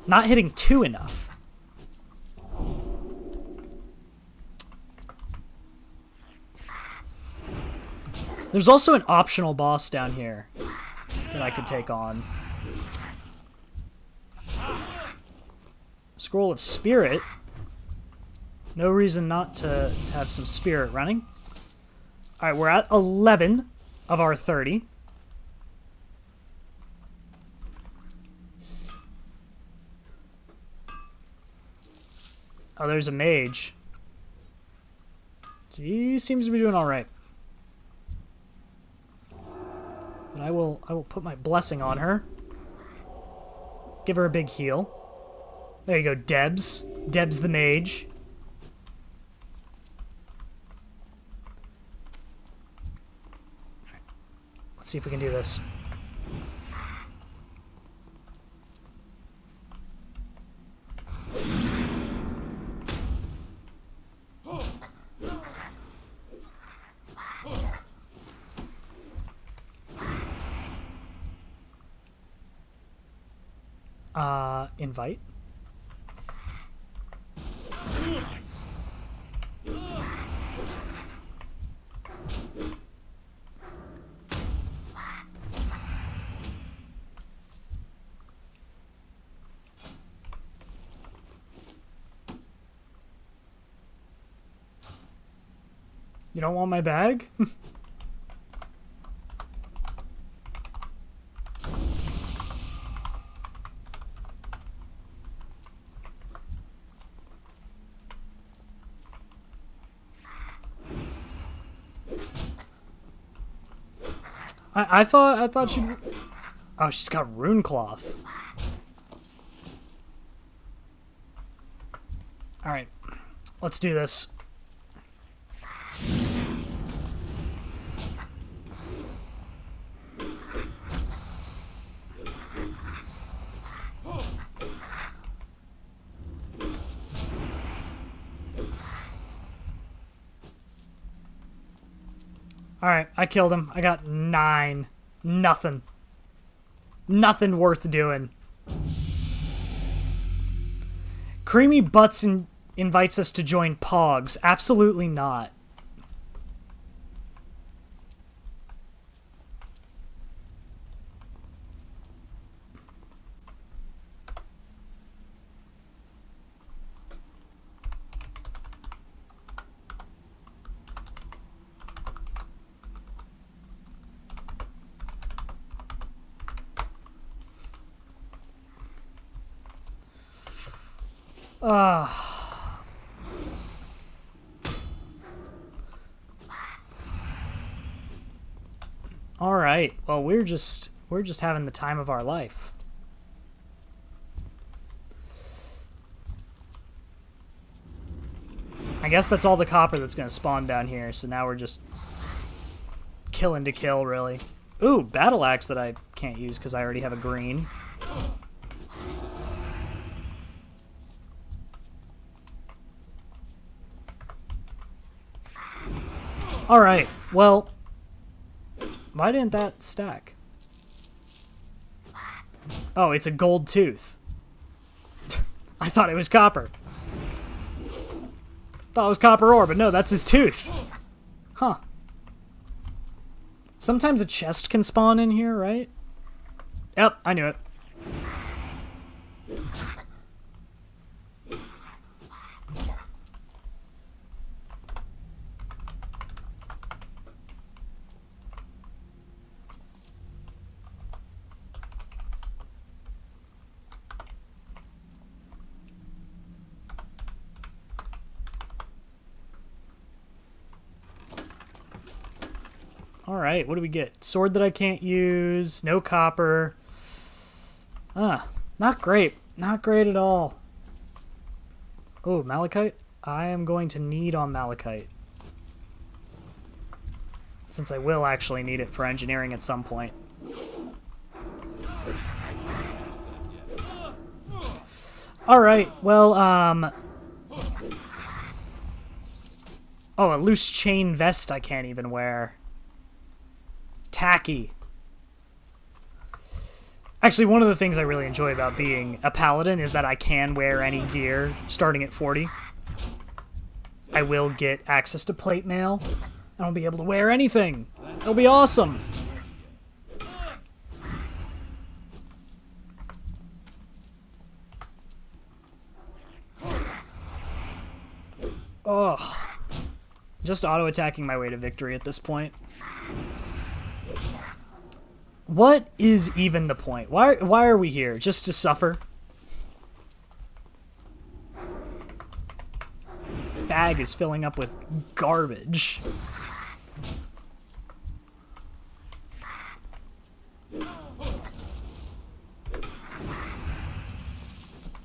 Not hitting 2 enough. There's also an optional boss down here that I could take on. Scroll of Spirit. No reason not to have some spirit running. Alright, we're at 11 of our 30. Oh, there's a mage. She seems to be doing alright. But I will put my blessing on her. Give her a big heal. There you go, Debs. Debs the mage. Let's see if we can do this. Invite. You don't want my bag? I thought she'd... Oh, she's got rune cloth. Alright. Let's do this. Alright, I killed him. I got 9. Nothing. Nothing worth doing. Creamy Butts invites us to join Pogs. Absolutely not. All right. Well, we're just having the time of our life. I guess that's all the copper that's going to spawn down here. So now we're just killing to kill, really. Ooh, battle axe that I can't use because I already have a green. All right. Well, Why didn't that stack? Oh, it's a gold tooth. I thought it was copper. Thought it was copper ore, but no, that's his tooth. Huh. Sometimes a chest can spawn in here, right? Yep, I knew it. Alright, what do we get? Sword that I can't use, no copper. Not great. Not great at all. Oh, malachite? I am going to need on malachite. Since I will actually need it for engineering at some point. Alright, well, oh, a loose chain vest I can't even wear. Tacky. Actually, one of the things I really enjoy about being a paladin is that I can wear any gear starting at 40. I will get access to plate mail, and I'll be able to wear anything. It'll be awesome. Ugh. Just auto-attacking my way to victory at this point. What is even the point? Why are we here? Just to suffer? Bag is filling up with garbage.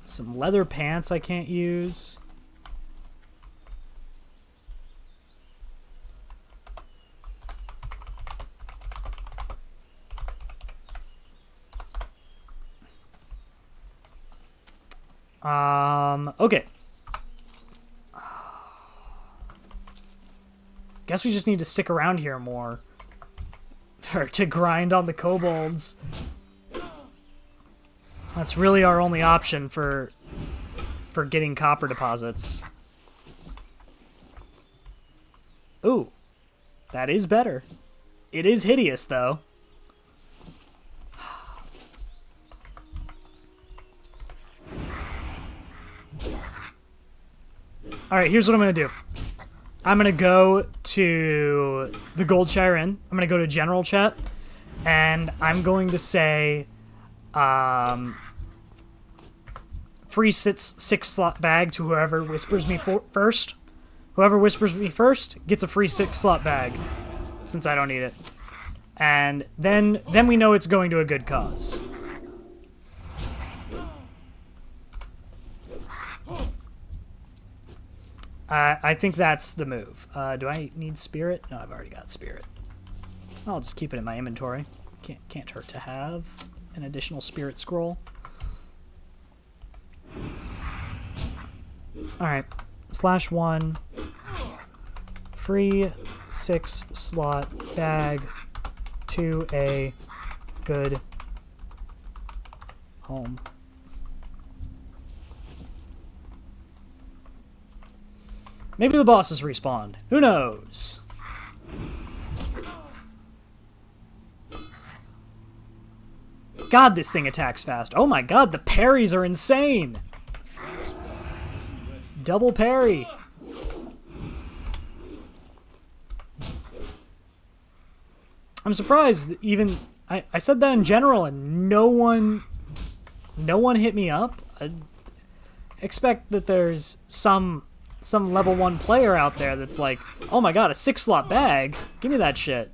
Some leather pants I can't use. Okay. Guess we just need to stick around here more. Or to grind on the kobolds. That's really our only option for getting copper deposits. Ooh. That is better. It is hideous, though. Alright, here's what I'm going to do. I'm going to go to the Goldshire Inn. I'm going to go to General Chat. And I'm going to say... free 6-slot bag to whoever whispers me first. Whoever whispers me first gets a free 6-slot bag. Since I don't need it. And then we know it's going to a good cause. I think that's the move. Do I need spirit? No, I've already got spirit. I'll just keep it in my inventory. Can't hurt to have an additional spirit scroll. Alright. /1. Free 6-slot bag to a good home. Maybe the bosses respawn. Who knows? God, this thing attacks fast. Oh my god, the parries are insane. Double parry. I'm surprised that even... I said that in general and no one hit me up. I expect that there's some level 1 player out there that's like, oh my god, a 6-slot bag? Give me that shit.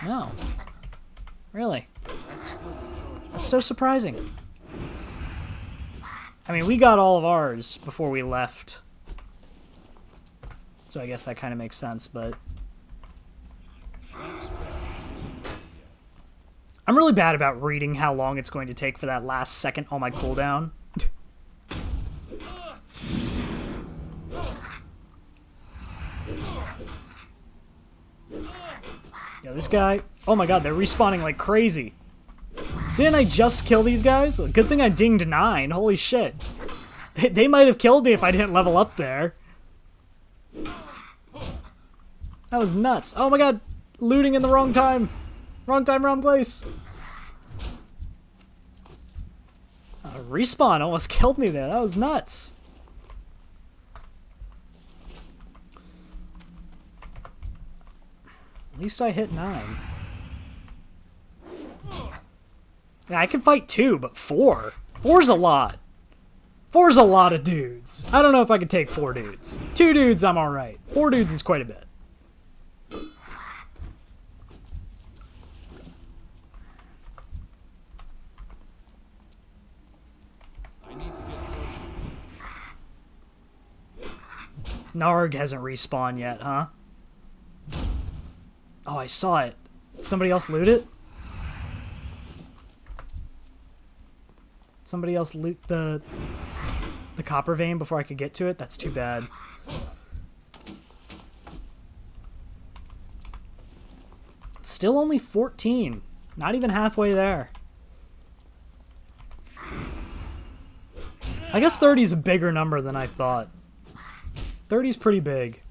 No. Really? That's so surprising. I mean, we got all of ours before we left. So I guess that kind of makes sense, but... I'm really bad about reading how long it's going to take for that last second on my cooldown. Yeah, this guy... Oh my god, they're respawning like crazy. Didn't I just kill these guys? Good thing I dinged 9. Holy shit. They might have killed me if I didn't level up there. That was nuts. Oh my god. Looting in the wrong time. Wrong time, wrong place. Respawn almost killed me there. That was nuts. At least I hit 9. Yeah, I can fight 2, but 4? 4's a lot. 4's a lot of dudes. I don't know if I could take 4 dudes. 2 dudes, I'm alright. 4 dudes is quite a bit. Narg hasn't respawned yet, huh? Oh, I saw it. Did somebody else loot it? Somebody else loot the copper vein before I could get to it? That's too bad. Still only 14. Not even halfway there. I guess 30 is a bigger number than I thought. 30's pretty big.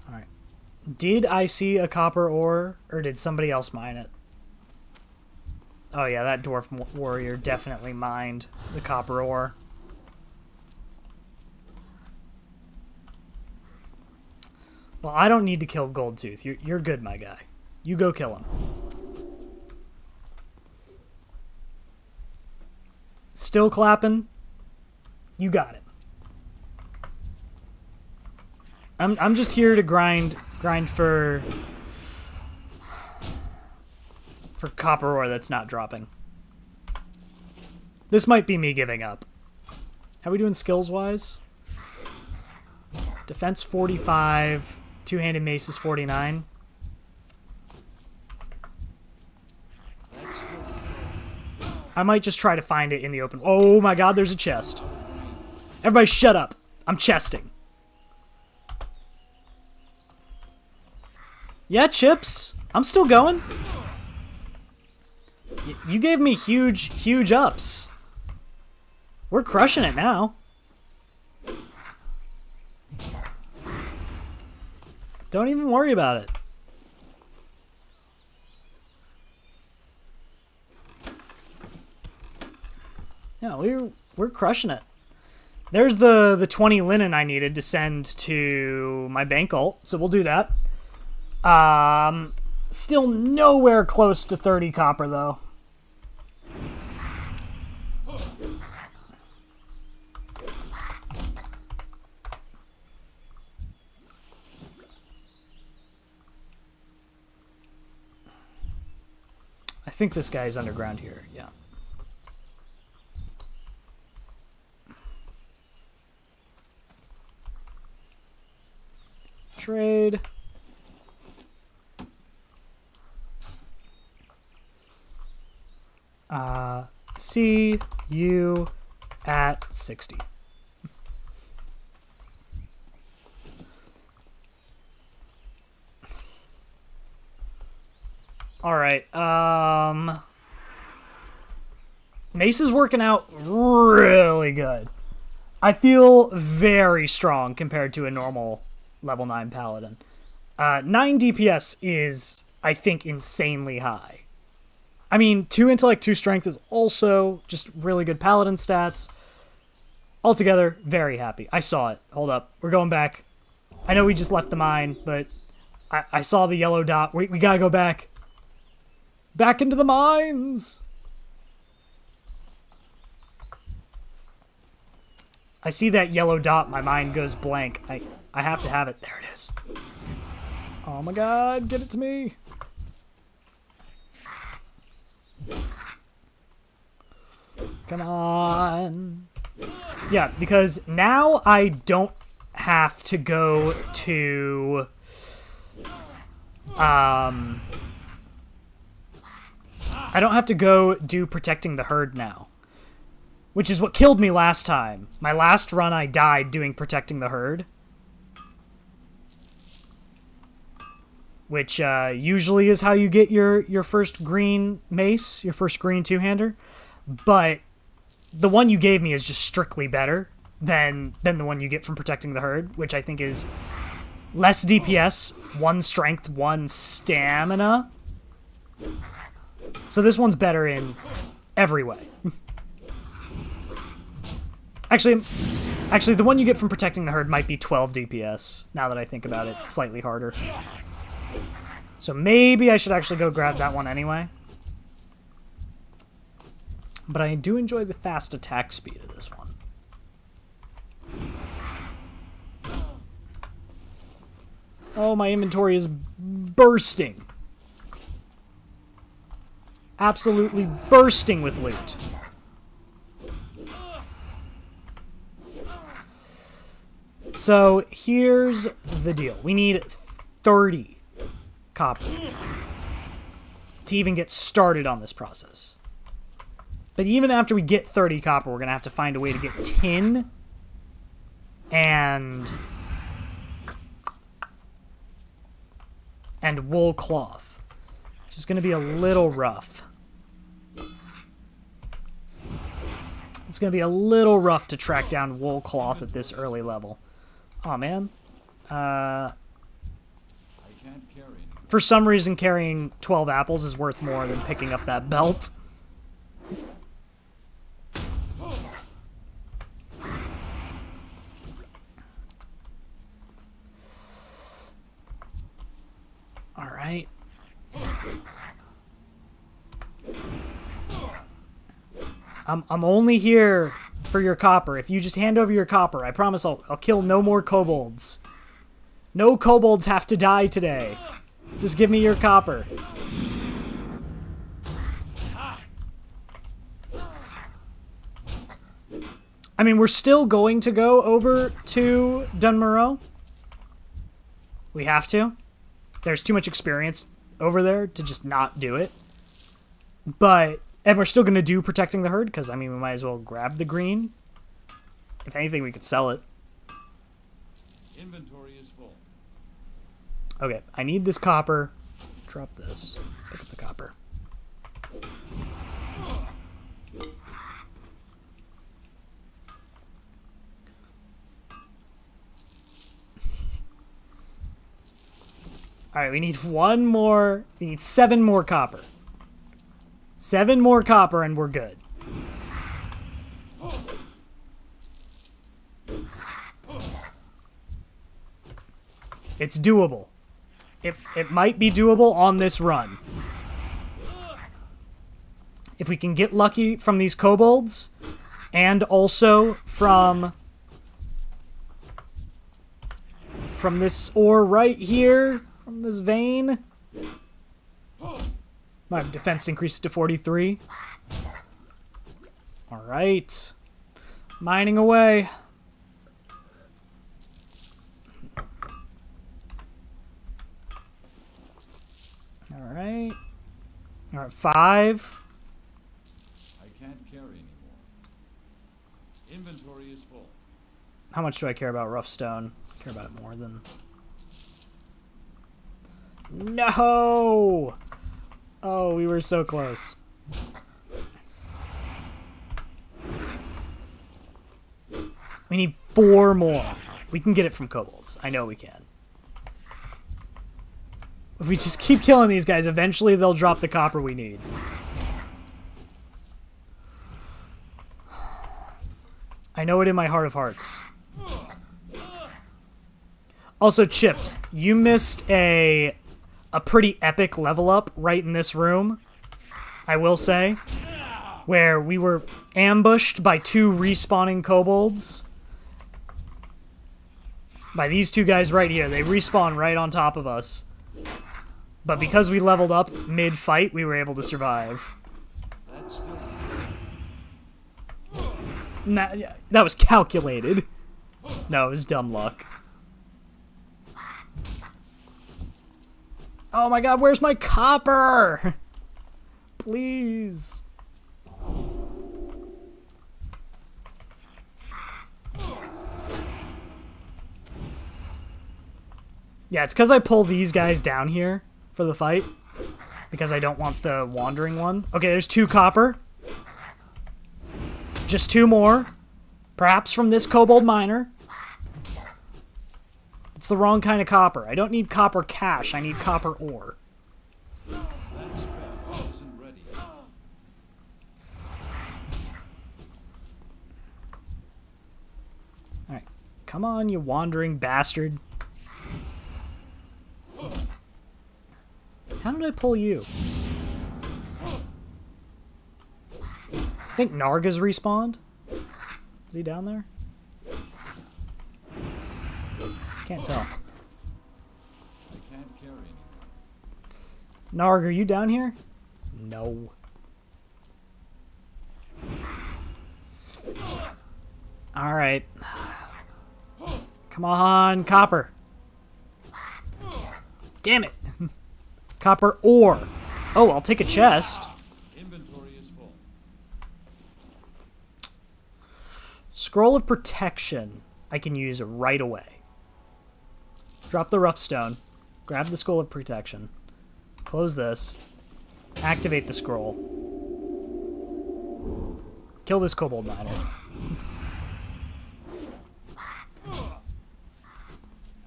Alright. Did I see a copper ore, or did somebody else mine it? Oh yeah, that dwarf warrior definitely mined the copper ore. Well, I don't need to kill Goldtooth. You're good, my guy. You go kill him. Still clapping? You got it. I'm just here to grind for copper ore that's not dropping. This might be me giving up. How are we doing skills wise? Defense 45. Two-handed mace is 49. I might just try to find it in the open. Oh my god, there's a chest. Everybody shut up. I'm chesting. Yeah, Chips. I'm still going. You gave me huge ups. We're crushing it now. Don't even worry about it. Yeah, we're crushing it. There's the 20 linen I needed to send to my bank ult, so we'll do that. Still nowhere close to 30 copper though. I think this guy is underground here, yeah. Trade. See you at 60. All right. Mace is working out really good. I feel very strong compared to a normal level 9 Paladin. 9 DPS is, I think, insanely high. I mean, 2 intellect, 2 strength is also just really good Paladin stats. Altogether, very happy. I saw it. Hold up. We're going back. I know we just left the mine, but I saw the yellow dot. We gotta go back. Back into the mines! I see that yellow dot, my mind goes blank. I have to have it. There it is. Oh my god, get it to me. Come on. Yeah, because now I don't have to go to I don't have to go do protecting the herd now, which is what killed me last time. My last run, I died doing protecting the herd, which usually is how you get your first green mace, your first green two-hander. But the one you gave me is just strictly better than the one you get from protecting the herd, which I think is less DPS, 1 strength, 1 stamina. So this one's better in every way. Actually, the one you get from protecting the herd might be 12 DPS, now that I think about it, slightly harder. So maybe I should actually go grab that one anyway. But I do enjoy the fast attack speed of this one. Oh, my inventory is bursting. Absolutely bursting with loot. So here's the deal. We need 30 copper to even get started on this process. But even after we get 30 copper, we're going to have to find a way to get tin and wool cloth, which is going to be a little rough. It's going to be a little rough to track down wool cloth at this early level. Oh man. I can't carry any. For some reason, carrying 12 apples is worth more than picking up that belt. All right. I'm only here for your copper. If you just hand over your copper, I promise I'll kill no more kobolds. No kobolds have to die today. Just give me your copper. I mean, we're still going to go over to Dunmoreau. We have to. There's too much experience over there to just not do it. And we're still going to do protecting the herd, because, I mean, we might as well grab the green. If anything, we could sell it. Inventory is full. Okay, I need this copper. Drop this. Pick up the copper. Alright, we need one more. We need 7 more copper. 7 more copper and we're good. It's doable. It might be doable on this run. If we can get lucky from these kobolds, and also from this ore right here, from this vein. My defense increases to 43. Alright. Mining away. Alright. Alright, 5. I can't carry anymore. Inventory is full. How much do I care about rough stone? I care about it more than... No! Oh, we were so close. We need 4 more. We can get it from kobolds. I know we can. If we just keep killing these guys, eventually they'll drop the copper we need. I know it in my heart of hearts. Also, Chips, you missed a pretty epic level up right in this room, I will say, where we were ambushed by 2 respawning kobolds. By these 2 guys right here. They respawn right on top of us. But because we leveled up mid-fight, we were able to survive. That's still. That was calculated. No, it was dumb luck. Oh my god, where's my copper? Please. Yeah, it's because I pull these guys down here for the fight. Because I don't want the wandering one. Okay, there's 2 copper. Just 2 more. Perhaps from this kobold miner. It's the wrong kind of copper. I don't need copper cash. I need copper ore. Alright. Come on, you wandering bastard. How did I pull you? I think Narga's respawned. Is he down there? Can't tell. I can't carry anymore. Narg, are you down here? No. Alright. Come on, copper. Damn it. Copper ore. Oh, I'll take a chest. Inventory is full. Scroll of protection I can use right away. Drop the rough stone. Grab the scroll of protection. Close this. Activate the scroll. Kill this kobold miner.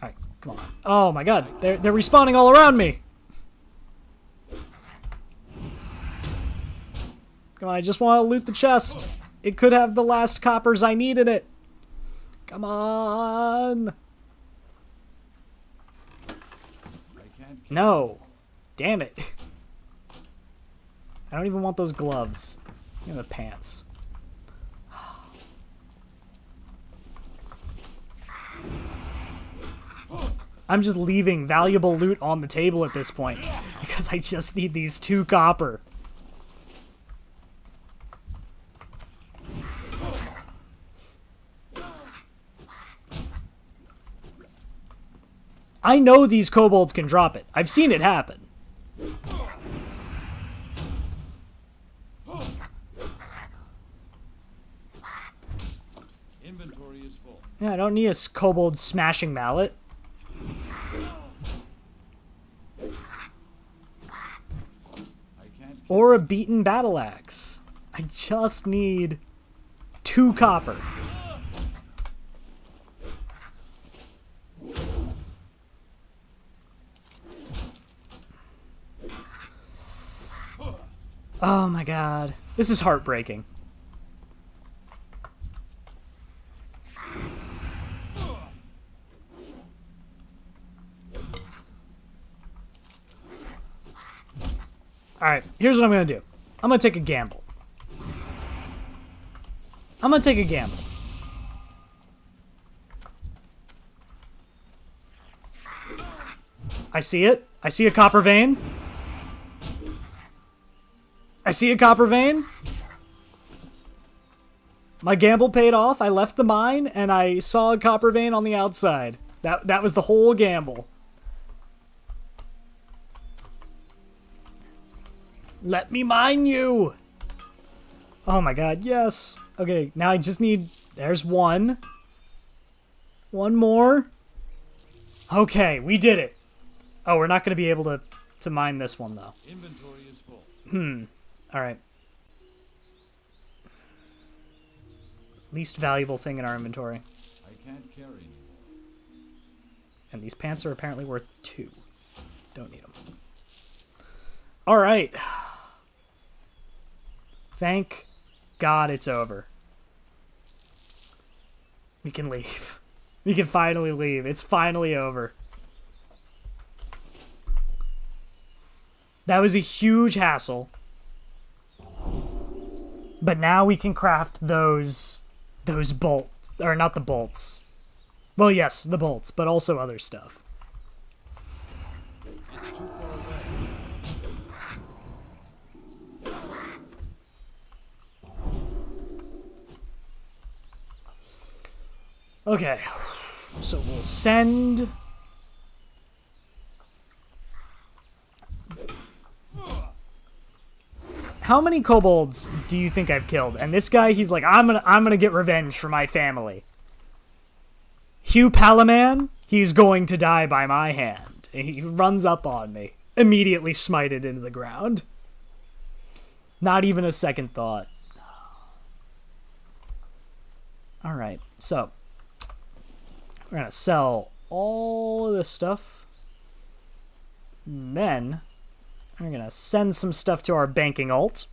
Alright, come on. Oh my god, they're respawning all around me! Come on, I just want to loot the chest. It could have the last coppers I need in it. Come on. No. Damn it. I don't even want those gloves. Give me the pants. I'm just leaving valuable loot on the table at this point because I just need these 2 copper. I know these kobolds can drop it. I've seen it happen. Inventory is full. Yeah, I don't need a kobold smashing mallet. Or a beaten battle axe. I just need 2 copper. Oh my god. This is heartbreaking. Alright, here's what I'm gonna do. I'm gonna take a gamble. I see it. I see a copper vein. My gamble paid off. I left the mine and I saw a copper vein on the outside. That was the whole gamble. Let me mine you. Oh my god, yes. Okay, now I just need... There's one. One more. Okay, we did it. Oh, we're not going to be able to mine this one, though. Inventory is full. Alright. Least valuable thing in our inventory. I can't carry anymore. And these pants are apparently worth 2. Don't need them. Alright. Thank God it's over. We can leave. We can finally leave. It's finally over. That was a huge hassle. But now we can craft those bolts. Or not the bolts. Well, yes, the bolts, but also other stuff. It's too far away. Okay. So we'll send How many kobolds do you think I've killed? And this guy, he's like, I'm gonna get revenge for my family. HughPalaMan, he's going to die by my hand. And he runs up on me, immediately smited into the ground. Not even a second thought. Alright, so we're gonna sell all of this stuff. And then we're gonna send some stuff to our banking alt.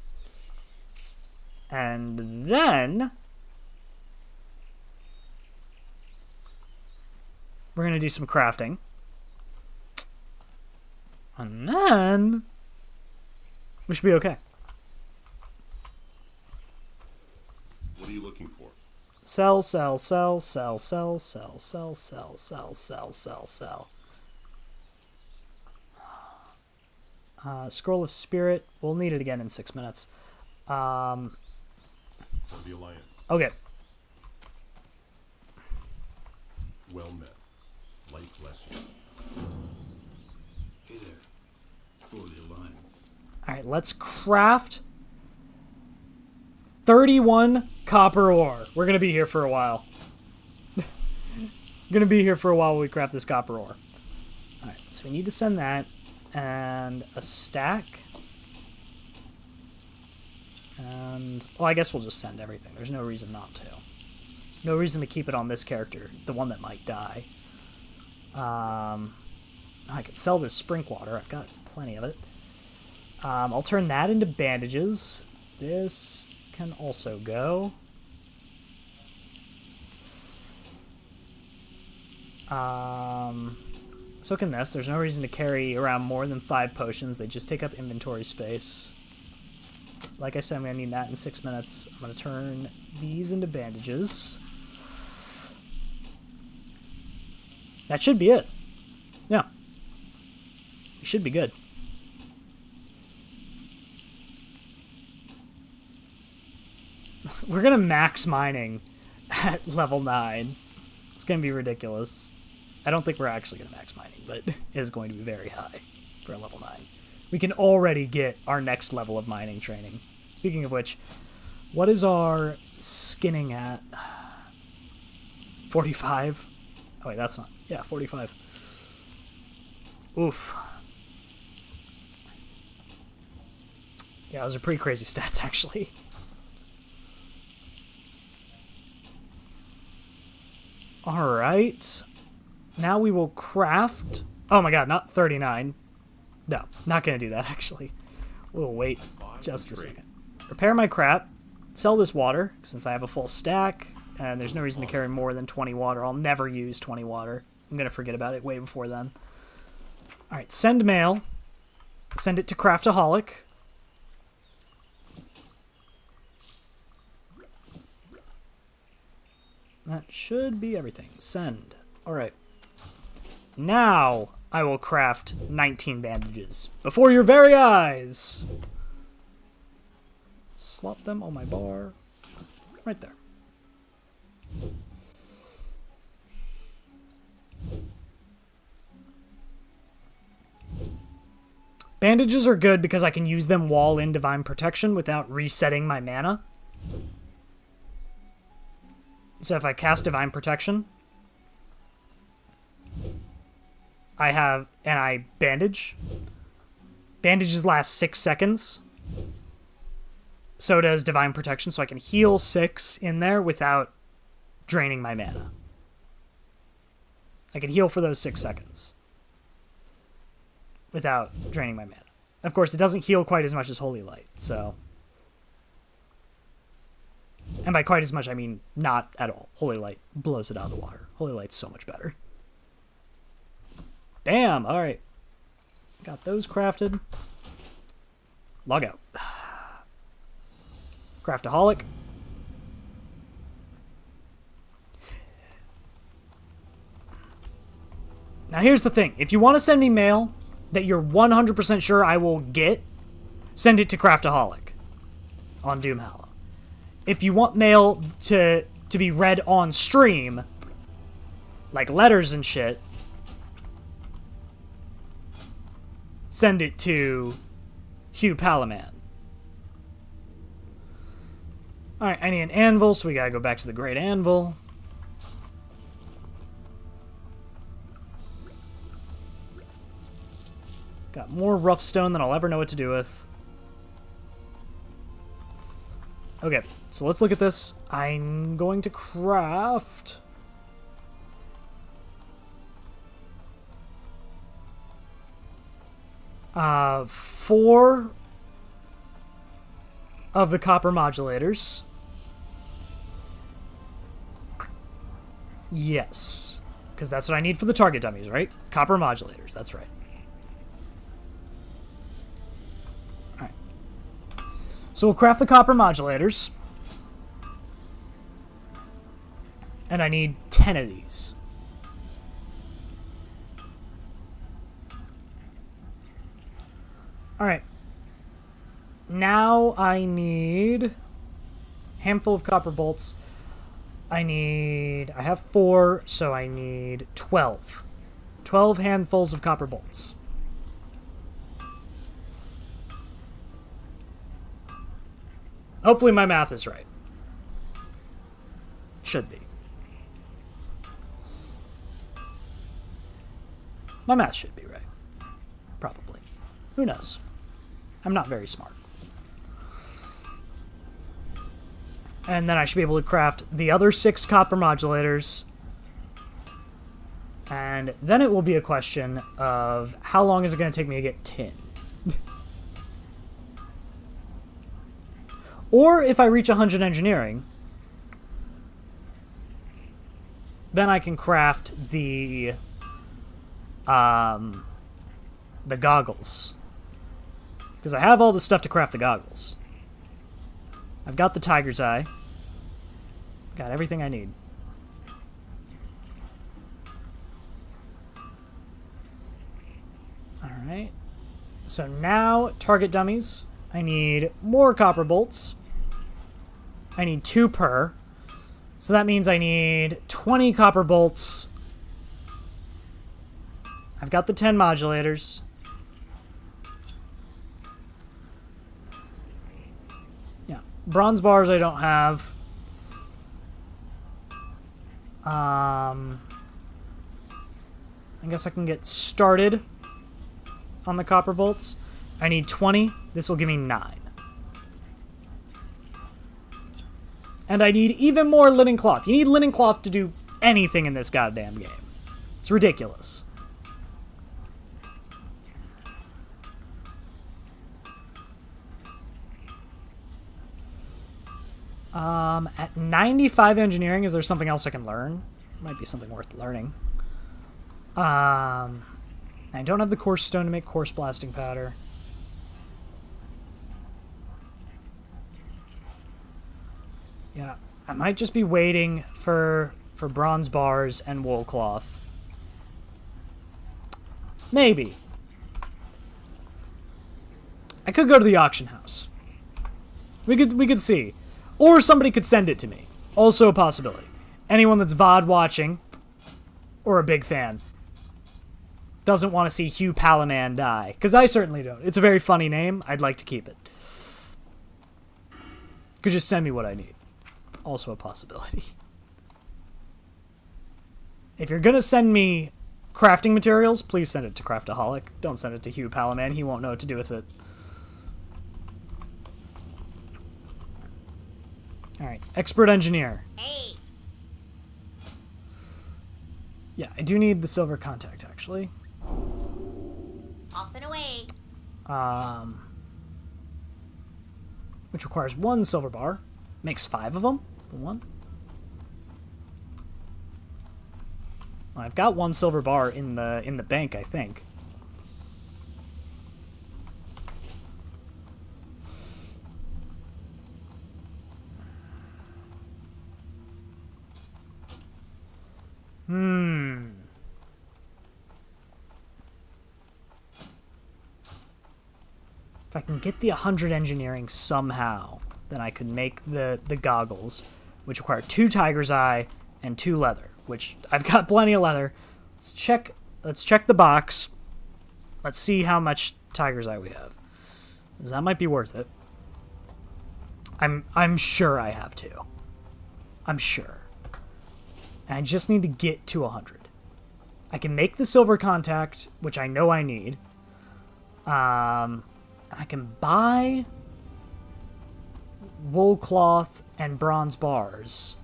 And then we're gonna do some crafting. And then we should be okay. What are you looking for? Sell, sell, sell, sell, sell, sell, sell, sell, sell, sell, sell, sell. Scroll of Spirit. We'll need it again in 6 minutes. For the Alliance. Okay. Well met. Light bless you. Hey there. For the Alliance. Alright, let's craft 31 copper ore. We're gonna be here for a while. Gonna be here for a while while we craft this copper ore. Alright, so we need to send that. And a stack. And, well, I guess we'll just send everything. There's no reason not to. No reason to keep it on this character, the one that might die. I could sell this sprink water. I've got plenty of it. I'll turn that into bandages. This can also go. So can this. There's no reason to carry around more than 5 potions. They just take up inventory space. Like I said, I'm going to need that in 6 minutes. I'm going to turn these into bandages. That should be it. Yeah. It should be good. We're going to max mining at level 9. It's going to be ridiculous. I don't think we're actually going to max mining, but it is going to be very high for a level 9. We can already get our next level of mining training. Speaking of which, what is our skinning at? 45? Oh, wait, that's not... Yeah, 45. Oof. Yeah, those are pretty crazy stats, actually. Alright. Now we will craft... Oh my god, not 39. No, not going to do that, actually. We'll wait just a second. Repair my crap. Sell this water, since I have a full stack. And there's no reason to carry more than 20 water. I'll never use 20 water. I'm going to forget about it way before then. Alright, send mail. Send it to Craftaholic. That should be everything. Send. Alright. Now I will craft 19 bandages. Before your very eyes! Slot them on my bar. Right there. Bandages are good because I can use them while in Divine Protection without resetting my mana. So if I cast Divine Protection, I bandage. Bandages last 6 seconds. So does Divine Protection, so I can heal 6 in there without draining my mana. I can heal for those 6 seconds without draining my mana. Of course, it doesn't heal quite as much as Holy Light, so... And by quite as much, I mean not at all. Holy Light blows it out of the water. Holy Light's so much better. Bam! Alright. Got those crafted. Log out. Craftaholic. Now here's the thing. If you want to send me mail that you're 100% sure I will get, send it to Craftaholic on Doomhowl. If you want mail to be read on stream, like letters and shit, send it to HughPalaMan. Alright, I need an anvil, so we gotta go back to the Great Anvil. Got more rough stone than I'll ever know what to do with. Okay, so let's look at this. I'm going to craft... four of the copper modulators. Yes, because that's what I need for the target dummies, right? Copper modulators, that's right. Alright. So we'll craft the copper modulators. And I need 10 of these. Alright. Now I need a handful of copper bolts. I have 4, so I need 12. 12 handfuls of copper bolts. Hopefully my math is right. Should be. My math should be right. Probably. Who knows? I'm not very smart. And then I should be able to craft the other 6 copper modulators. And then it will be a question of how long is it going to take me to get tin? Or if I reach 100 engineering, then I can craft the goggles. Because I have all the stuff to craft the goggles. I've got the tiger's eye. Got everything I need. Alright. So now, target dummies. I need more copper bolts. I need 2 per. So that means I need 20 copper bolts. I've got the 10 modulators. Yeah, bronze bars I don't have. I guess I can get started on the copper bolts. I need 20. This will give me 9. And I need even more linen cloth. You need linen cloth to do anything in this goddamn game. It's ridiculous. At 95 engineering, is there something else I can learn? Might be something worth learning. I don't have the coarse stone to make coarse blasting powder. Yeah, I might just be waiting for bronze bars and wool cloth. Maybe. I could go to the auction house. We could see. Or somebody could send it to me. Also a possibility. Anyone that's VOD watching, or a big fan, doesn't want to see HughPalaMan die. Because I certainly don't. It's a very funny name. I'd like to keep it. Could just send me what I need. Also a possibility. If you're going to send me crafting materials, please send it to Craftaholic. Don't send it to HughPalaMan. He won't know what to do with it. Alright, expert engineer. Hey. Yeah, I do need the silver contact, actually. Off and away. Which requires 1 silver bar. Makes 5 of them for 1. I've got 1 silver bar in the bank, I think. If I can get the 100 engineering somehow, then I could make the goggles, which require 2 tiger's eye and 2 leather, which I've got plenty of leather. Let's check the box. Let's see how much tiger's eye we have. 'Cause that might be worth it. I'm sure I have to. I'm sure. And I just need to get to 100. I can make the silver contact, which I know I need. I can buy wool cloth and bronze bars.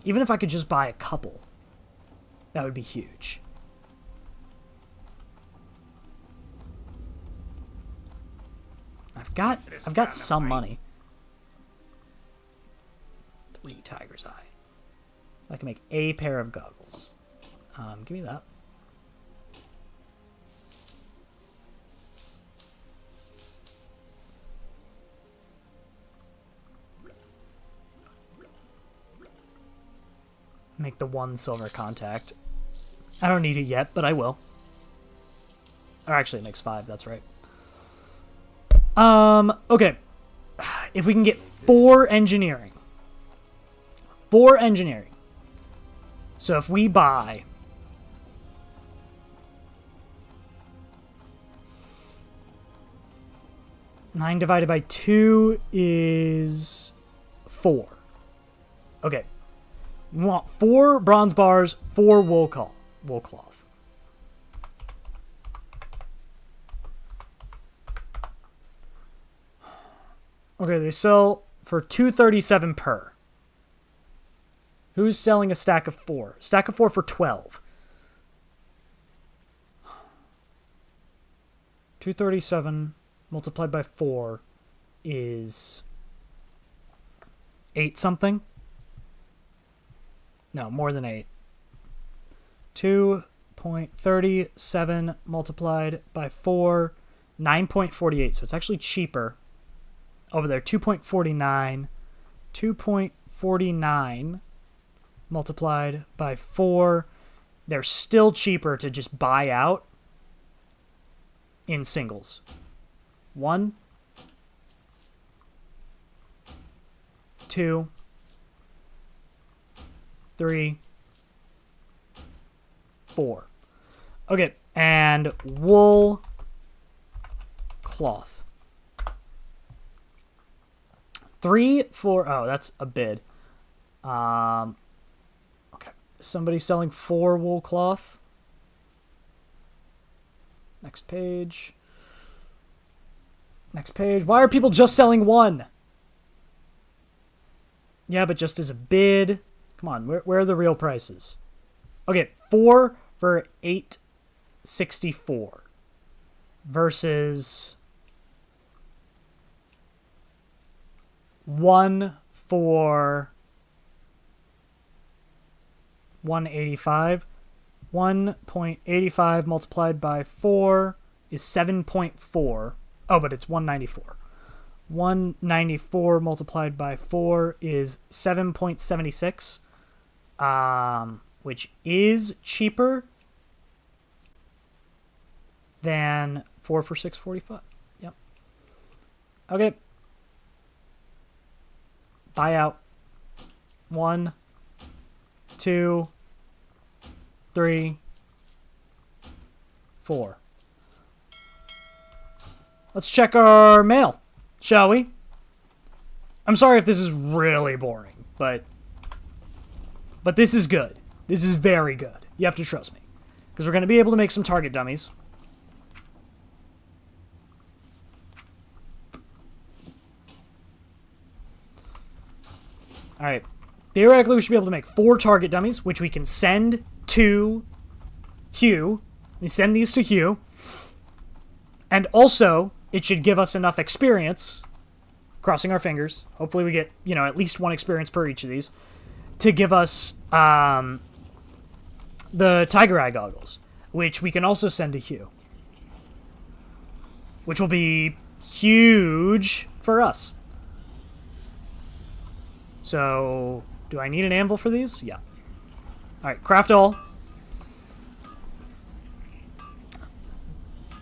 Even if I could just buy a couple, that would be huge. I've got some money. 3 tiger's eye. I can make a pair of goggles. Give me that. Make the 1 silver contact. I don't need it yet, but I will. Or actually, it makes 5. That's right. Okay. If we can get 4 engineering. 4 engineering. So if we buy... Nine divided by 2 is 4. Okay. We want 4 bronze bars, 4 wool cloth. Okay, they sell for $2.37 per. Who's selling a stack of 4? Stack of 4 for 12. $2.37 multiplied by 4 is 8 something. No, more than 8. 2.37 multiplied by 4, 9.48. So it's actually cheaper. Over there, 2.49. 2.49 multiplied by 4. They're still cheaper to just buy out in singles. 1, 2, 3, 4. Okay, and wool cloth. 3, 4. Oh, that's a bid. Okay, somebody selling 4 wool cloth. Next page. Next page. Why are people just selling 1? Yeah, but just as a bid. Come on, where are the real prices? Okay, 4 for $8.64 versus 1 for $1.85. 1.85 multiplied by 4 is 7.4. Oh, but it's 194. 194 multiplied by 4 is 7.76, which is cheaper than 4 for $6.45. Yep. Okay. Buyout. 1, 2, 3, 4. Let's check our mail, shall we? I'm sorry if this is really boring, but this is good. This is very good. You have to trust me. Because we're going to be able to make some target dummies. Alright. Theoretically, we should be able to make 4 target dummies, which we can send to Hugh. We send these to Hugh. And also, it should give us enough experience, crossing our fingers. Hopefully we get, at least 1 experience per each of these, to give us the Tiger Eye goggles, which we can also send to Hugh. Which will be huge for us. So, do I need an anvil for these? Yeah. Alright, craft all.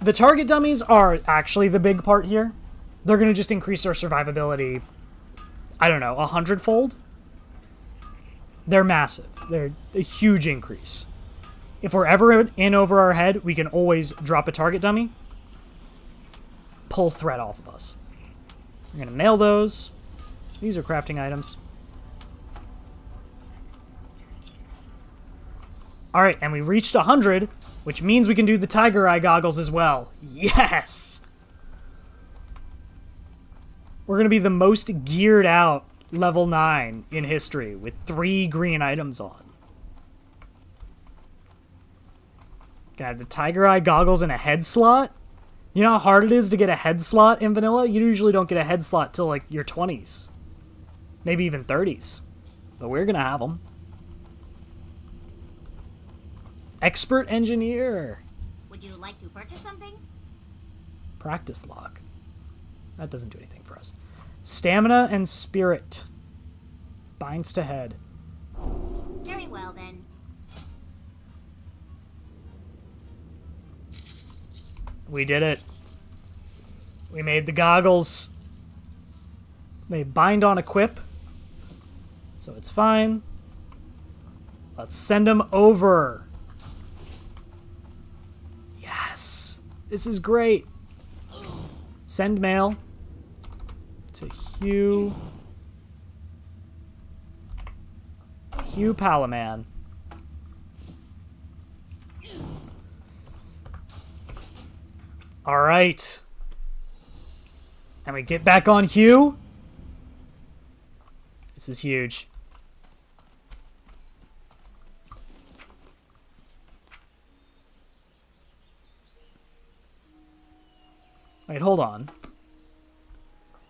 The target dummies are actually the big part here. They're going to just increase our survivability, I don't know, 100-fold? They're massive. They're a huge increase. If we're ever in over our head, we can always drop a target dummy, pull threat off of us. We're going to mail those. These are crafting items. All right, and we reached 100, which means we can do the tiger eye goggles as well. Yes! We're going to be the most geared out level 9 in history with 3 green items on. Gonna have the tiger eye goggles in a head slot. You know how hard it is to get a head slot in vanilla? You usually don't get a head slot till like your 20s. Maybe even 30s. But we're gonna have them. Expert engineer. Would you like to purchase something? Practice log. That doesn't do anything for us. Stamina and spirit. Binds to head. Very well, then. We did it. We made the goggles. They bind on equip. So it's fine. Let's send them over. Yes. This is great. Send mail to HughPalaMan. All right. And we get back on Hugh. This is huge. Wait, hold on.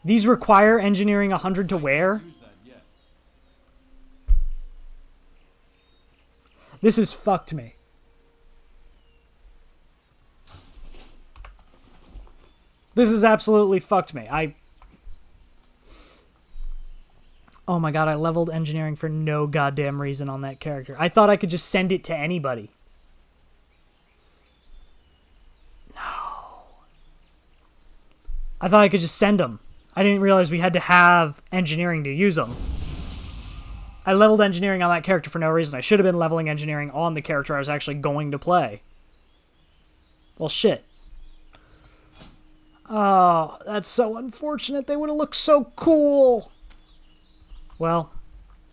These require engineering 100 to wear? This has fucked me. This has absolutely fucked me. Oh my god, I leveled engineering for no goddamn reason on that character. I thought I could just send it to anybody. No. I thought I could just send them. I didn't realize we had to have engineering to use them. I leveled engineering on that character for no reason. I should have been leveling engineering on the character I was actually going to play. Well, shit. Oh, that's so unfortunate. They would have looked so cool. Well,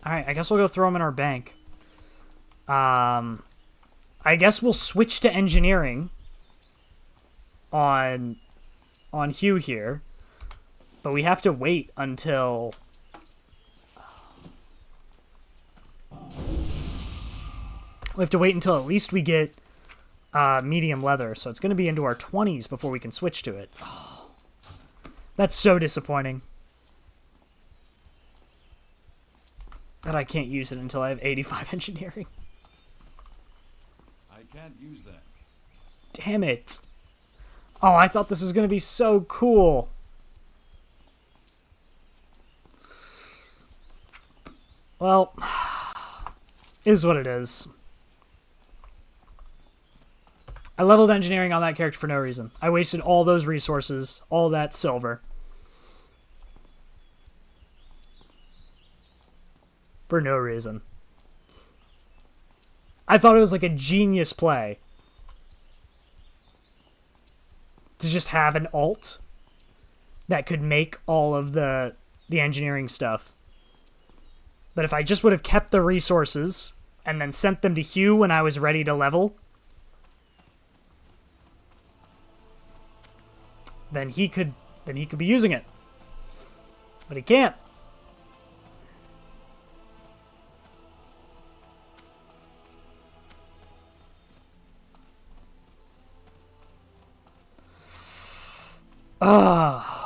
alright, I guess we'll go throw them in our bank. I guess we'll switch to engineering on Hugh here. But we have to wait until... We have to wait until at least we get medium leather. So it's going to be into our 20s before we can switch to it. Oh, that's so disappointing. That I can't use it until I have 85 engineering. I can't use that. Damn it. Oh, I thought this was going to be so cool. Well, is what it is. I leveled engineering on that character for no reason. I wasted all those resources, all that silver. For no reason. I thought it was like a genius play to just have an alt that could make all of the engineering stuff. But if I just would have kept the resources and then sent them to Hugh when I was ready to level, then he could be using it. But he can't.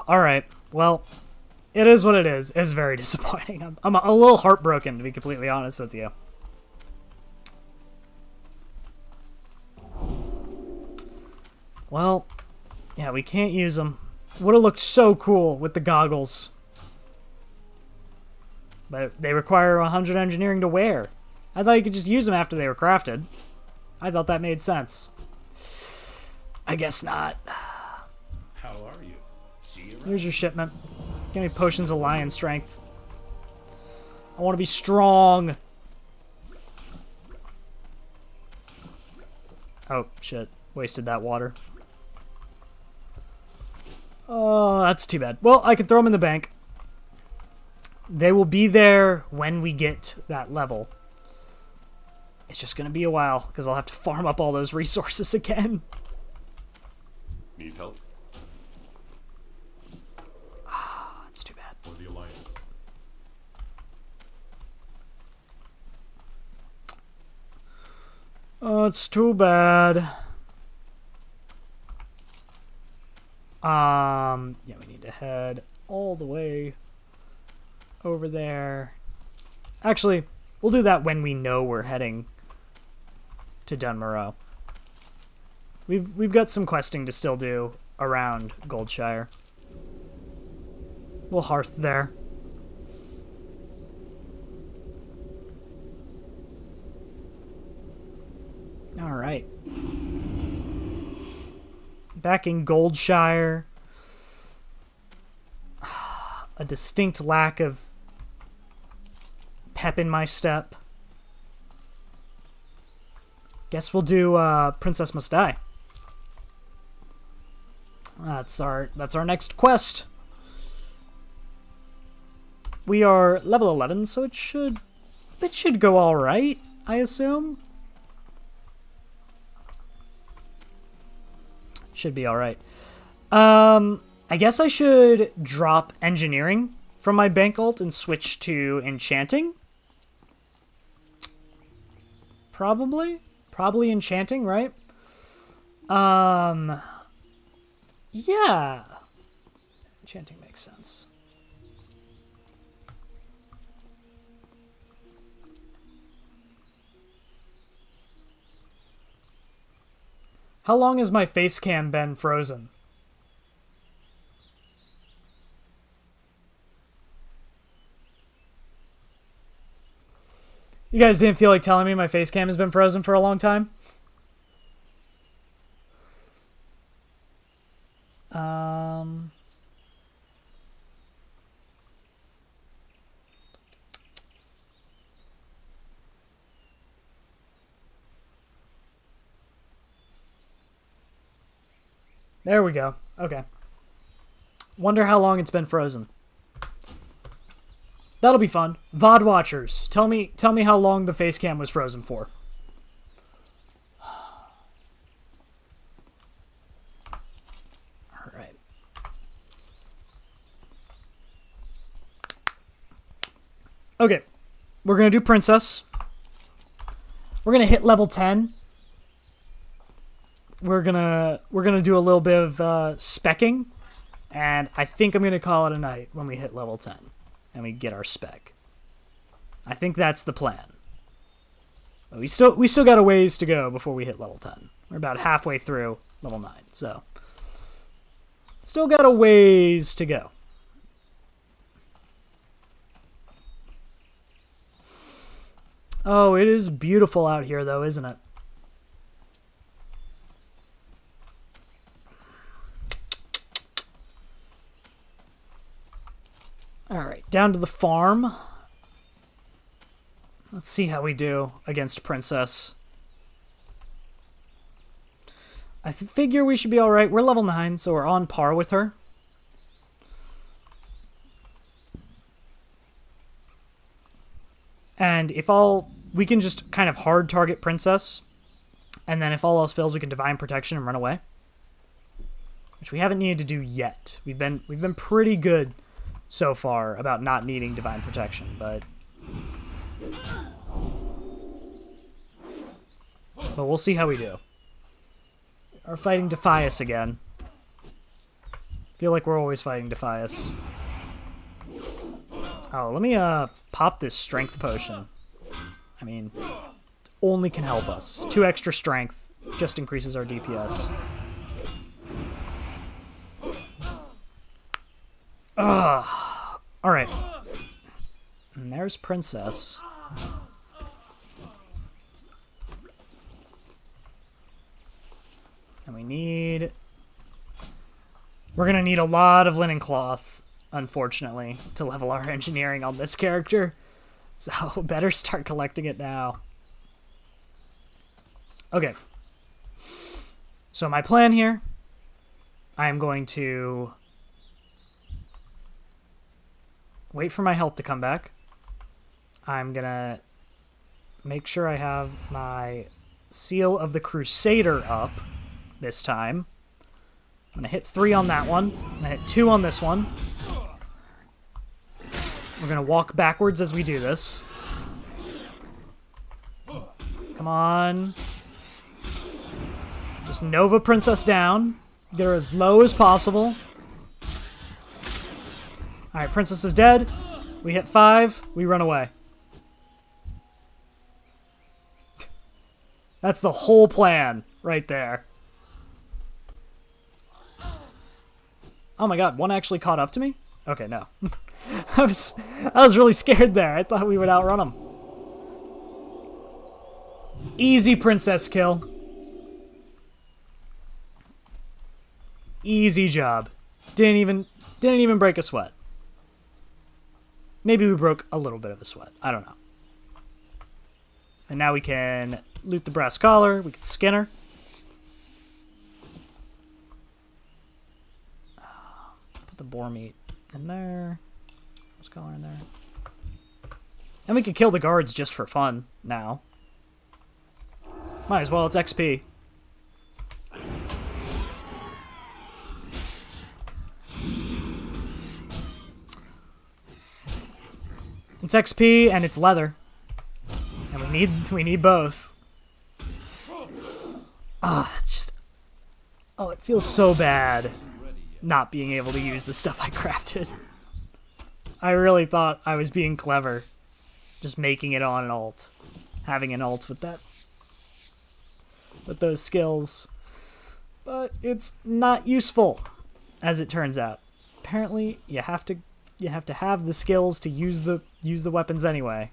Alright. Well, it is what it is. It's very disappointing. I'm a little heartbroken, to be completely honest with you. Well, yeah, we can't use them. Would have looked so cool with the goggles. But they require 100 engineering to wear. I thought you could just use them after they were crafted. I thought that made sense. I guess not. How are you? See you around. Here's your shipment. Give me potions of lion strength. I want to be strong. Oh, shit. Wasted that water. Oh, that's too bad. Well, I can throw them in the bank. They will be there when we get that level. It's just going to be a while, because I'll have to farm up all those resources again. Need help? Ah, that's too bad. Or the Alliance? Oh, it's too bad. Yeah, we need to head all the way over there. Actually, we'll do that when we know we're heading to Dunmoreau. We've got some questing to still do around Goldshire. We'll hearth there. All right. Back in Goldshire. A distinct lack of pep in my step. Guess we'll do Princess Must Die. That's our next quest. We are level 11, so it should go all right, I assume. Should be all right. I guess I should drop engineering from my bank ult and switch to enchanting. Probably enchanting, right? Yeah. Enchanting makes sense. How long has my face cam been frozen? You guys didn't feel like telling me my face cam has been frozen for a long time? There we go. Okay. Wonder how long it's been frozen. That'll be fun. VOD watchers, tell me how long the face cam was frozen for. All right. Okay. We're going to do Princess. We're going to hit level 10. We're gonna do a little bit of specking, and I think I'm gonna call it a night when we hit level 10 and we get our spec. I think that's the plan. But we still got a ways to go before we hit level 10. We're about halfway through level 9, so still got a ways to go. Oh, it is beautiful out here, though, isn't it? Alright, down to the farm. Let's see how we do against Princess. I figure we should be alright. We're level 9, so we're on par with her. And we can just kind of hard target Princess. And then if all else fails, we can Divine Protection and run away. Which we haven't needed to do yet. We've been pretty good so far about not needing Divine Protection, but we'll see how we do. We're fighting Defias again. Feel like we're always fighting Defias. Oh, let me pop this strength potion. I mean, it only can help us. 2 extra strength just increases our DPS. Ugh. Alright. And there's Princess. And we're gonna need a lot of linen cloth, unfortunately, to level our engineering on this character. So better start collecting it now. Okay. So my plan here, I am going to wait for my health to come back. I'm gonna make sure I have my Seal of the Crusader up this time. I'm gonna hit 3 on that one. I'm gonna hit 2 on this one. We're gonna walk backwards as we do this. Come on. Just Nova Princess down. Get her as low as possible. Alright, Princess is dead. We hit 5. We run away. That's the whole plan right there. Oh my god, one actually caught up to me? Okay, no. I was really scared there. I thought we would outrun him. Easy princess kill. Easy job. Didn't even break a sweat. Maybe we broke a little bit of a sweat. I don't know. And now we can loot the brass collar. We can skin her. Put the boar meat in there. Brass collar in there. And we can kill the guards just for fun now. Might as well. It's XP. It's XP and it's leather. And we need both. It's just... Oh, it feels so bad not being able to use the stuff I crafted. I really thought I was being clever. Just making it on an alt. Having an alt with that. With those skills. But it's not useful, as it turns out. Apparently, you have to have the skills to use the weapons anyway.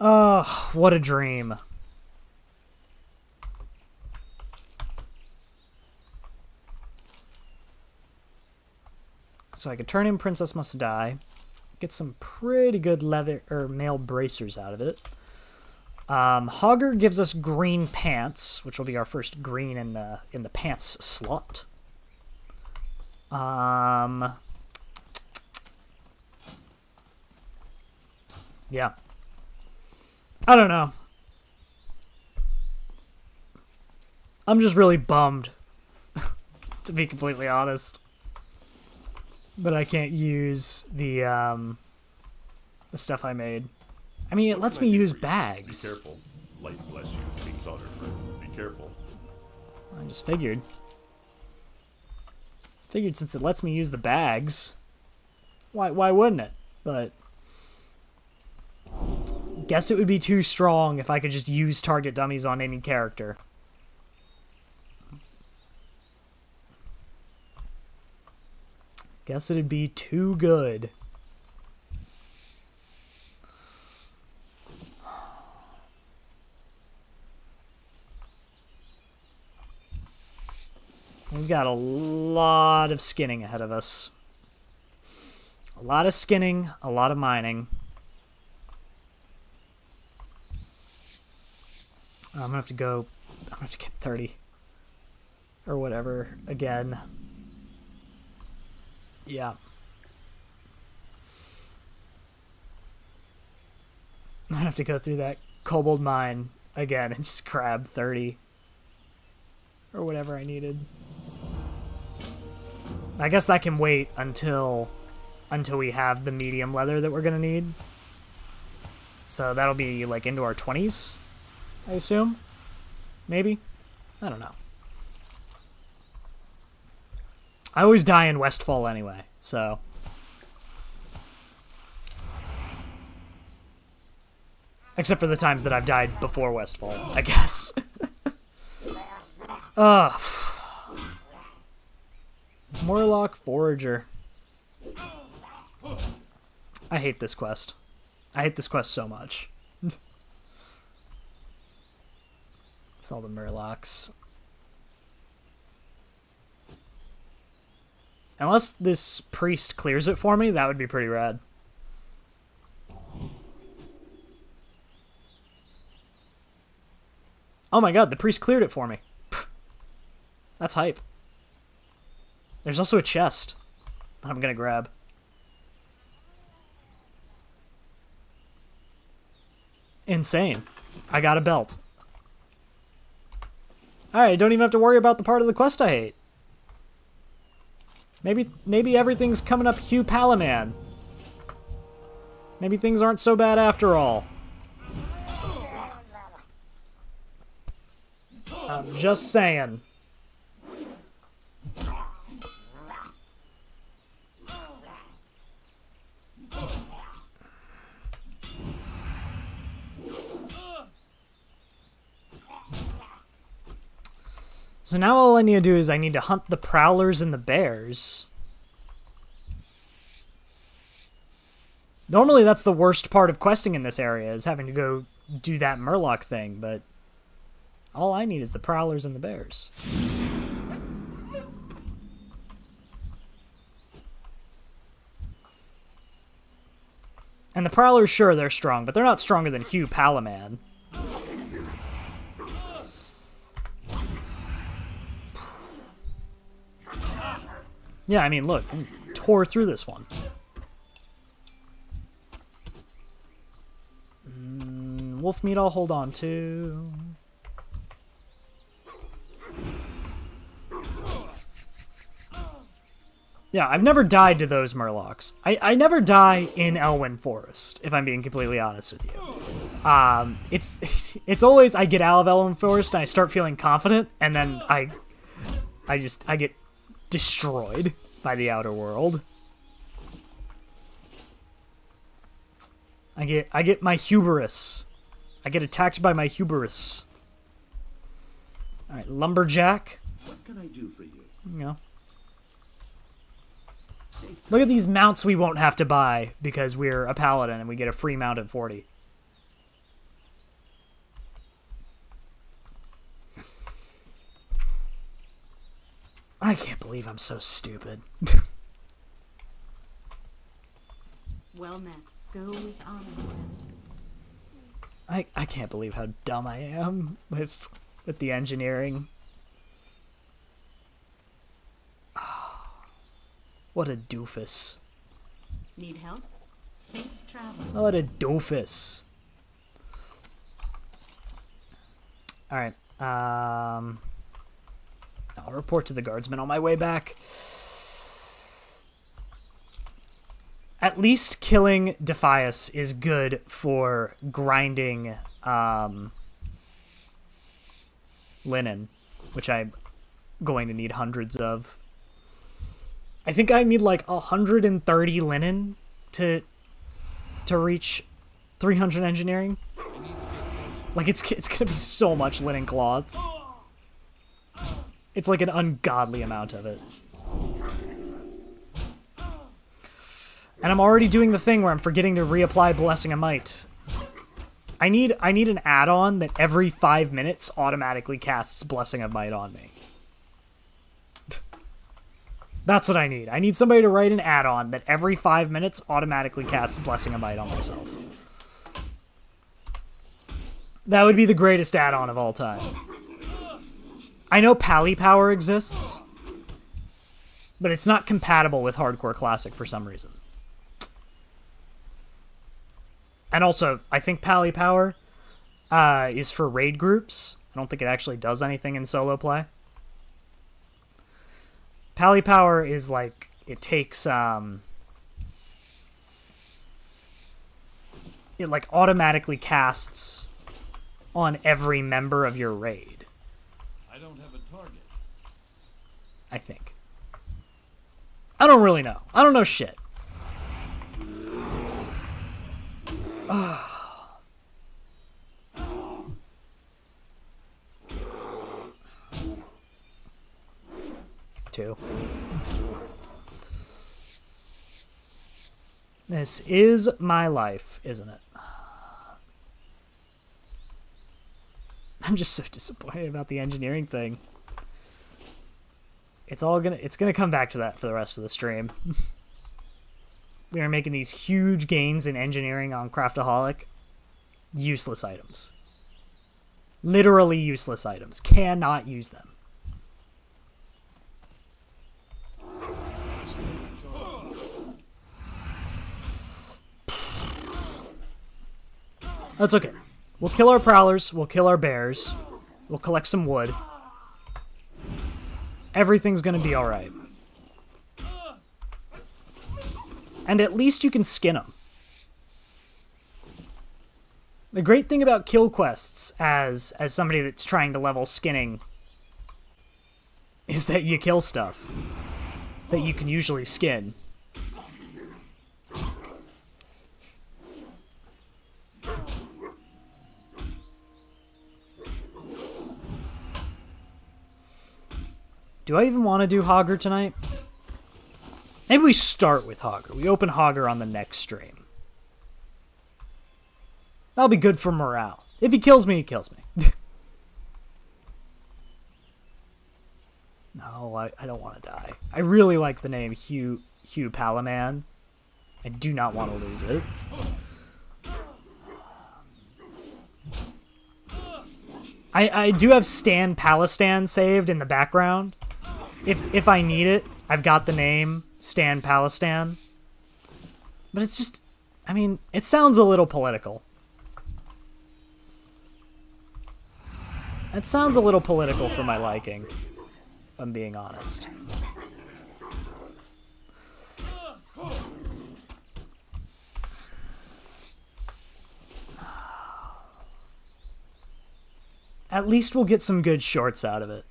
Oh, what a dream. So I could turn in Princess Must Die, get some pretty good leather or mail bracers out of it. Hogger gives us green pants, which will be our first green in the pants slot. Yeah. I don't know. I'm just really bummed, to be completely honest. But I can't use the stuff I made. I mean, it lets me use bags. Be careful. Light bless you, King's honor, friend. Be careful. I just figured. Figured since it lets me use the bags, why wouldn't it? But guess it would be too strong if I could just use target dummies on any character. Guess it'd be too good. We've got a lot of skinning ahead of us. A lot of skinning, a lot of mining. I'm gonna have to get 30 or whatever again. Yeah. I'm gonna have to go through that kobold mine again and just grab 30 or whatever I needed. I guess that can wait until we have the medium leather that we're gonna need. So that'll be like into our 20s, I assume. Maybe? I don't know. I always die in Westfall anyway, so. Except for the times that I've died before Westfall, I guess. Ugh. Morlock Forager. I hate this quest. I hate this quest so much. With all the Murlocs. Unless this priest clears it for me, that would be pretty rad. Oh my god, the priest cleared it for me. That's hype. There's also a chest that I'm gonna grab. Insane. I got a belt. Alright, don't even have to worry about the part of the quest I hate. Maybe everything's coming up HughPalaMan. Maybe things aren't so bad after all. I'm just saying. So now all I need to do is I need to hunt the prowlers and the bears. Normally that's the worst part of questing in this area, is having to go do that murloc thing, but all I need is the prowlers and the bears. And the prowlers, sure, they're strong, but they're not stronger than HughPalaMan. Yeah, I mean, look, I tore through this one. Wolf meat I'll hold on to. Yeah, I've never died to those murlocs. I never die in Elwyn Forest, if I'm being completely honest with you. It's always I get out of Elwyn Forest and I start feeling confident, and then I get destroyed by the outer world. I get my hubris. I get attacked by my hubris. All right, lumberjack. What can I do for you? You know. Look at these mounts we won't have to buy because we're a paladin and we get a free mount at 40. I can't believe I'm so stupid. Well met. Go with honor. I can't believe how dumb I am with the engineering. What a doofus. Need help? Safe travel. What a doofus. Alright, I'll report to the guardsman on my way back. At least killing Defias is good for grinding linen, which I'm going to need hundreds of. I think I need like 130 linen to reach 300 engineering. Like it's gonna be so much linen cloth. It's like an ungodly amount of it. And I'm already doing the thing where I'm forgetting to reapply Blessing of Might. I need an add-on that every 5 minutes automatically casts Blessing of Might on me. That's what I need. I need somebody to write an add-on that every 5 minutes automatically casts Blessing of Might on myself. That would be the greatest add-on of all time. I know Pally Power exists, but it's not compatible with Hardcore Classic for some reason. And also, I think Pally Power is for raid groups. I don't think it actually does anything in solo play. Pally Power is like, it takes, it like automatically casts on every member of your raid. I don't have a target. I think. I don't really know. I don't know shit. Two. This is my life, isn't it? I'm just so disappointed about the engineering thing. It's gonna come back to that for the rest of the stream. We are making these huge gains in engineering on Craftaholic. Useless items. Literally useless items. Cannot use them. That's okay. We'll kill our prowlers. We'll kill our bears. We'll collect some wood. Everything's gonna be alright. And at least you can skin them. The great thing about kill quests as somebody that's trying to level skinning is that you kill stuff that you can usually skin. Do I even want to do Hogger tonight? Maybe we start with Hogger. We open Hogger on the next stream. That'll be good for morale. If he kills me, he kills me. No, I don't want to die. I really like the name HughPalaMan. I do not want to lose it. I do have Stan Palistan saved in the background. If I need it, I've got the name Stan Palistan. But it's just, I mean, it sounds a little political. It sounds a little political for my liking, if I'm being honest. At least we'll get some good shorts out of it.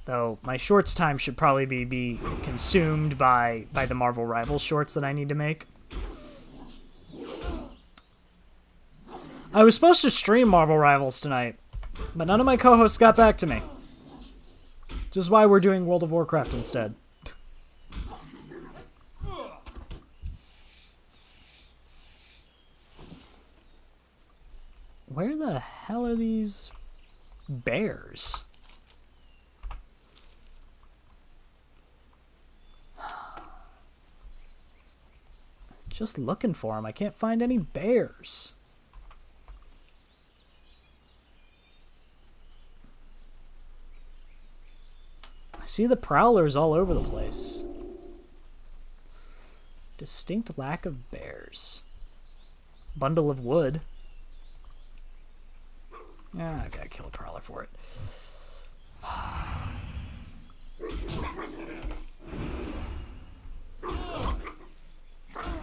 Though my shorts time should probably be consumed by the Marvel Rivals shorts that I need to make. I was supposed to stream Marvel Rivals tonight, but none of my co-hosts got back to me. Which is why we're doing World of Warcraft instead. Where the hell are these bears? Just looking for them. I can't find any bears. I see the prowlers all over the place. Distinct lack of bears. Bundle of wood. Yeah, I gotta kill a prowler for it.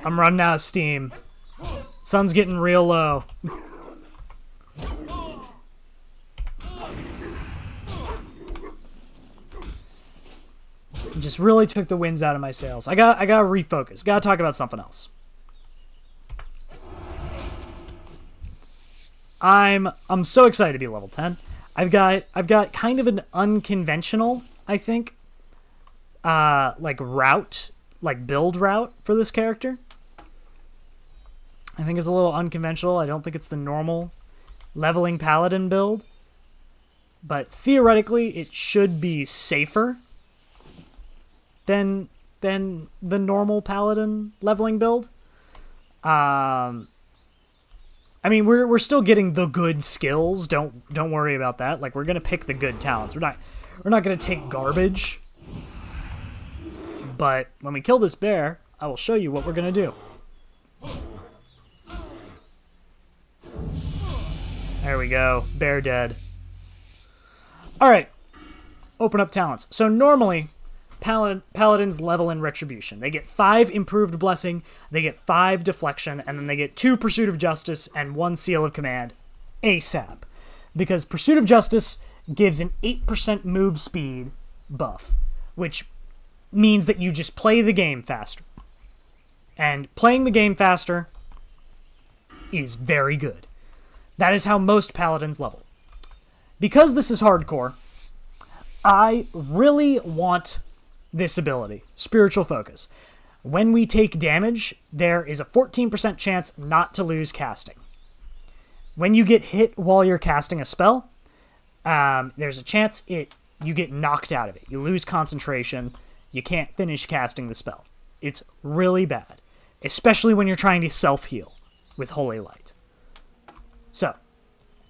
I'm running out of steam. Sun's getting real low. Just really took the winds out of my sails. I gotta refocus. Gotta talk about something else. I'm so excited to be level 10. I've got kind of an unconventional, I think, like route, like build route for this character. I think it's a little unconventional. I don't think it's the normal leveling paladin build, but theoretically it should be safer than the normal paladin leveling build. I mean, we're still getting the good skills. Don't worry about that. Like, we're gonna pick the good talents. We're not gonna take garbage. But when we kill this bear, I will show you what we're gonna do. There we go. Bear dead. All right. Open up talents. So normally, paladins level in retribution. They get 5 improved blessing, they get 5 deflection, and then they get 2 pursuit of justice and 1 seal of command ASAP. Because pursuit of justice gives an 8% move speed buff, which means that you just play the game faster. And playing the game faster is very good. That is how most paladins level. Because this is hardcore, I really want this ability, Spiritual Focus. When we take damage, there is a 14% chance not to lose casting. When you get hit while you're casting a spell, there's a chance you get knocked out of it. You lose concentration. You can't finish casting the spell. It's really bad, especially when you're trying to self-heal with Holy Light. So,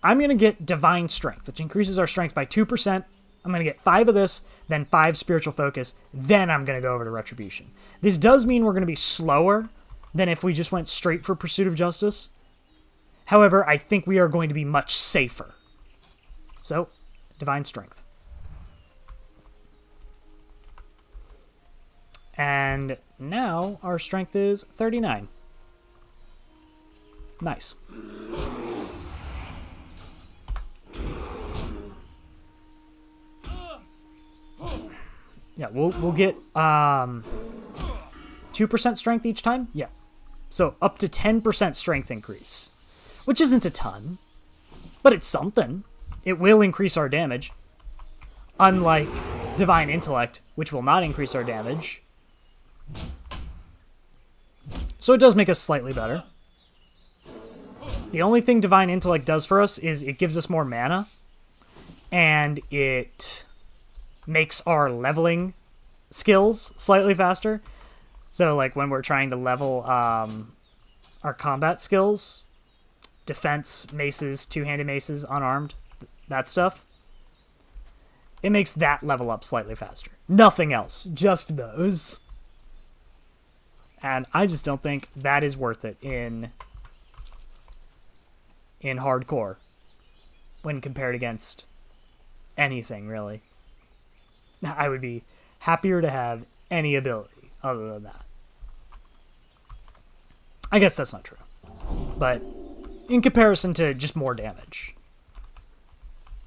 I'm going to get Divine Strength, which increases our strength by 2%. I'm going to get 5 of this, then 5 Spiritual Focus, then I'm going to go over to Retribution. This does mean we're going to be slower than if we just went straight for Pursuit of Justice. However, I think we are going to be much safer. So, Divine Strength. And now our strength is 39. Nice. Yeah, we'll get 2% strength each time? Yeah. So up to 10% strength increase, which isn't a ton, but it's something. It will increase our damage. Unlike Divine Intellect, which will not increase our damage. So it does make us slightly better. The only thing Divine Intellect does for us is it gives us more mana, and it makes our leveling skills slightly faster. So, like, when we're trying to level our combat skills, defense, maces, two-handed maces, unarmed, that stuff, it makes that level up slightly faster. Nothing else, just those. And I just don't think that is worth it in hardcore when compared against anything, really. I would be happier to have any ability other than that. I guess that's not true. But in comparison to just more damage.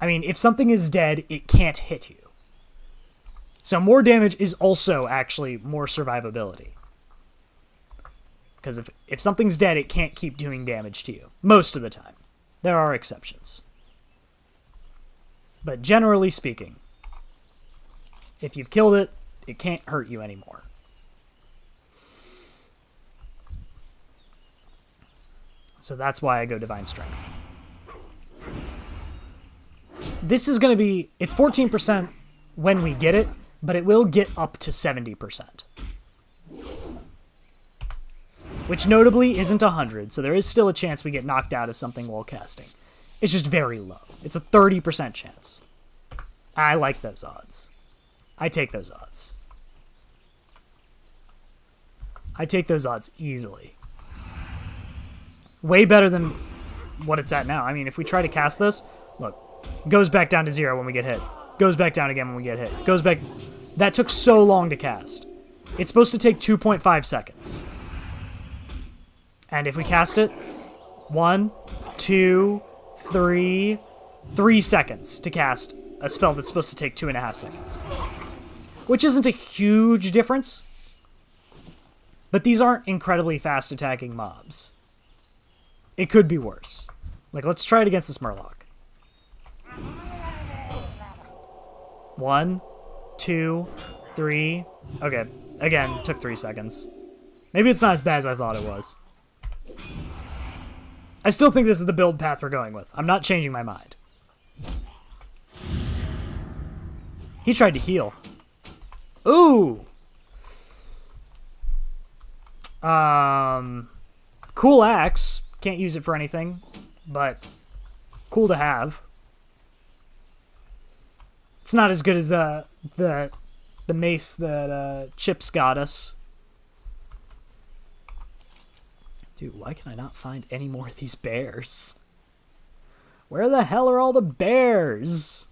I mean, if something is dead, it can't hit you. So more damage is also actually more survivability. Because if something's dead, it can't keep doing damage to you. Most of the time. There are exceptions. But generally speaking, if you've killed it, it can't hurt you anymore. So that's why I go Divine Strength. This is going to be... It's 14% when we get it, but it will get up to 70%. Which notably isn't 100, so there is still a chance we get knocked out of something while casting. It's just very low. It's a 30% chance. I like those odds. I take those odds. I take those odds easily. Way better than what it's at now. I mean, if we try to cast this, look, goes back down to 0 when we get hit. Goes back down again when we get hit. Goes back... That took so long to cast. It's supposed to take 2.5 seconds. And if we cast it, 1, 2, 3 seconds to cast a spell that's supposed to take 2.5 seconds. Which isn't a huge difference. But these aren't incredibly fast attacking mobs. It could be worse. Like, let's try it against this Murloc. 1, 2, 3. Okay, again, took 3 seconds. Maybe it's not as bad as I thought it was. I still think this is the build path we're going with. I'm not changing my mind. He tried to heal. Ooh! Cool axe. Can't use it for anything, but cool to have. It's not as good as the mace that Chips got us. Dude, why can I not find any more of these bears? Where the hell are all the bears?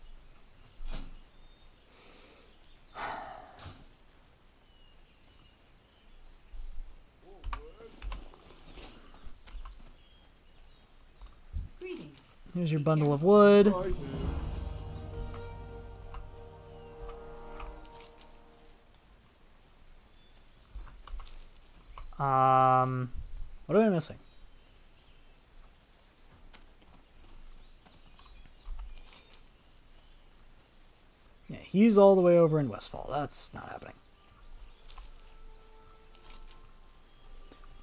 Greetings. Here's your bundle of wood. What am I missing? Yeah, he's all the way over in Westfall. That's not happening.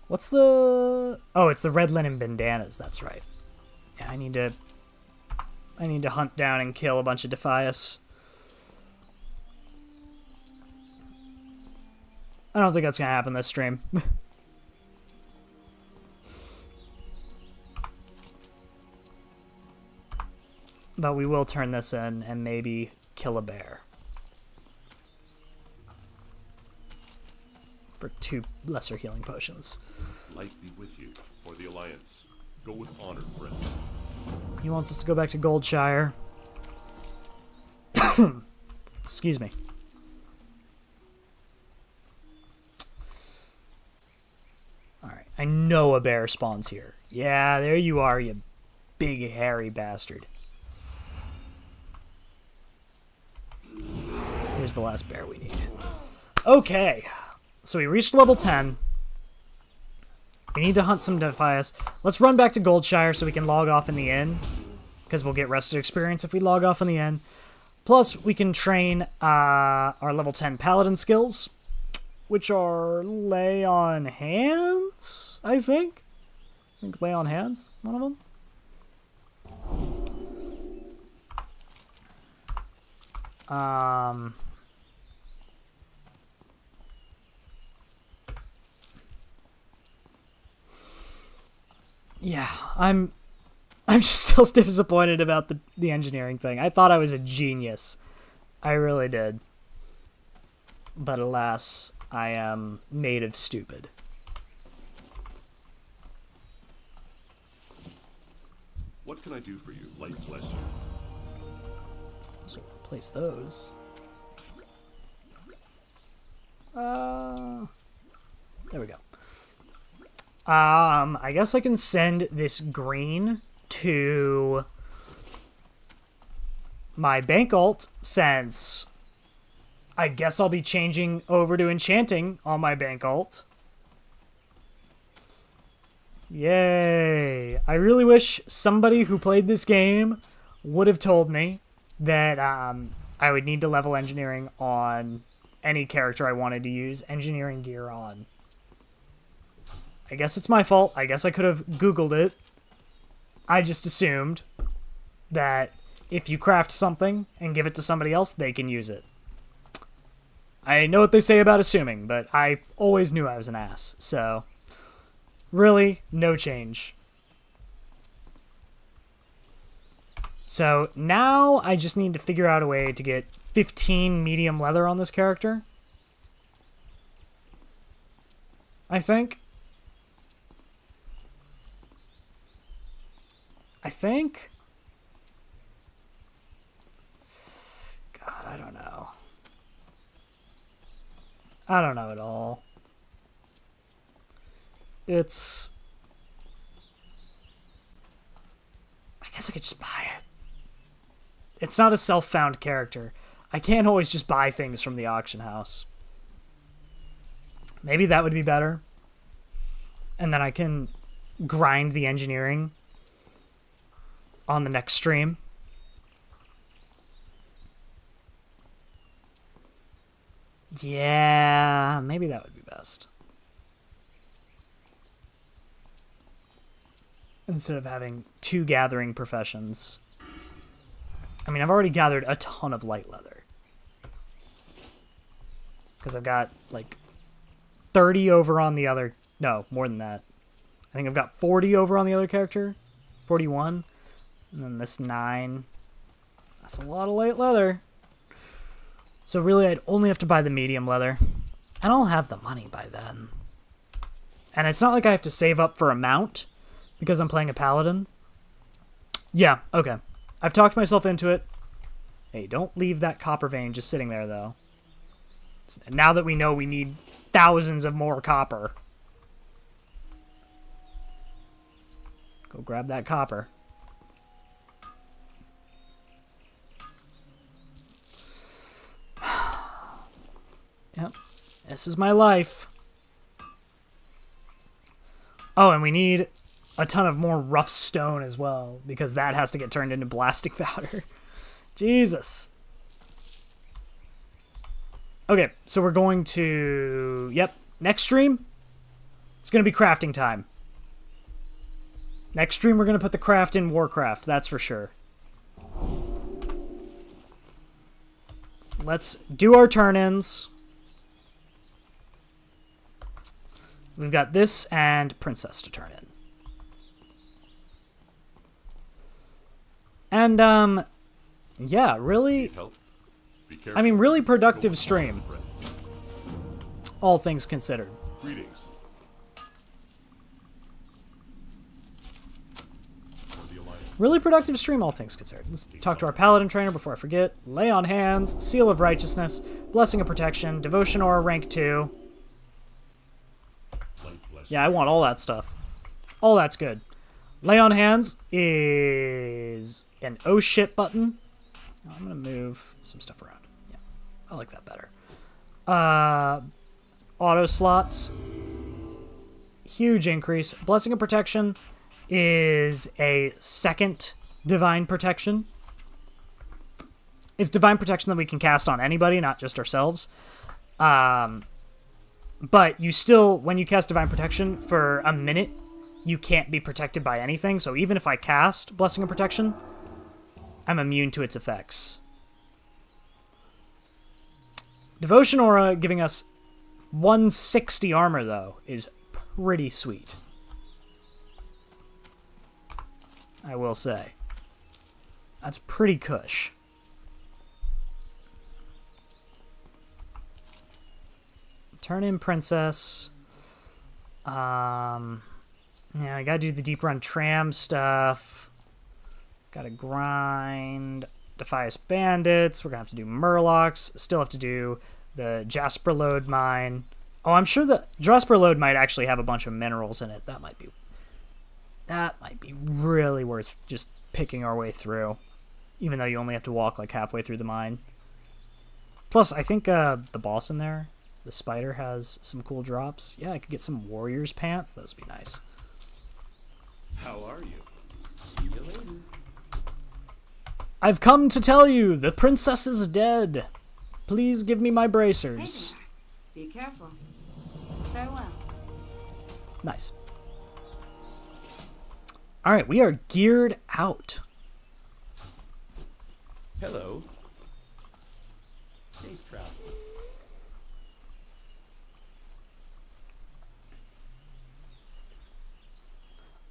What's the... Oh, it's the red linen bandanas. That's right. Yeah, I need to hunt down and kill a bunch of Defias. I don't think that's going to happen this stream. But we will turn this in and maybe kill a bear. For 2 lesser healing potions. Light be with you, for the Alliance. Go with honor, friend. He wants us to go back to Goldshire. Excuse me. Alright, I know a bear spawns here. Yeah, there you are, you big hairy bastard. Here's the last bear we need. Okay, so we reached level 10. We need to hunt some Defias. Let's run back to Goldshire so we can log off in the inn, because we'll get rested experience if we log off in the inn. Plus, we can train our level 10 Paladin skills, which are Lay on Hands, I think. I think Lay on Hands, one of them. Yeah, I'm just still disappointed about the engineering thing. I thought I was a genius. I really did. But alas, I am native stupid. What can I do for you, light bless you? So replace those. There we go. I guess I can send this green to my bank alt, since I guess I'll be changing over to enchanting on my bank alt. Yay! I really wish somebody who played this game would have told me that I would need to level engineering on any character I wanted to use engineering gear on. I guess it's my fault. I guess I could have Googled it. I just assumed that if you craft something and give it to somebody else, they can use it. I know what they say about assuming, but I always knew I was an ass, so really, no change. So now I just need to figure out a way to get 15 medium leather on this character. I think. God, I don't know. I don't know at all. I guess I could just buy it. It's not a self-found character. I can't always just buy things from the auction house. Maybe that would be better. And then I can grind the engineering on the next stream. Yeah, maybe that would be best. Instead of having 2 gathering professions. I mean, I've already gathered a ton of light leather. Because I've got, like, 30 over on the other... No, more than that. I think I've got 40 over on the other character. 41. And then this 9. That's a lot of light leather. So really, I'd only have to buy the medium leather. And I'll have the money by then. And it's not like I have to save up for a mount, because I'm playing a Paladin. Yeah, okay. I've talked myself into it. Hey, don't leave that copper vein just sitting there, though. Now that we know we need thousands of more copper. Go grab that copper. Yep, this is my life. Oh, and we need a ton of more rough stone as well, because that has to get turned into blasting powder. Jesus. Okay, so we're going to... Yep, next stream, it's going to be crafting time. Next stream, we're going to put the craft in Warcraft, that's for sure. Let's do our turn-ins. We've got this and Princess to turn in. And, Yeah, really, Need help? Be careful. I mean, really productive Go stream, friend. all things considered. Greetings. For the Alliance. Really productive stream, all things considered. Let's talk to our Paladin trainer before I forget. Lay on Hands, Seal of Righteousness, Blessing of Protection, Devotion Aura rank 2. Yeah, I want all that stuff. All that's good. Lay on Hands is an oh shit button. I'm going to move some stuff around. Yeah, I like that better. Auto slots. Huge increase. Blessing of Protection is a second Divine Protection. It's Divine Protection that we can cast on anybody, not just ourselves. But you still, when you cast Divine Protection for a minute, you can't be protected by anything. So even if I cast Blessing of Protection, I'm immune to its effects. Devotion Aura giving us 160 armor, though, is pretty sweet. I will say. That's pretty cush. Turn in Princess. Yeah, I gotta do the deep run tram stuff. Gotta grind Defias Bandits. We're gonna have to do Murlocs. Still have to do the Jasper Load Mine. Oh, I'm sure the Jasper Load might actually have a bunch of minerals in it. That might be really worth just picking our way through. Even though you only have to walk like halfway through the mine. Plus, I think the boss in there, the spider, has some cool drops. Yeah, I could get some warrior's pants. Those would be nice. How are you? See you later. I've come to tell you, the princess is dead. Please give me my Hey bracers. there. Be careful. Farewell. Nice. All right, we are geared out. Hello. Safe travel.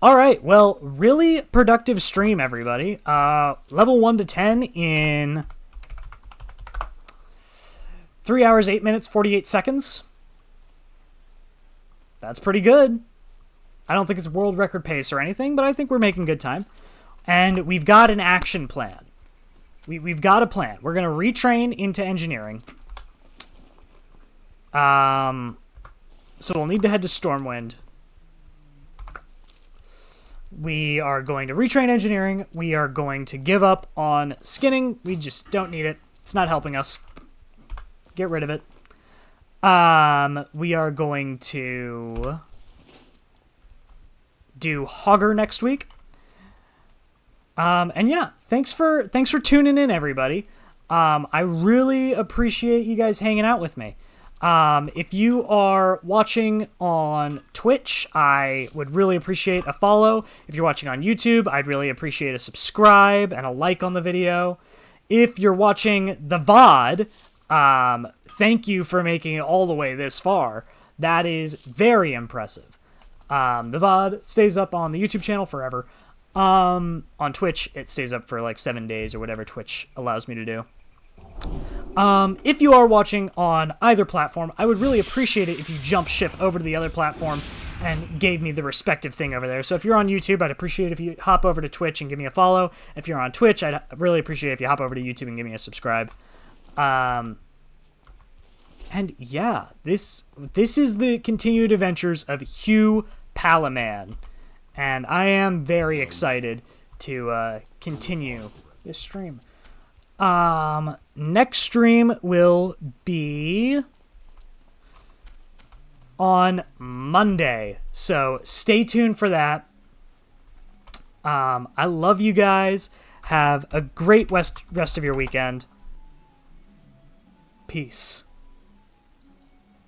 All right, well, really productive stream, everybody. Level 1 to 10 in 3 hours, 8 minutes, 48 seconds. That's pretty good. I don't think it's world record pace or anything, but I think we're making good time. And we've got an action plan. We've got a plan. We're going to retrain into engineering. So we'll need to head to Stormwind. We are going to retrain engineering. We are going to give up on skinning. We just don't need it. It's not helping us. Get rid of it. We are going to do Hogger next week. And yeah, thanks for tuning in, everybody. I really appreciate you guys hanging out with me. If you are watching on Twitch, I would really appreciate a follow. If you're watching on YouTube, I'd really appreciate a subscribe and a like on the video. If you're watching the VOD, thank you for making it all the way this far. That is very impressive. The VOD stays up on the YouTube channel forever. On Twitch, it stays up for like 7 days or whatever Twitch allows me to do. If you are watching on either platform, I would really appreciate it if you jump ship over to the other platform and gave me the respective thing over there. So if you're on YouTube, I'd appreciate if you hop over to Twitch and give me a follow. If you're on Twitch, I'd really appreciate if you hop over to YouTube and give me a subscribe. And yeah, this is the continued adventures of HughPalaMan. And I am very excited to continue this stream. Next stream will be on Monday, so stay tuned for that. I love you guys. Have a great rest of your weekend. Peace.